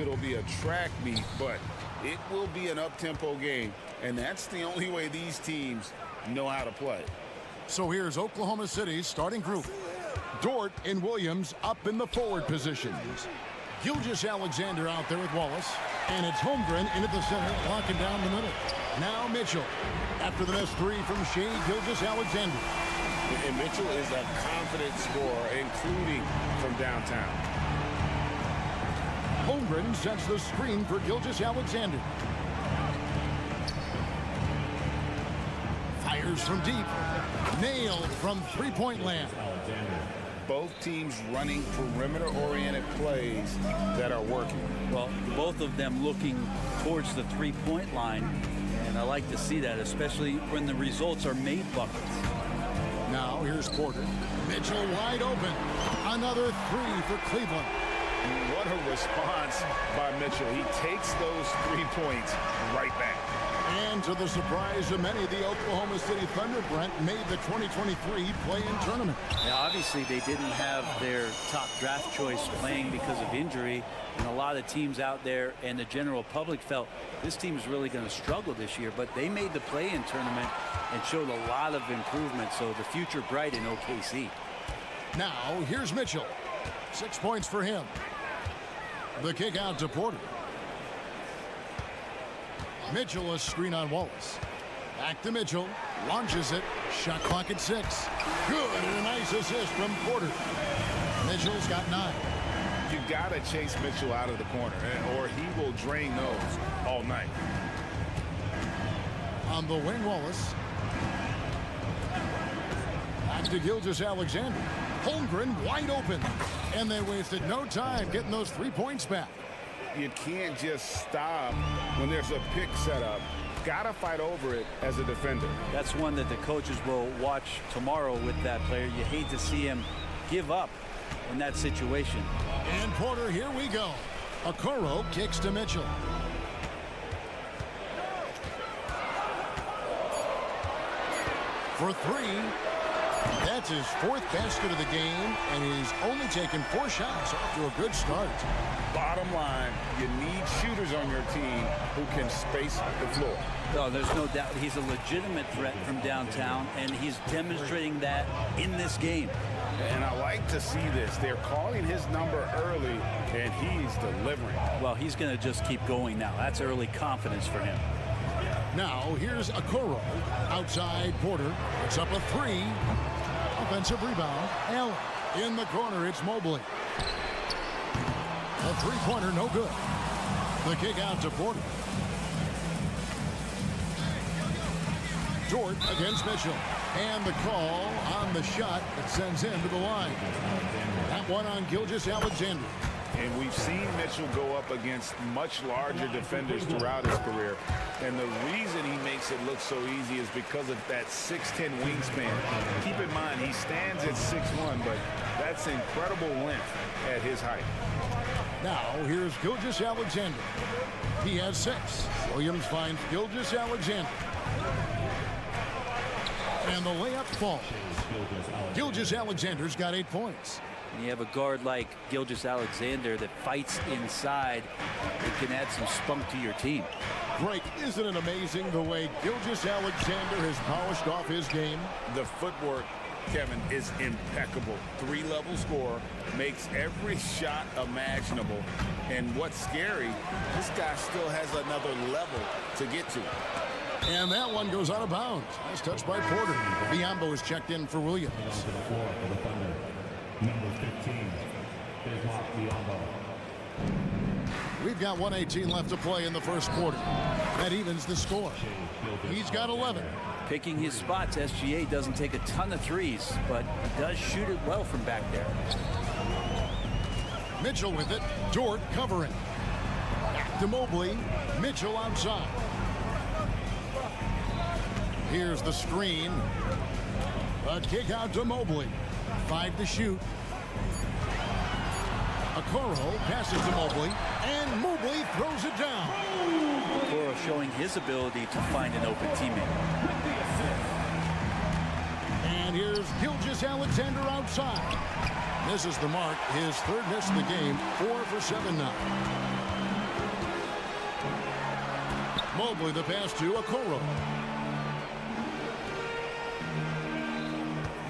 if it'll be a track meet, but it will be an up-tempo game, and that's the only way these teams know how to play. So here's Oklahoma City's starting group. Dort and Williams up in the forward positions. Gilgeous-Alexander out there with Wallace. And it's Holmgren into the center, locking down the middle. Now Mitchell. After the missed three from Shea Gilgeous-Alexander. And Mitchell is a confident scorer, including from downtown. Holmgren sets the screen for Gilgeous-Alexander. Fires from deep. Nailed from three-point land. Both teams running perimeter-oriented plays that are working. Well, both of them looking towards the three-point line, and I like to see that, especially when the results are made buckets. Now here's Porter. Mitchell wide open. Another three for Cleveland. What a response by Mitchell. He takes those 3 points right back. And to the surprise of many, the Oklahoma City Thunder, Brent, made the 2023 play-in tournament. Yeah, obviously they didn't have their top draft choice playing because of injury, and a lot of teams out there and the general public felt this team is really going to struggle this year, but they made the play-in tournament and showed a lot of improvement, so the future bright in OKC. Now here's Mitchell. 6 points for him. The kick out to Porter. Mitchell, a screen on Wallace. Back to Mitchell. Launches it. Shot clock at 6. Good, and a nice assist from Porter. Mitchell's got 9. You got to chase Mitchell out of the corner, or he will drain those all night. On the wing, Wallace. Back to Gilgeous-Alexander. Holmgren wide open. And they wasted no time getting those 3 points back. You can't just stop when there's a pick set up. Gotta fight over it as a defender. That's one that the coaches will watch tomorrow with that player. You hate to see him give up in that situation. And Porter, here we go. Okoro kicks to Mitchell. For 3. That's his 4th basket of the game, and he's only taken 4 shots off to a good start. Bottom line, you need shooters on your team who can space the floor. No, there's no doubt he's a legitimate threat from downtown, and he's demonstrating that in this game. And I like to see this. They're calling his number early, and he's delivering. Well, he's going to just keep going now. That's early confidence for him. Now, here's Okoro. Outside, Porter. It's up a 3. Offensive rebound. Allen. In the corner, it's Mobley. A three-pointer, no good. The kick out to Porter. Dort against Mitchell. And the call on the shot that sends him to the line. That one on Gilgeous-Alexander. And we've seen Mitchell go up against much larger defenders throughout his career. And the reason he makes it look so easy is because of that 6'10" wingspan. Keep in mind, he stands at 6'1", but that's incredible length at his height. Now, here's Gilgeous-Alexander. He has 6. Williams finds Gilgeous-Alexander. And the layup falls. Gilgeous-Alexander's got 8 points. And you have a guard like Gilgeous-Alexander that fights inside. It can add some spunk to your team. Greg, isn't it amazing the way Gilgeous-Alexander has polished off his game? The footwork, Kevin, is impeccable. 3-level scorer, makes every shot imaginable. And what's scary, this guy still has another level to get to. And that one goes out of bounds. Nice touch by Porter. Biombo is checked in for Williams. Number 15, Biombo. We've got 1:18 left to play in the first quarter. That evens the score. He's got 11. Picking his spots, SGA doesn't take a ton of threes, but he does shoot it well from back there. Mitchell with it. Dort covering. Back to Mobley. Mitchell outside. Here's the screen. A kick out to Mobley. 5 to shoot. Okoro passes to Mobley, and Mobley throws it down. Okoro showing his ability to find an open teammate. And here's Gilgeous-Alexander outside. Misses the mark. His 3rd miss of the game. 4 for 7 now. Mobley the pass to Okoro.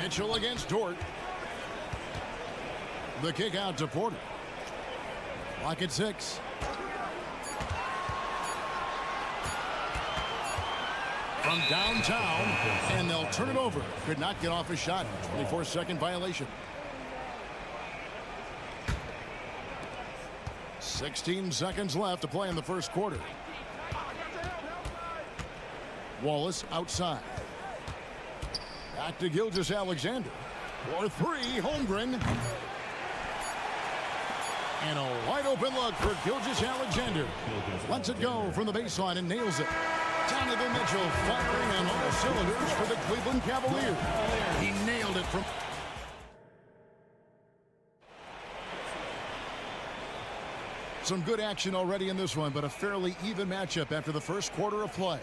Mitchell against Dort. The kick out to Porter. Clock at 6. From downtown, and they'll turn it over. Could not get off a shot. 24-second violation. 16 seconds left to play in the first quarter. Wallace outside. Back to Gilgeous-Alexander. For 3, Holmgren. And a wide open look for Gilgeous-Alexander. Lets it go from the baseline and nails it. Donovan Mitchell firing on all cylinders for the Cleveland Cavaliers. He nailed it from... Some good action already in this one, but a fairly even matchup after the first quarter of play.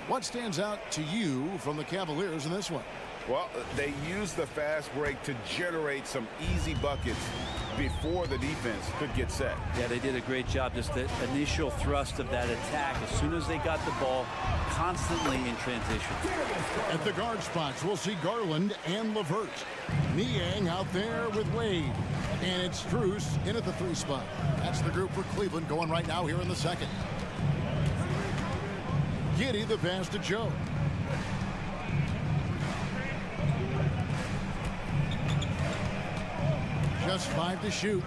What stands out to you from the Cavaliers in this one? Well, they used the fast break to generate some easy buckets before the defense could get set. Yeah, they did a great job. Just the initial thrust of that attack, as soon as they got the ball, constantly in transition. At the guard spots, we'll see Garland and LeVert. Niang out there with Wade. And it's Strus in at the 3 spot. That's the group for Cleveland going right now here in the second. Giddey the pass to Joe. Just 5 to shoot.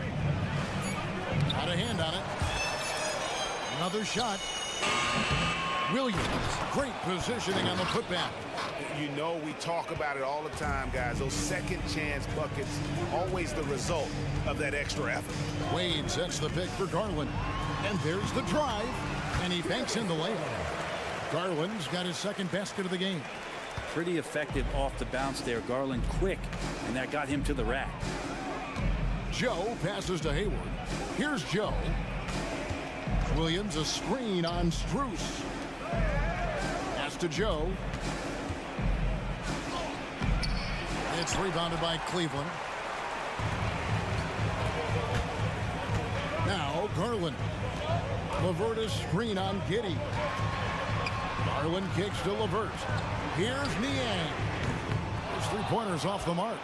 Got a hand on it. Another shot. Williams. Great positioning on the putback. You know, we talk about it all the time, guys. Those second chance buckets, always the result of that extra effort. Wade sets the pick for Garland. And there's the drive. And he banks in the layup. Garland's got his second basket of the game. Pretty effective off the bounce there. Garland quick, and that got him to the rack. Joe passes to Hayward. Here's Joe. Williams a screen on Strus. Pass to Joe. It's rebounded by Cleveland. Now Garland. LeVert a screen on Giddey. Garland kicks to LeVert. Here's Niang. Those 3-pointers off the mark.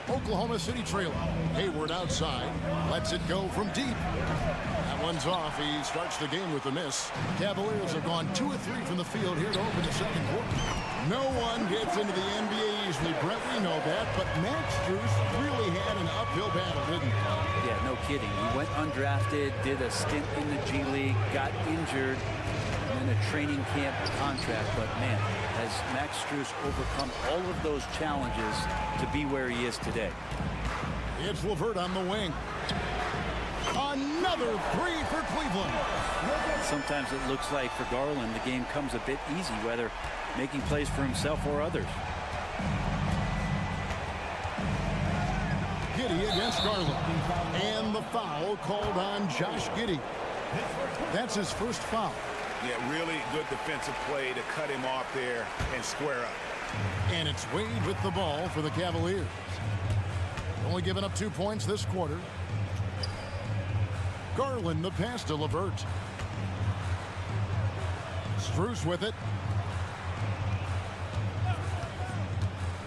Oklahoma City trailing. Hayward outside. Lets it go from deep. That one's off. He starts the game with a miss. Cavaliers have gone 2 of 3 from the field here to open the second quarter. No one gets into the NBA easily, Brett. We know that. But Max Strus really had an uphill battle, didn't he? Yeah, no kidding. He went undrafted, did a stint in the G League, got injured in a training camp contract. But, man, has Max Strus overcome all of those challenges to be where he is today. It's LeVert on the wing. Another 3 for Cleveland. Sometimes it looks like for Garland the game comes a bit easy, whether making plays for himself or others. Giddey against Garland. And the foul called on Josh Giddey. That's his first foul. Yeah, really good defensive play to cut him off there and square up. And it's Wade with the ball for the Cavaliers. Only giving up 2 points this quarter. Garland the pass to LeVert. Strus with it.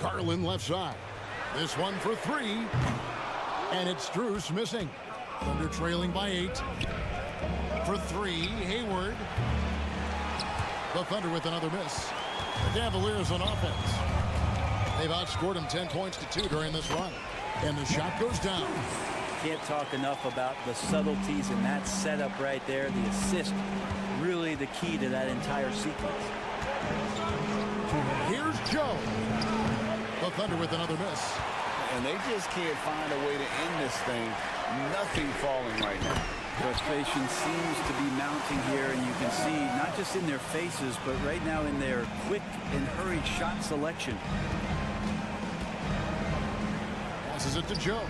Garland left side. This one for 3. And it's Strus missing. Thunder trailing by 8. For 3, Hayward. The Thunder with another miss. The Cavaliers on offense. They've outscored them 10 points to 2 during this run. And the shot goes down. Can't talk enough about the subtleties in that setup right there. The assist, really the key to that entire sequence. Here's Joe. The Thunder with another miss. And they just can't find a way to end this thing. Nothing falling right now. Frustration seems to be mounting here, and you can see not just in their faces, but right now in their quick and hurried shot selection. Passes it to Joe.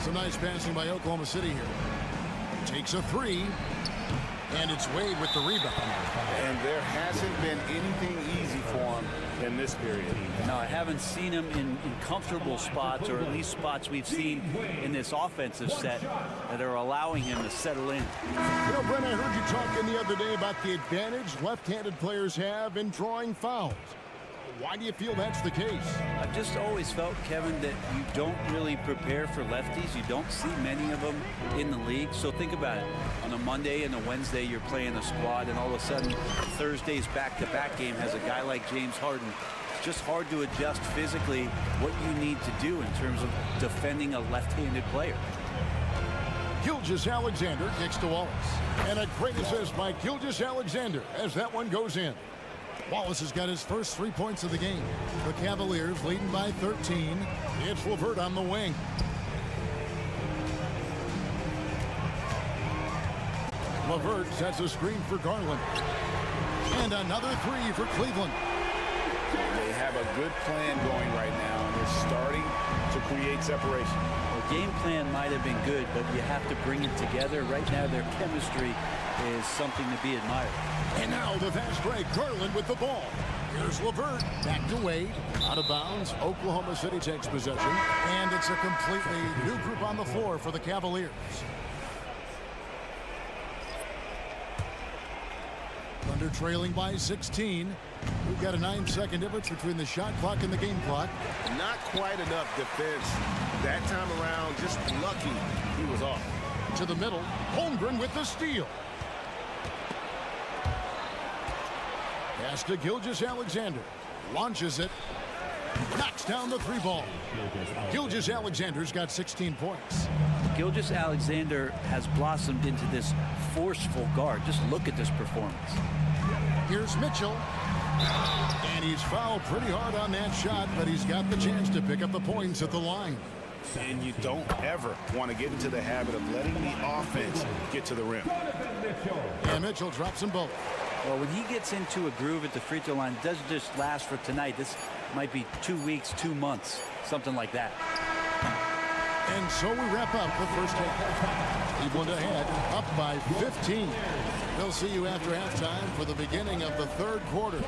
Some nice passing by Oklahoma City here. Takes a 3. And it's Wade with the rebound. And there hasn't been anything easy for him in this period. No, I haven't seen him in comfortable spots, or at least spots we've seen in this offensive set that are allowing him to settle in. You know, Brent, I heard you talking the other day about the advantage left-handed players have in drawing fouls. Why do you feel that's the case? I've just always felt, Kevin, that you don't really prepare for lefties. You don't see many of them in the league. So think about it. On a Monday and a Wednesday, you're playing a squad, and all of a sudden, Thursday's back-to-back game has a guy like James Harden. It's just hard to adjust physically what you need to do in terms of defending a left-handed player. Gilgeous-Alexander kicks to Wallace. And a great assist by Gilgeous-Alexander as that one goes in. Wallace has got his first 3 points of the game. The Cavaliers leading by 13. It's LeVert on the wing. LeVert sets a screen for Garland. And another three for Cleveland. They have a good plan going right now, and they're starting to create separation. The game plan might have been good, but you have to bring it together. Right now, their chemistry is something to be admired. And now the fast break. Garland with the ball. Here's LeVert. Back to Wade. Out of bounds. Oklahoma City takes possession. And it's a completely new group on the floor for the Cavaliers. Thunder trailing by 16. We've got a 9-second difference between the shot clock and the game clock. Not quite enough defense that time around. Just lucky he was off. To the middle. Holmgren with the steal. Pass to Gilgeous-Alexander. Launches it. Knocks down the three ball. Gilgeous-Alexander's got 16 points. Gilgeous-Alexander has blossomed into this forceful guard. Just look at this performance. Here's Mitchell. And he's fouled pretty hard on that shot, but he's got the chance to pick up the points at the line. And you don't ever want to get into the habit of letting the offense get to the rim. And Mitchell drops them both. Well, when he gets into a groove at the free throw line, it doesn't just last for tonight. This might be 2 weeks, 2 months, something like that. And so we wrap up the first half. Cleveland ahead, up by 15. We'll see you after halftime for the beginning of the third quarter.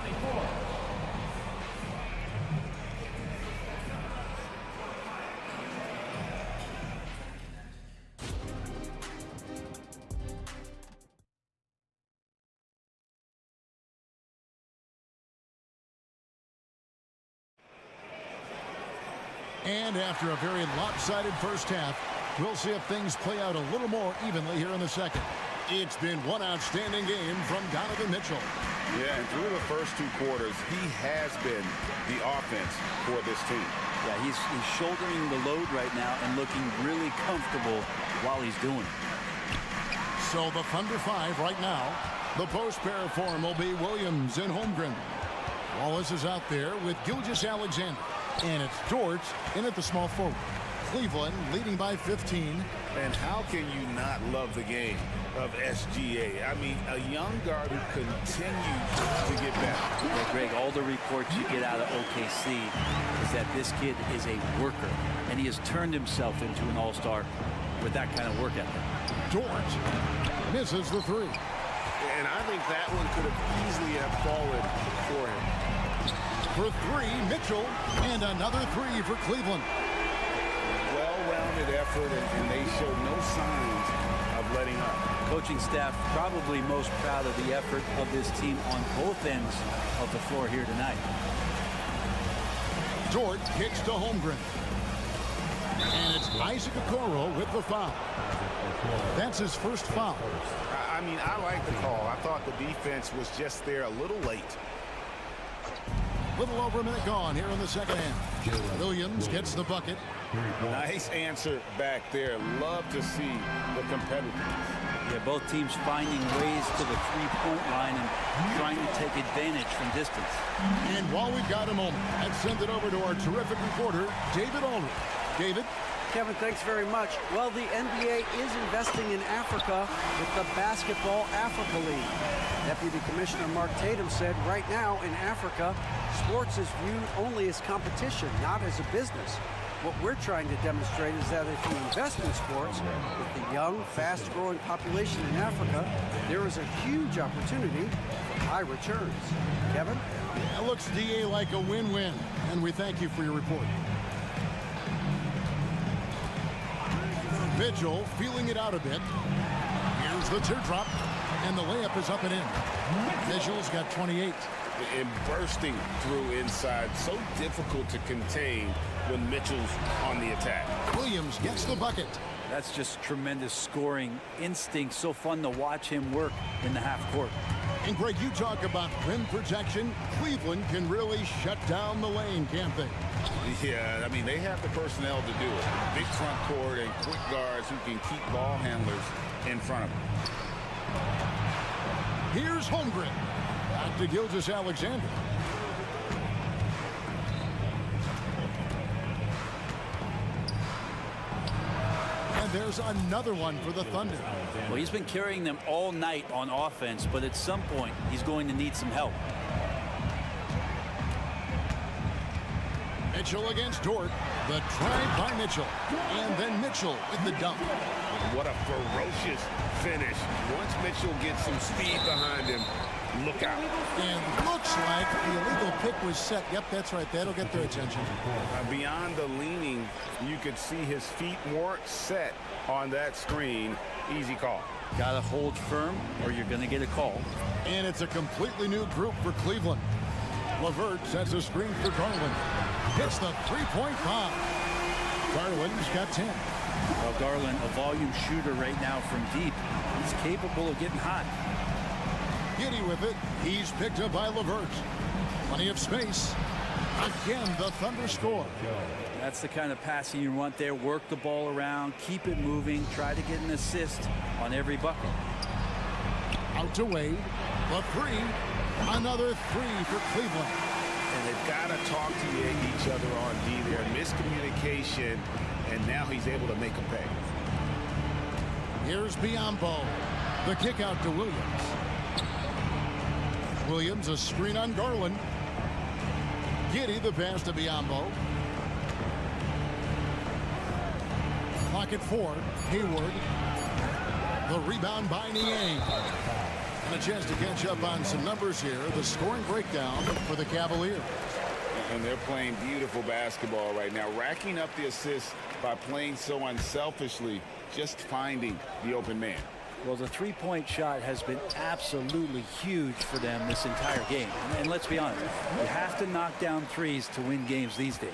And after a very lopsided first half, we'll see if things play out a little more evenly here in the second. It's been one outstanding game from Donovan Mitchell. Yeah, and through the first 2 quarters, he has been the offense for this team. Yeah, he's shouldering the load right now and looking really comfortable while he's doing it. So the Thunder 5 right now. The post pair form will be Williams and Holmgren. Wallace is out there with Gilgeous-Alexander. And it's Dort in at the small forward. Cleveland leading by 15. And how can you not love the game of SGA? I mean, a young guard who continues to get better. Yeah, Greg, all the reports you get out of OKC is that this kid is a worker, and he has turned himself into an all-star with that kind of work ethic. Dort misses the three. And I think that one could have easily have fallen for him. For three, Mitchell, and another three for Cleveland. Well-rounded effort, and they showed no signs of letting up. Coaching staff probably most proud of the effort of this team on both ends of the floor here tonight. Dort kicks to Holmgren. And it's Isaac Okoro with the foul. That's his first foul. I mean, I like the call. I thought the defense was just there a little late. Little over a minute gone here in the second half. Williams gets the bucket. Nice answer back there. Love to see the competitiveness. Yeah, both teams finding ways to the three-point line and trying to take advantage from distance. And while we've got a moment, let's send it over to our terrific reporter, David Ulrich. David? Kevin, thanks very much. Well, the NBA is investing in Africa with the Basketball Africa League. Deputy Commissioner Mark Tatum said right now in Africa, sports is viewed only as competition, not as a business. What we're trying to demonstrate is that if you invest in sports with the young, fast-growing population in Africa, there is a huge opportunity for high returns. Kevin? That looks, DA, like a win-win, and we thank you for your report. Mitchell feeling it out a bit. Here's the teardrop, and the layup is up and in. Mitchell's got 28. And bursting through inside, so difficult to contain when Mitchell's on the attack. Williams gets the bucket. That's just tremendous scoring instinct. So fun to watch him work in the half court. And Greg, you talk about rim protection. Cleveland can really shut down the lane, can't they? Yeah, I mean, they have the personnel to do it. Big front court and quick guards who can keep ball handlers in front of them. Here's Holmgren. Back to Gilgeous-Alexander. And there's another one for the Thunder. Well, he's been carrying them all night on offense, but at some point, he's going to need some help. Mitchell against Dort. The try by Mitchell. And then Mitchell with the dunk. What a ferocious finish. Once Mitchell gets some speed behind him, look out. And looks like the illegal pick was set. Yep, that's right. That'll get their attention. Beyond the leaning, you could see his feet more set on that screen. Easy call. Got to hold firm or you're going to get a call. And it's a completely new group for Cleveland. LeVert sets a screen for Garland. Hits the three-point bomb. Garland's got 10. Well, Garland, a volume shooter right now from deep. He's capable of getting hot. Giddy with it. He's picked up by LeVert. Plenty of space. Again, the Thunder score. That's the kind of passing you want there. Work the ball around, keep it moving, try to get an assist on every bucket. Out to Wade. The three. Another three for Cleveland. And they've got to talk to each other on D there. Miscommunication, and now he's able to make a pay. Here's Biyombo. The kick out to Williams. Williams, a screen on Garland. Giddy, the pass to Biyombo. Clock at 4. Hayward. The rebound by Niang. And a chance to catch up on some numbers here. The scoring breakdown for the Cavaliers. And they're playing beautiful basketball right now, racking up the assists by playing so unselfishly, just finding the open man. Well, the three-point shot has been absolutely huge for them this entire game. And let's be honest, you have to knock down threes to win games these days.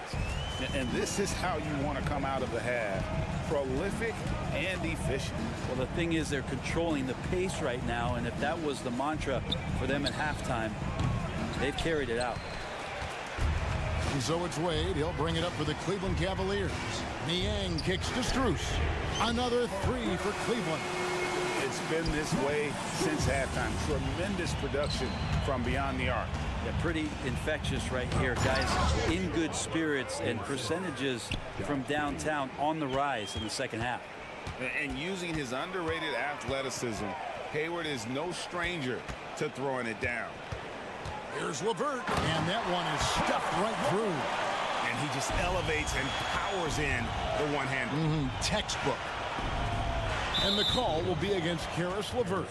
And this is how you want to come out of the half. Prolific and efficient. Well, the thing is they're controlling the pace right now, and if that was the mantra for them at halftime, they've carried it out. And so it's Wade. He'll bring it up for the Cleveland Cavaliers. Niang kicks to Strus. Another three for Cleveland. It's been this way since halftime. Tremendous production from beyond the arc. Yeah, pretty infectious right here. Guys in good spirits and percentages from downtown on the rise in the second half. And using his underrated athleticism, Hayward is no stranger to throwing it down. Here's LeVert, and that one is stuffed right through. And he just elevates and powers in the one-hander. Textbook. And the call will be against Caris LeVert.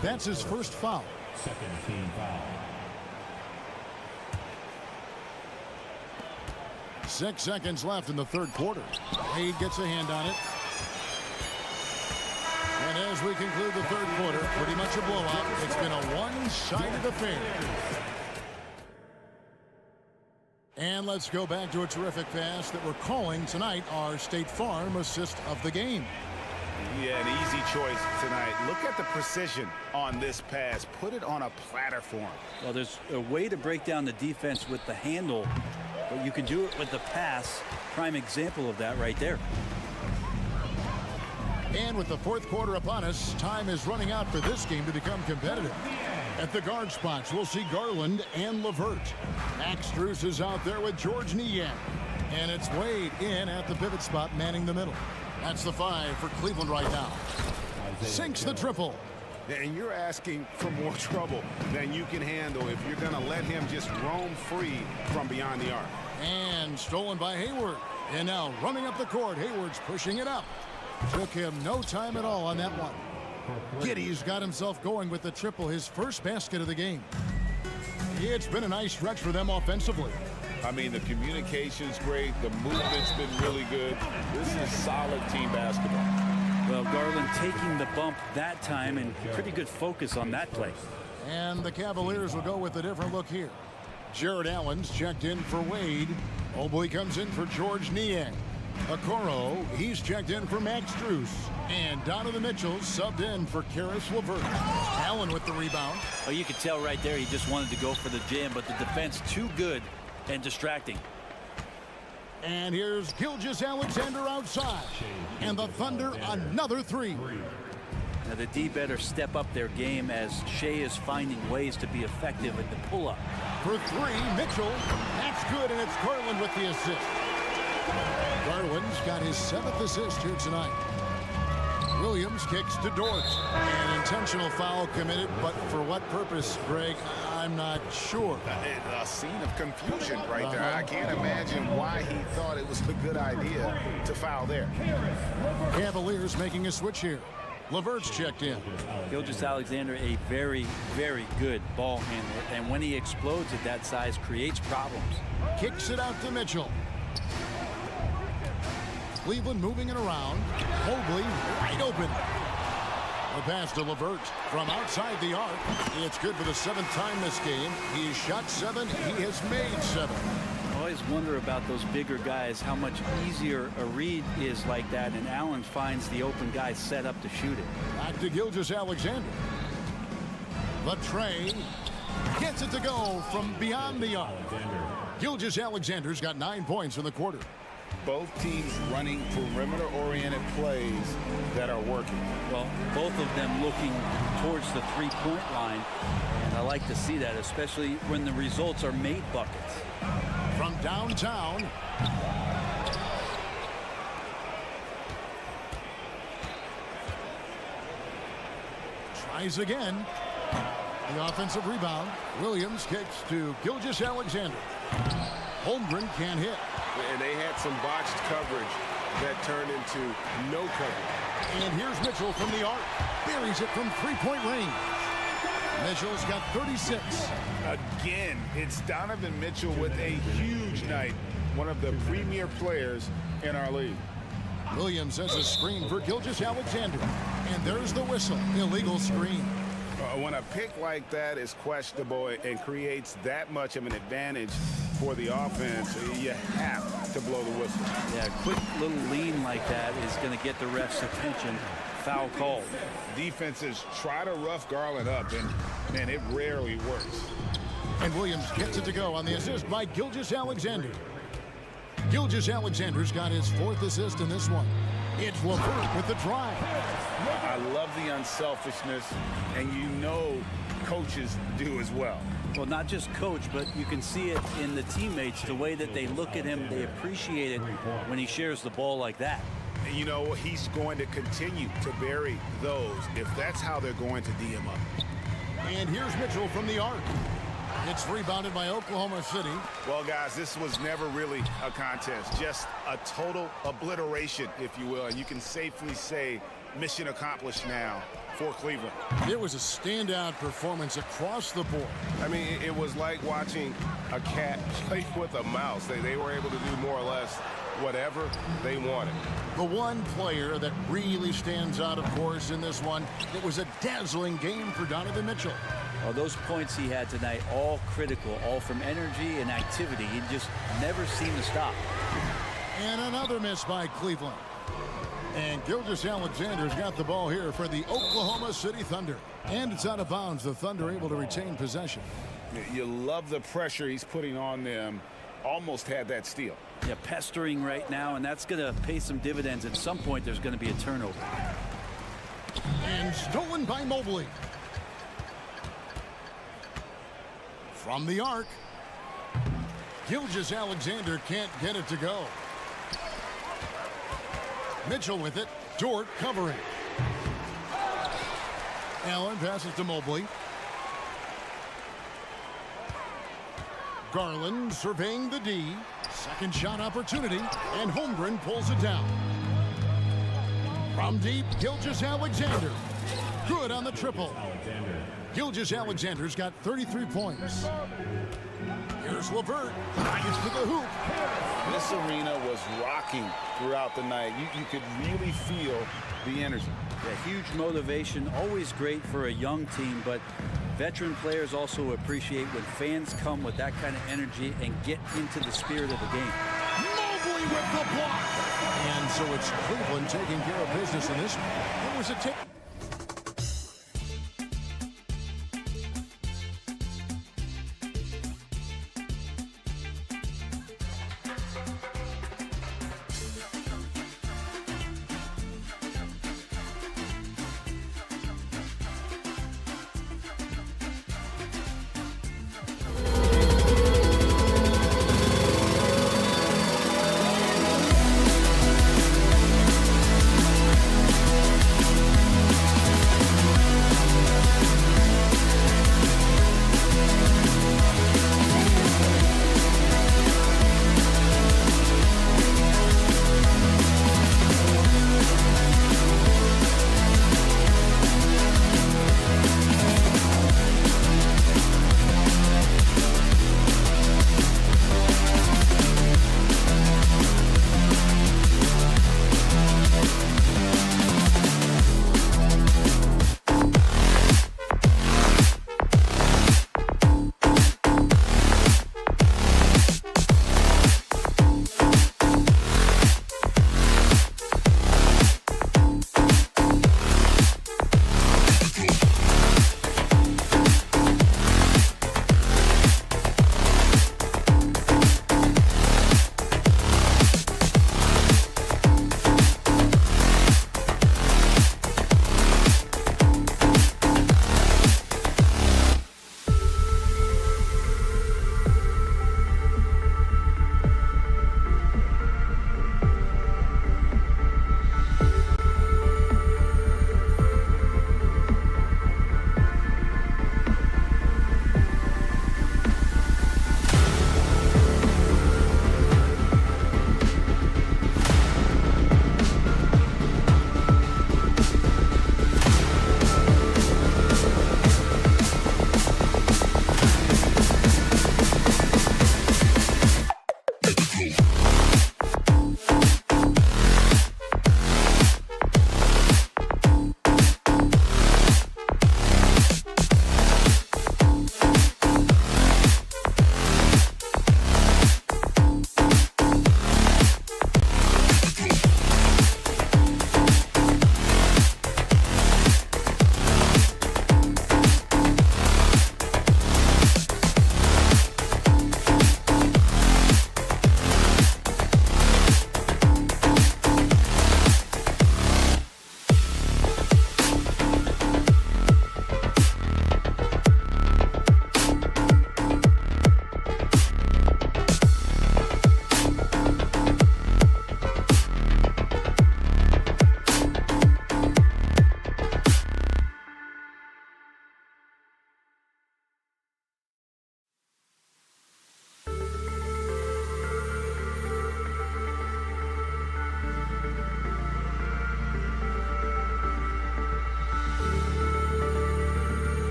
That's his first foul. Second team foul. 6 seconds left in the third quarter. Wade gets a hand on it. And as we conclude the third quarter, pretty much a blowout. It's been a one-sided affair. And let's go back to a terrific pass that we're calling tonight our State Farm assist of the game. Yeah, an easy choice tonight. Look at the precision on this pass. Put it on a platter for him. Well, there's a way to break down the defense with the handle, but you can do it with the pass. Prime example of that right there. And with the fourth quarter upon us, time is running out for this game to become competitive. At the guard spots, we'll see Garland and LeVert. Max Strus is out there with George Niang. And it's Wade in at the pivot spot, manning the middle. That's the 5 for Cleveland right now. Sinks the triple. And you're asking for more trouble than you can handle if you're going to let him just roam free from beyond the arc. And stolen by Hayward. And now running up the court, Hayward's pushing it up. Took him no time at all on that one. Giddey's got himself going with the triple, his first basket of the game. It's been a nice stretch for them offensively. I mean, the communication's great. The movement's been really good. This is solid team basketball. Well, Garland taking the bump that time and pretty good focus on that play. And the Cavaliers will go with a different look here. Jared Allen's checked in for Wade. Mobley comes in for George Niang. Okoro, he's checked in for Max Strus. And Donovan Mitchell subbed in for Karis LeVert. Allen with the rebound. Well, you could tell right there he just wanted to go for the jam, but the defense too good and distracting. And here's Gilgeous-Alexander outside. And the Thunder another three. Now the D better step up their game as Shea is finding ways to be effective at the pull-up. For three, Mitchell. That's good, and it's Garland with the assist. Garland's got his 7th assist here tonight. Williams kicks to Dort. An intentional foul committed, but for what purpose, Greg? I'm not sure. A scene of confusion right there. I can't imagine why he thought it was a good idea to foul there. Cavaliers making a switch here. LeVert's checked in. Gilgeous-Alexander, a very, very good ball handler, and when he explodes at that size, creates problems. Kicks it out to Mitchell. Cleveland moving it around. Mobley wide open. A pass to LeVert from outside the arc. It's good for the 7th time this game. He shot 7. He has made 7. I always wonder about those bigger guys, how much easier a read is like that, and Allen finds the open guy set up to shoot it. Back to Gilgeous-Alexander. Latrey gets it to go from beyond the arc. Gilgeous-Alexander's got 9 points in the quarter. Both teams running perimeter-oriented plays that are working. Well, both of them looking towards the three-point line, and I like to see that, especially when the results are made buckets. From downtown. Tries again. The offensive rebound. Williams kicks to Gilgeous-Alexander. Holmgren can't hit. And they had some botched coverage that turned into no coverage. And here's Mitchell from the arc. Buries it from three-point range. Mitchell's got 36. Again, it's Donovan Mitchell with a huge night. One of the premier players in our league. Williams has a screen for Gilgeous-Alexander. And there's the whistle. Illegal screen. When a pick like that is questionable and creates that much of an advantage for the offense, you have to blow the whistle. Yeah, a quick little lean like that is going to get the ref's attention. Foul called. Defenses try to rough Garland up, and man, it rarely works. And Williams gets it to go on the assist by Gilgeous-Alexander. Gilgeous-Alexander's got his 4th assist in this one. It's LeVert with the drive. I love the unselfishness, and you know coaches do as well. Well, not just coach, but you can see it in the teammates, the way that they look at him. They appreciate it when he shares the ball like that. And you know, he's going to continue to bury those if that's how they're going to D him up. And here's Mitchell from the arc. It's rebounded by Oklahoma City. Well, guys, this was never really a contest, just a total obliteration, if you will. And you can safely say mission accomplished now for Cleveland. It was a standout performance across the board. I mean, it was like watching a cat play with a mouse. They were able to do more or less whatever they wanted. The one player that really stands out, of course, in this one, it was a dazzling game for Donovan Mitchell. Well, those points he had tonight, all critical, all from energy and activity. He just never seemed to stop. And another miss by Cleveland. And Gilgeous-Alexander's got the ball here for the Oklahoma City Thunder. And it's out of bounds. The Thunder able to retain possession. You love the pressure he's putting on them. Almost had that steal. Yeah, pestering right now, and that's going to pay some dividends. At some point, there's going to be a turnover. And stolen by Mobley. From the arc. Gilgeous-Alexander can't get it to go. Mitchell with it. Dort covering. Allen passes to Mobley. Garland surveying the D. Second shot opportunity, and Holmgren pulls it down. From deep, Gilgeous-Alexander. Good on the triple. Gilgeous-Alexander's got 33 points. Here's LeVert. Drives to the hoop. This arena was rocking throughout the night. You could really feel the energy. Yeah, huge motivation, always great for a young team, but veteran players also appreciate when fans come with that kind of energy and get into the spirit of the game. Mobley with the block. And so it's Cleveland taking care of business in this one. It was a tip.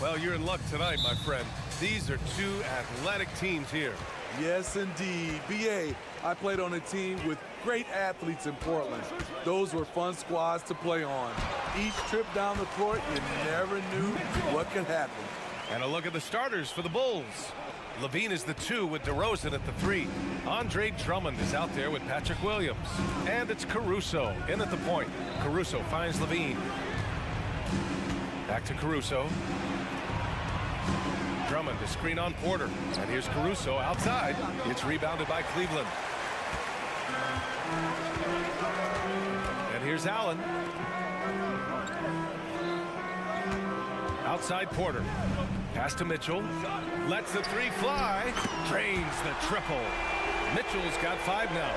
Well, you're in luck tonight, my friend. These are two athletic teams here. Yes, indeed. BA, I played on a team with great athletes in Portland. Those were fun squads to play on. Each trip down the court, you never knew what could happen. And a look at the starters for the Bulls. Levine is the 2 with DeRozan at the 3. Andre Drummond is out there with Patrick Williams. And it's Caruso in at the point. Caruso finds Levine. Back to Caruso. Drummond to screen on Porter. And here's Caruso outside. It's rebounded by Cleveland. And here's Allen. Outside Porter. Pass to Mitchell. Lets the 3 fly. Drains the triple. Mitchell's got 5 now.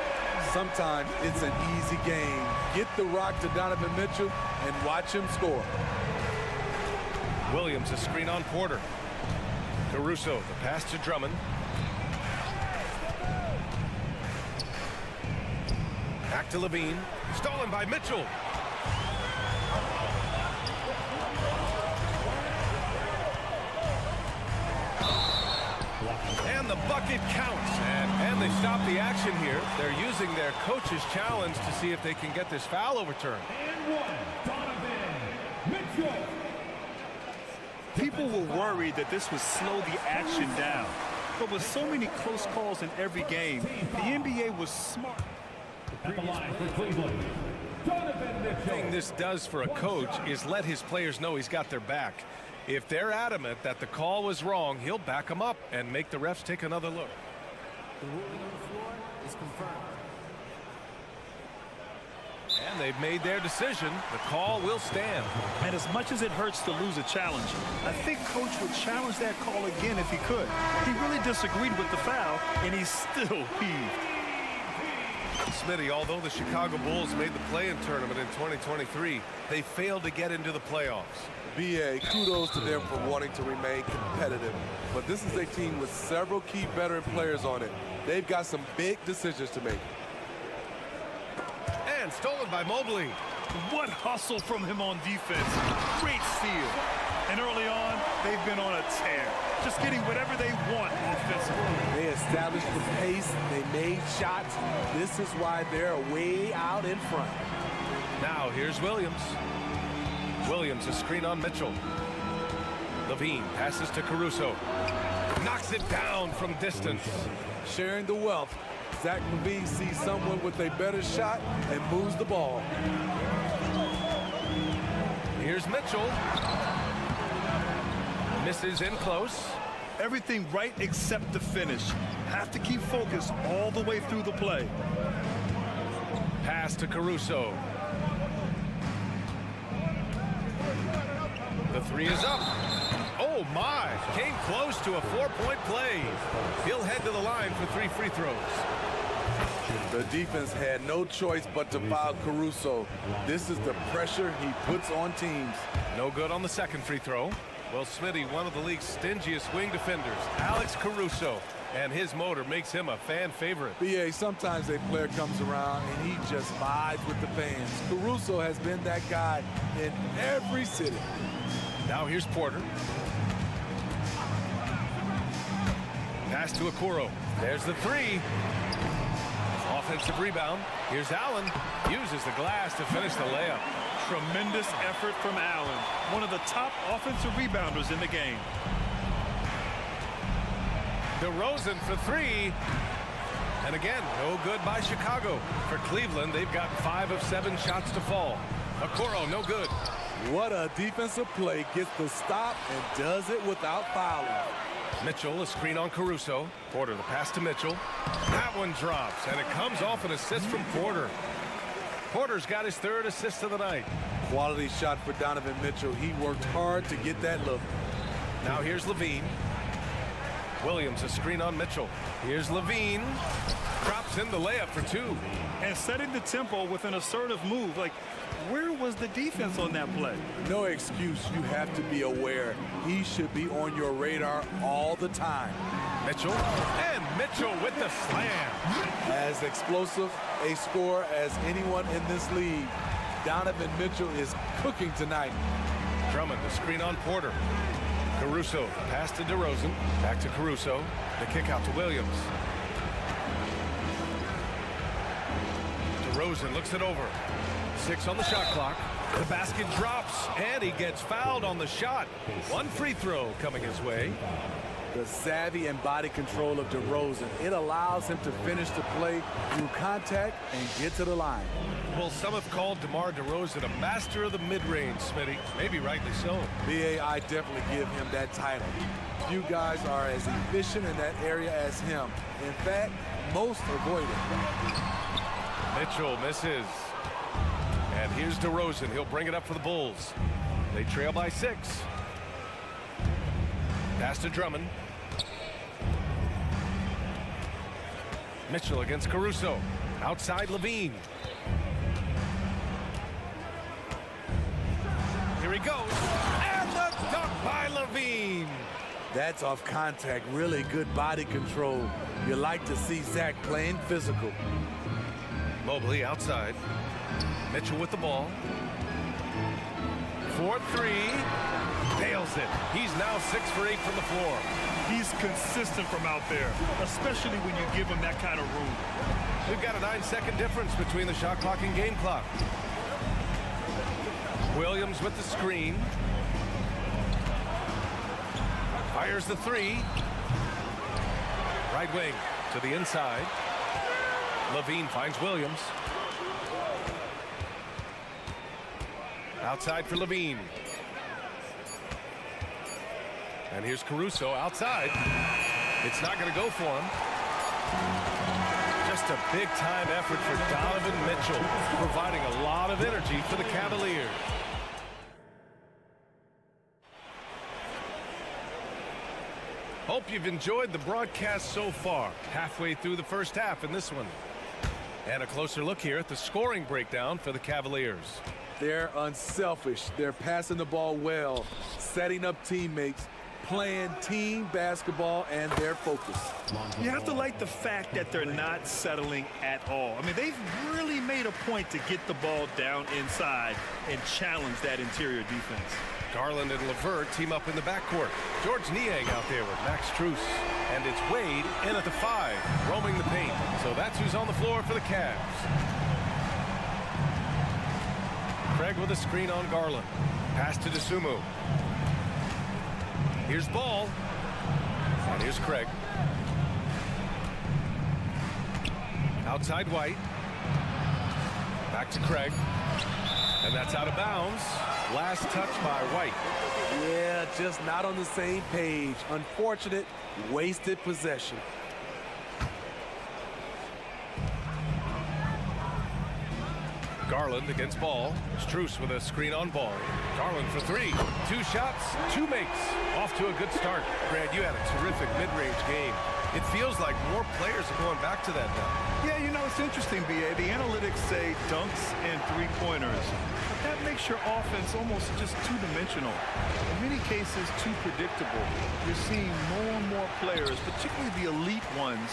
Sometimes it's an easy game. Get the rock to Donovan Mitchell and watch him score. Williams a screen on Porter. Caruso, the pass to Drummond. Back to Levine. Stolen by Mitchell. And the bucket counts. And they stop the action here. They're using their coach's challenge to see if they can get this foul overturned. And one, Donovan Mitchell. People were worried that this would slow the action down. But with so many close calls in every game, the NBA was smart. At the line for Cleveland, Donovan Mitchell. The thing this does for a coach is let his players know he's got their back. If they're adamant that the call was wrong, he'll back them up and make the refs take another look. The ruling on the floor is confirmed. And they've made their decision. The call will stand. And as much as it hurts to lose a challenge, I think Coach would challenge that call again if he could. He really disagreed with the foul, and he's still peeved. Smitty, although the Chicago Bulls made the play-in tournament in 2023, they failed to get into the playoffs. BA, kudos to them for wanting to remain competitive. But this is a team with several key veteran players on it. They've got some big decisions to make. And stolen by Mobley. What hustle from him on defense. Great steal. And early on, they've been on a tear. Just getting whatever they want offensively. They established the pace. They made shots. This is why they're way out in front. Now here's Williams. Williams a screen on Mitchell. Levine passes to Caruso. Knocks it down from distance. Sharing the wealth. Zach LaVine sees someone with a better shot and moves the ball. Here's Mitchell. Misses in close. Everything right except the finish. Have to keep focused all the way through the play. Pass to Caruso. The 3 is up. Oh my, came close to a 4-point play. He'll head to the line for 3 free throws. The defense had no choice but to foul Caruso. This is the pressure he puts on teams. No good on the second free throw. Well, Smitty, one of the league's stingiest wing defenders, Alex Caruso, and his motor makes him a fan favorite. BA, sometimes a player comes around and he just vibes with the fans. Caruso has been that guy in every city. Now here's Porter. Pass to Okoro. There's the three. Offensive rebound. Here's Allen. Uses the glass to finish the layup. Tremendous effort from Allen, one of the top offensive rebounders in the game. DeRozan for three. And again, no good by Chicago. For Cleveland, they've got 5 of 7 shots to fall. Okoro, no good. What a defensive play. Gets the stop and does it without fouling. Mitchell, a screen on Caruso. Porter, the pass to Mitchell. That one drops, and it comes off an assist from Porter. Porter's got his 3rd assist of the night. Quality shot for Donovan Mitchell. He worked hard to get that look. Now here's Levine. Williams, a screen on Mitchell. Here's Levine. Drops in the layup for 2. And setting the tempo with an assertive move. Like, where was the defense on that play? No excuse. You have to be aware. He should be on your radar all the time. Mitchell, and Mitchell with the slam. As explosive a scorer as anyone in this league, Donovan Mitchell is cooking tonight. Drummond, the screen on Porter. Caruso, pass to DeRozan. Back to Caruso. The kick out to Williams. DeRozan looks it over. 6 on the shot clock. The basket drops, and he gets fouled on the shot. 1 free throw coming his way. The savvy and body control of DeRozan. It allows him to finish the play through contact and get to the line. Well, some have called DeMar DeRozan a master of the mid-range, Smitty. Maybe rightly so. BA, I definitely give him that title. Few guys are as efficient in that area as him. In fact, most avoid it. Mitchell misses. And here's DeRozan. He'll bring it up for the Bulls. They trail by 6. Pass to Drummond. Mitchell against Caruso. Outside Levine. Here he goes. And the dunk by Levine. That's off contact. Really good body control. You like to see Zach playing physical. Mobley outside. Mitchell with the ball. 4-3. Nails it. He's now 6 for 8 from the floor. He's consistent from out there, especially when you give him that kind of room. We've got a 9-second difference between the shot clock and game clock. Williams with the screen. Fires the 3. Right wing to the inside. Levine finds Williams. Outside for Levine. And here's Caruso outside. It's not going to go for him. Just a big-time effort for Donovan Mitchell, providing a lot of energy for the Cavaliers. Hope you've enjoyed the broadcast so far. Halfway through the first half in this one. And a closer look here at the scoring breakdown for the Cavaliers. They're unselfish. They're passing the ball well, setting up teammates, playing team basketball, and they're focused. You have to like the fact that they're not settling at all. I mean, they've really made a point to get the ball down inside and challenge that interior defense. Garland and LeVert team up in the backcourt. George Niang out there with Max Strus. And it's Wade in at the 5, roaming the paint. So that's who's on the floor for the Cavs. Craig with a screen on Garland. Pass to DeSumo. Here's Ball. And here's Craig. Outside White. Back to Craig. And that's out of bounds. Last touch by White. Yeah, just not on the same page. Unfortunate, wasted possession. Garland against Ball. Strus with a screen on Ball. Garland for 3. 2 shots, 2 makes. Off to a good start. Brad, you had a terrific mid-range game. It feels like more players are going back to that now. Yeah, you know, it's interesting, B.A. The analytics say dunks and three-pointers. But that makes your offense almost just two-dimensional. In many cases, too predictable. You're seeing more and more players, particularly the elite ones,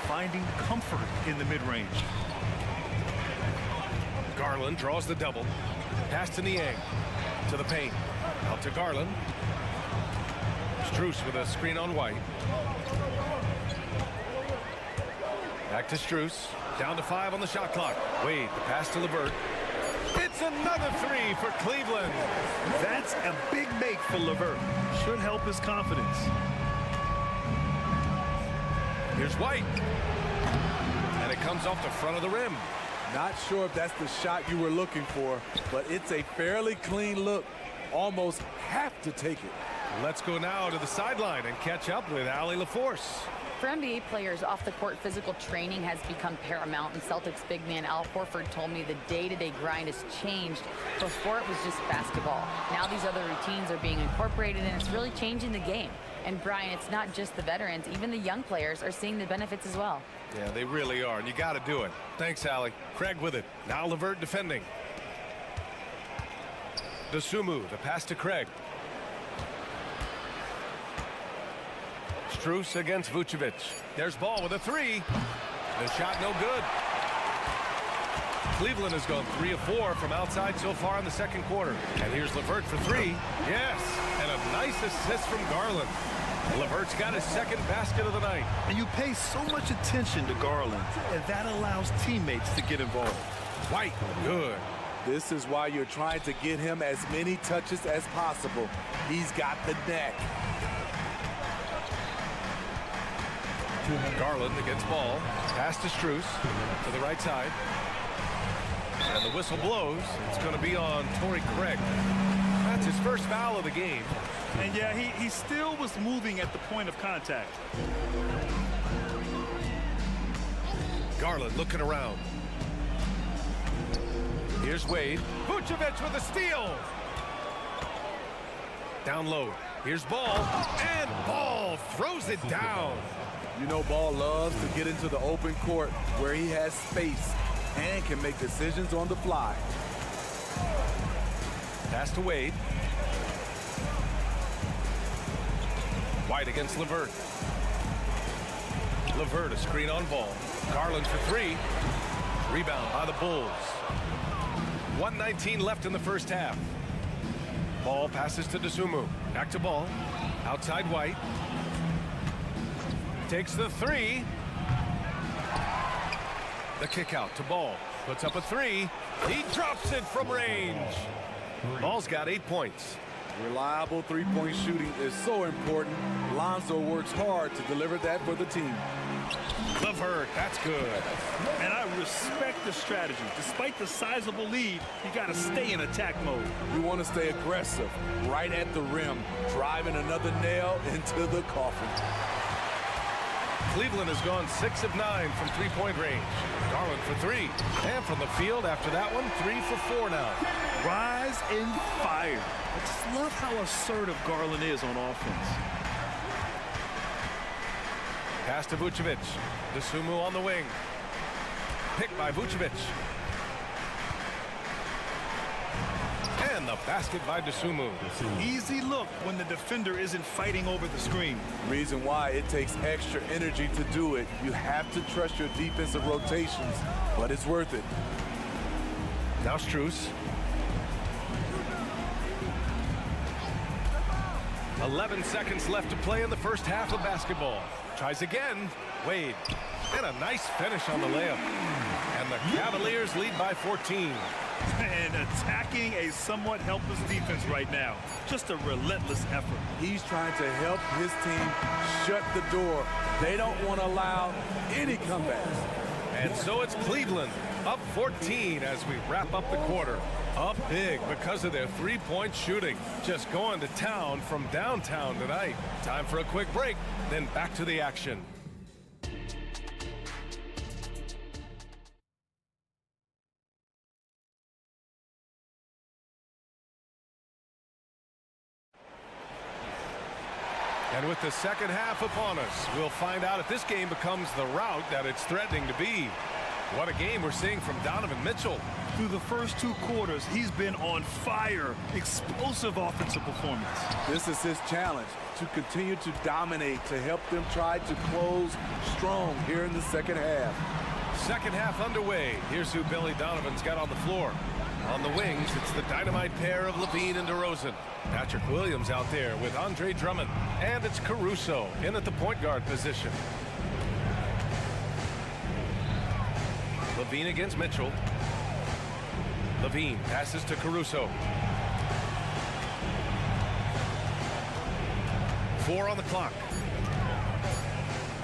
finding comfort in the mid-range. Garland draws the double. Pass to Niang. To the paint. Out to Garland. Strus with a screen on White. Back to Strus. Down to 5 on the shot clock. Wade, the pass to LeVert. It's another 3 for Cleveland. That's a big make for LeVert. Should help his confidence. Here's White. And it comes off the front of the rim. Not sure if that's the shot you were looking for, but it's a fairly clean look. Almost have to take it. Let's go now to the sideline and catch up with Allie LaForce. For NBA players, off-the-court physical training has become paramount, and Celtics big man Al Horford told me the day-to-day grind has changed. Before, it was just basketball. Now these other routines are being incorporated, and it's really changing the game. And Brian, it's not just the veterans. Even the young players are seeing the benefits as well. Yeah, they really are, and you got to do it. Thanks, Allie. Craig with it. Now LeVert defending. Dosunmu, the pass to Craig. Strus against Vucevic. There's Ball with a 3. The shot no good. Cleveland has gone 3 of 4 from outside so far in the second quarter. And here's LeVert for 3. Yes, and a nice assist from Garland. LeVert's got his second basket of the night. And you pay so much attention to Garland, and that allows teammates to get involved. White, good. This is why you're trying to get him as many touches as possible. He's got the neck. Garland against Ball. Pass to Strus to the right side. And the whistle blows. It's going to be on Torrey Craig. That's his first foul of the game. And yeah, he still was moving at the point of contact. Garland looking around. Here's Wade. Vucevic with a steal. Down low. Here's Ball. And Ball throws it down. You know, Ball loves to get into the open court where he has space and can make decisions on the fly. Pass to Wade. White against LeVert. LeVert, a screen on Ball. Garland for 3. Rebound by the Bulls. 1:19 left in the first half. Ball passes to Dosunmu. Back to Ball. Outside White. Takes the 3. The kick out to Ball. Puts up a 3. He drops it from range. Ball's got 8 points. Reliable three-point shooting is so important. Lonzo works hard to deliver that for the team. LeVert, that's good. And I respect the strategy. Despite the sizable lead, you got to stay in attack mode. You want to stay aggressive, right at the rim, driving another nail into the coffin. Cleveland has gone 6 of 9 from three-point range. Garland for 3. And from the field after that one, 3 for 4 now. Rise and fire. I just love how assertive Garland is on offense. Pass to Vucevic. Dosunmu on the wing. Picked by Vucevic. And the basket by Dosunmu. Easy look when the defender isn't fighting over the screen. Reason why it takes extra energy to do it. You have to trust your defensive rotations, but it's worth it. Now Strus. 11 seconds left to play in the first half of basketball. Tries again. Wade. And a nice finish on the layup. And the Cavaliers lead by 14. And attacking a somewhat helpless defense right now. Just a relentless effort. He's trying to help his team shut the door. They don't want to allow any comebacks. And so it's Cleveland up 14 as we wrap up the quarter. Up big because of their three-point shooting. Just going to town from downtown tonight. Time for a quick break, then back to the action. And with the second half upon us, we'll find out if this game becomes the rout that it's threatening to be. What a game we're seeing from Donovan Mitchell. Through the first 2 quarters, he's been on fire. Explosive offensive performance. This is his challenge, to continue to dominate, to help them try to close strong here in the second half. Second half underway. Here's who Billy Donovan's got on the floor. On the wings, it's the dynamite pair of Levine and DeRozan. Patrick Williams out there with Andre Drummond. And it's Caruso in at the point guard position. Levine against Mitchell. Levine passes to Caruso. 4 on the clock.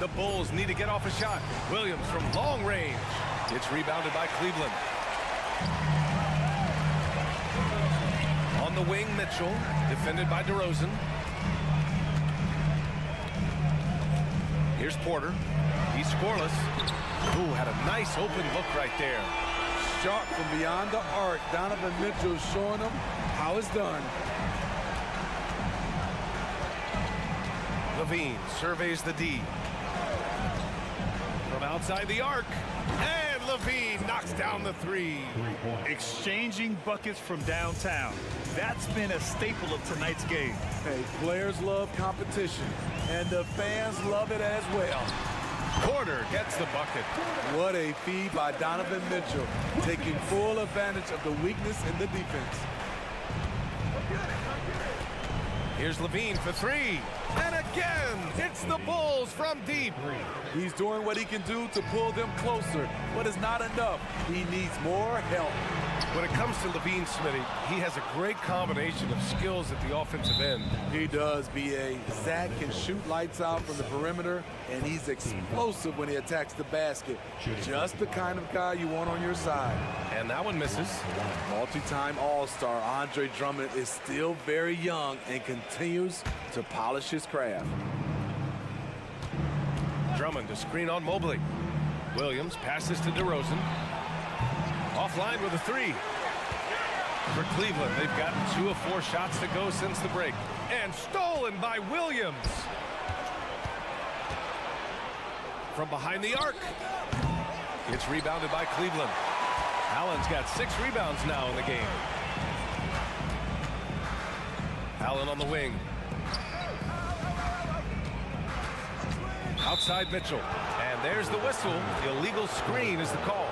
The Bulls need to get off a shot. Williams from long range. It's rebounded by Cleveland. On the wing, Mitchell, defended by DeRozan. Here's Porter. He's scoreless. Ooh, had a nice open look right there. Sharp from beyond the arc. Donovan Mitchell showing them how it's done. Levine surveys the D. From outside the arc. And Levine knocks down the 3. Exchanging buckets from downtown. That's been a staple of tonight's game. Hey, players love competition, and the fans love it as well. Porter gets the bucket. What a feed by Donovan Mitchell, taking full advantage of the weakness in the defense. Here's Levine for 3. And again, it's the Bulls from deep. He's doing what he can do to pull them closer, but it's not enough. He needs more help. When it comes to Levine, Smitty, he has a great combination of skills at the offensive end. He does, B.A. Zach can shoot lights out from the perimeter, and he's explosive when he attacks the basket. Just the kind of guy you want on your side. And that one misses. Multi-time All-Star Andre Drummond is still very young and continues to polish his craft. Drummond to screen on Mobley. Williams passes to DeRozan. Offline with a 3. For Cleveland, they've gotten 2 of 4 shots to go since the break. And stolen by Williams. From behind the arc. It's rebounded by Cleveland. Allen's got 6 rebounds now in the game. Allen on the wing. Outside Mitchell. And there's the whistle. Illegal screen is the call.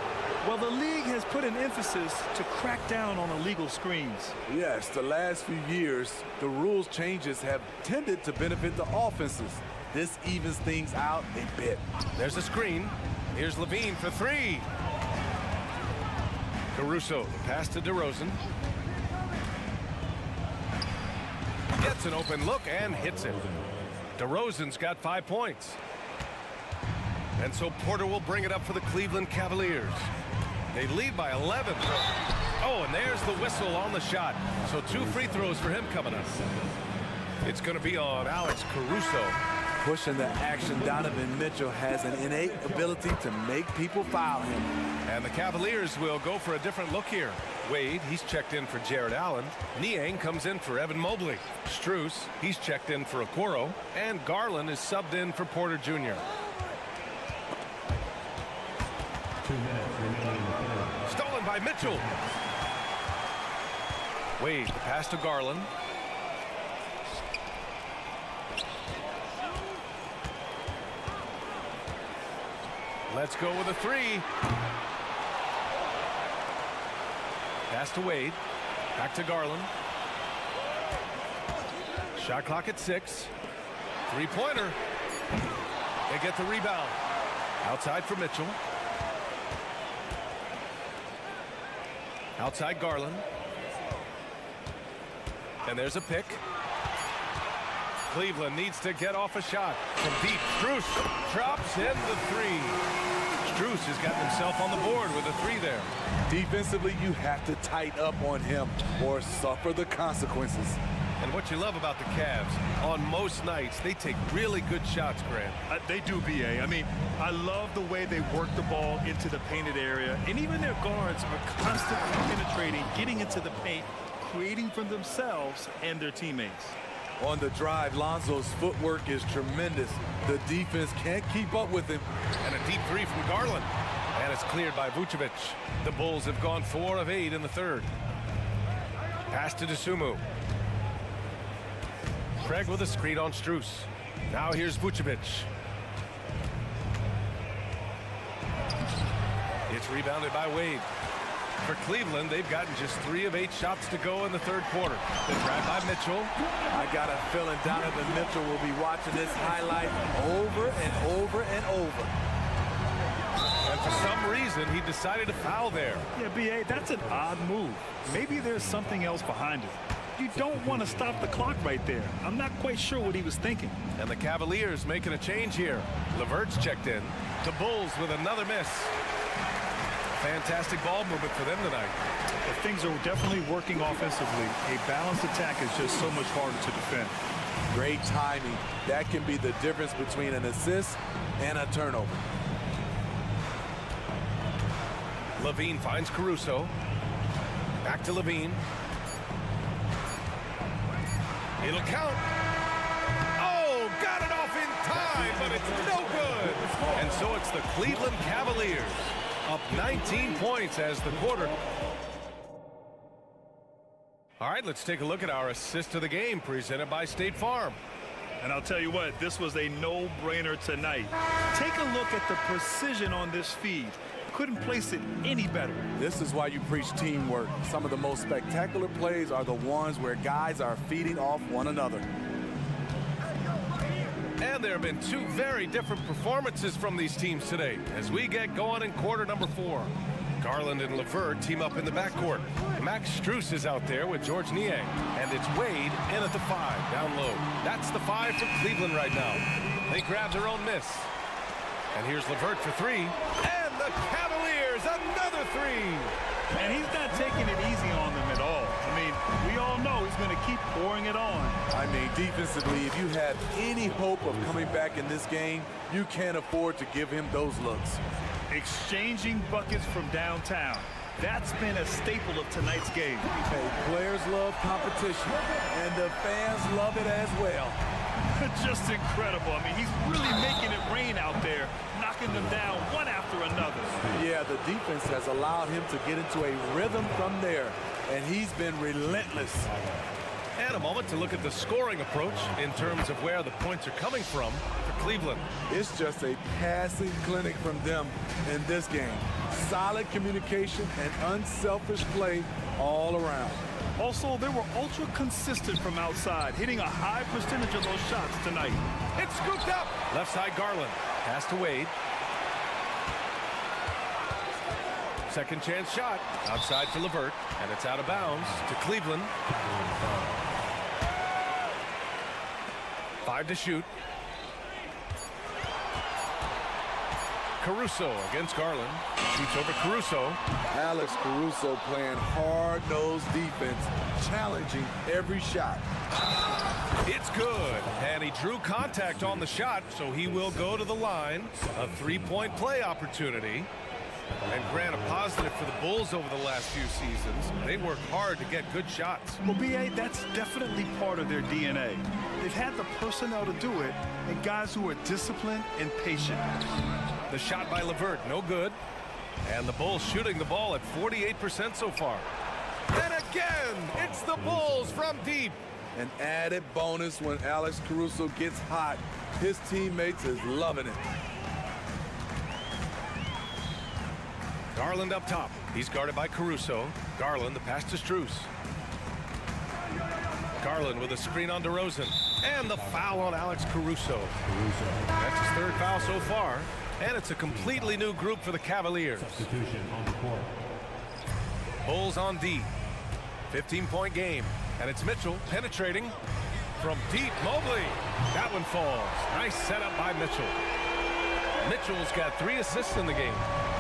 Well, the league has put an emphasis to crack down on illegal screens. Yes, the last few years, the rules changes have tended to benefit the offenses. This evens things out a bit. There's a screen. Here's Levine for 3. Caruso, pass to DeRozan. Gets an open look and hits it. DeRozan's got 5 points. And so Porter will bring it up for the Cleveland Cavaliers. They lead by 11. Oh, and there's the whistle on the shot. So 2 free throws for him coming up. It's going to be on Alex Caruso. Pushing the action, Donovan Mitchell has an innate ability to make people foul him. And the Cavaliers will go for a different look here. Wade, he's checked in for Jared Allen. Niang comes in for Evan Mobley. Strus, he's checked in for Okoro. And Garland is subbed in for Porter Jr. Stolen by Mitchell. Wade, the pass to Garland. Let's go with a 3. Pass to Wade. Back to Garland. Shot clock at 6. 3-pointer. They get the rebound. Outside for Mitchell. Outside Garland. And there's a pick. Cleveland needs to get off a shot. From deep, Strus drops in the 3. Strus has gotten himself on the board with a 3 there. Defensively, you have to tighten up on him or suffer the consequences. And what you love about the Cavs, on most nights, they take really good shots, Grant. They do, B.A. I mean, I love the way they work the ball into the painted area. And even their guards are constantly penetrating, getting into the paint, creating for themselves and their teammates. On the drive, Lonzo's footwork is tremendous. The defense can't keep up with him. And a deep three from Garland. And it's cleared by Vucevic. The Bulls have gone 4 of 8 in the third. Pass to DeSumo. Craig with a screen on Strus. Now here's Vucevic. It's rebounded by Wade. For Cleveland, they've gotten just 3 of 8 shots to go in the third quarter. The drive by Mitchell. I got a feeling Donovan Mitchell will be watching this highlight over and over and over. And for some reason, he decided to foul there. Yeah, B.A., that's an odd move. Maybe there's something else behind it. You don't want to stop the clock right there. I'm not quite sure what he was thinking. And the Cavaliers making a change here. LeVert's checked in. The Bulls with another miss. Fantastic ball movement for them tonight. But things are definitely working offensively. A balanced attack is just so much harder to defend. Great timing. That can be the difference between an assist and a turnover. Levine finds Caruso. Back to Levine. It'll count. Oh, got it off in time, but it's no good. And so it's the Cleveland Cavaliers up 19 points as the quarter. All right, let's take a look at our assist of the game presented by State Farm. And I'll tell you what, this was a no-brainer tonight. Take a look at the precision on this feed. Couldn't place it any better. This is why you preach teamwork. Some of the most spectacular plays are the ones where guys are feeding off one another. And there have been 2 very different performances from these teams today as we get going in quarter number 4. Garland and LeVert team up in the backcourt. Max Strus is out there with George Niang. And it's Wade in at the 5, down low. That's the 5 for Cleveland right now. They grab their own miss. And here's LeVert for 3. And the Cavaliers, another 3. And he's not taking it easy on them at all. I mean, we all know he's going to keep pouring it on. I mean, defensively, if you have any hope of coming back in this game, you can't afford to give him those looks. Exchanging buckets from downtown. That's been a staple of tonight's game. Hey, players love competition, and the fans love it as well. Just incredible. I mean, he's really making it rain out there, knocking them down one after another. Yeah, the defense has allowed him to get into a rhythm from there, and he's been relentless. And a moment to look at the scoring approach in terms of where the points are coming from for Cleveland. It's just a passing clinic from them in this game. Solid communication and unselfish play all around. Also, they were ultra consistent from outside, hitting a high percentage of those shots tonight. It's scooped up. Left side Garland. Pass to Wade. Second chance shot. Outside for LeVert. And it's out of bounds to Cleveland. 5 to shoot. Caruso against Garland. Shoots over Caruso. Alex Caruso playing hard-nosed defense, challenging every shot. It's good. And he drew contact on the shot, so he will go to the line. A 3-point play opportunity. And grant a positive for the Bulls over the last few seasons. They work hard to get good shots. Well, B.A., that's definitely part of their DNA. They've had the personnel to do it, and guys who are disciplined and patient. The shot by LeVert, no good. And the Bulls shooting the ball at 48% so far. And again, it's the Bulls from deep. An added bonus when Alex Caruso gets hot. His teammates is loving it. Garland up top. He's guarded by Caruso. Garland, the pass to Strus. Garland with a screen on DeRozan. And the foul on Alex Caruso. That's his 3rd foul so far. And it's a completely new group for the Cavaliers. Substitution on the court. Bulls on D. 15-point game. And it's Mitchell penetrating from deep. Mobley. That one falls. Nice setup by Mitchell. Mitchell's got 3 assists in the game.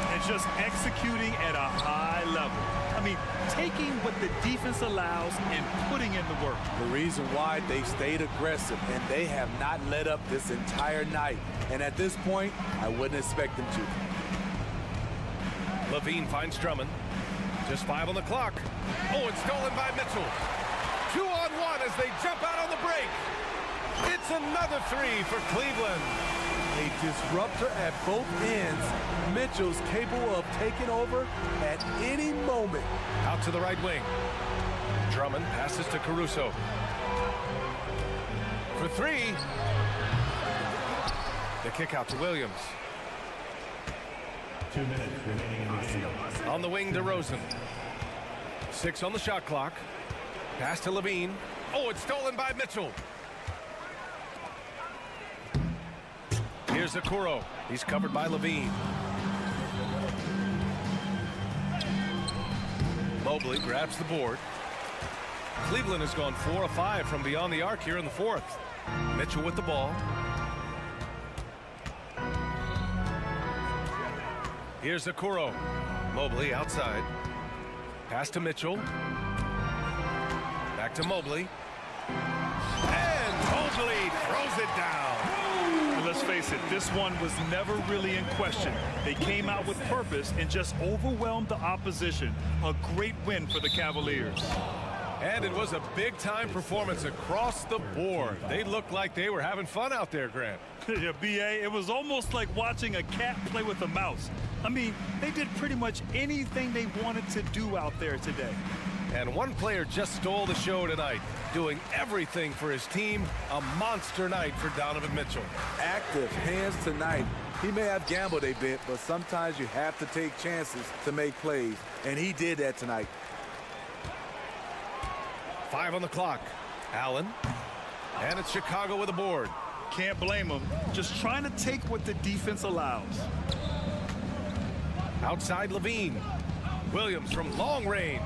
And just executing at a high level. I mean, taking what the defense allows and putting in the work. The reason why they stayed aggressive, and they have not let up this entire night. And at this point, I wouldn't expect them to. Levine finds Drummond. Just 5 on the clock. Oh, it's stolen by Mitchell. 2-on-1 as they jump out on the break. It's another three for Cleveland. A disruptor at both ends. Mitchell's capable of taking over at any moment. Out to the right wing. Drummond passes to Caruso. For three. The kick out to Williams. 2 minutes remaining in the game. On the wing, DeRozan. 6 on the shot clock. Pass to Levine. Oh, it's stolen by Mitchell. Here's Okoro. He's covered by Levine. Mobley grabs the board. Cleveland has gone 4 of 5 from beyond the arc here in the fourth. Mitchell with the ball. Here's Okoro. Mobley outside. Pass to Mitchell. Back to Mobley. And Mobley throws it down. And let's face it, this one was never really in question. They came out with purpose and just overwhelmed the opposition. A great win for the Cavaliers. And it was a big-time performance across the board. They looked like they were having fun out there, Grant. Yeah, B.A., it was almost like watching a cat play with a mouse. I mean, they did pretty much anything they wanted to do out there today. And one player just stole the show tonight, doing everything for his team. A monster night for Donovan Mitchell. Active hands tonight. He may have gambled a bit, but sometimes you have to take chances to make plays, and he did that tonight. 5 on the clock. Allen. And it's Chicago with a board. Can't blame them. Just trying to take what the defense allows. Outside Levine. Williams from long range.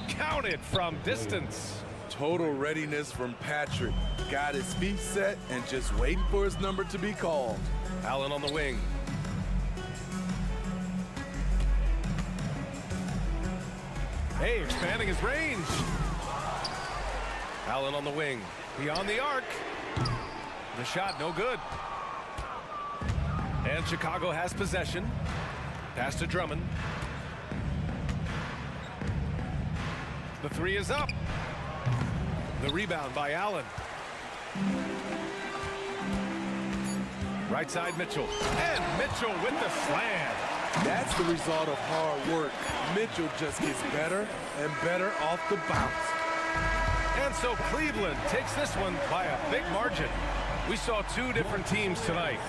Counted from distance. Total readiness from Patrick. Got his feet set and just waiting for his number to be called. Allen on the wing. Hey, expanding his range. Allen on the wing. Beyond the arc. The shot no good. And Chicago has possession. Pass to Drummond. The three is up. The rebound by Allen. Right side Mitchell. And Mitchell with the slam. That's the result of hard work. Mitchell just gets better and better off the bounce. And so Cleveland takes this one by a big margin. We saw two different teams tonight.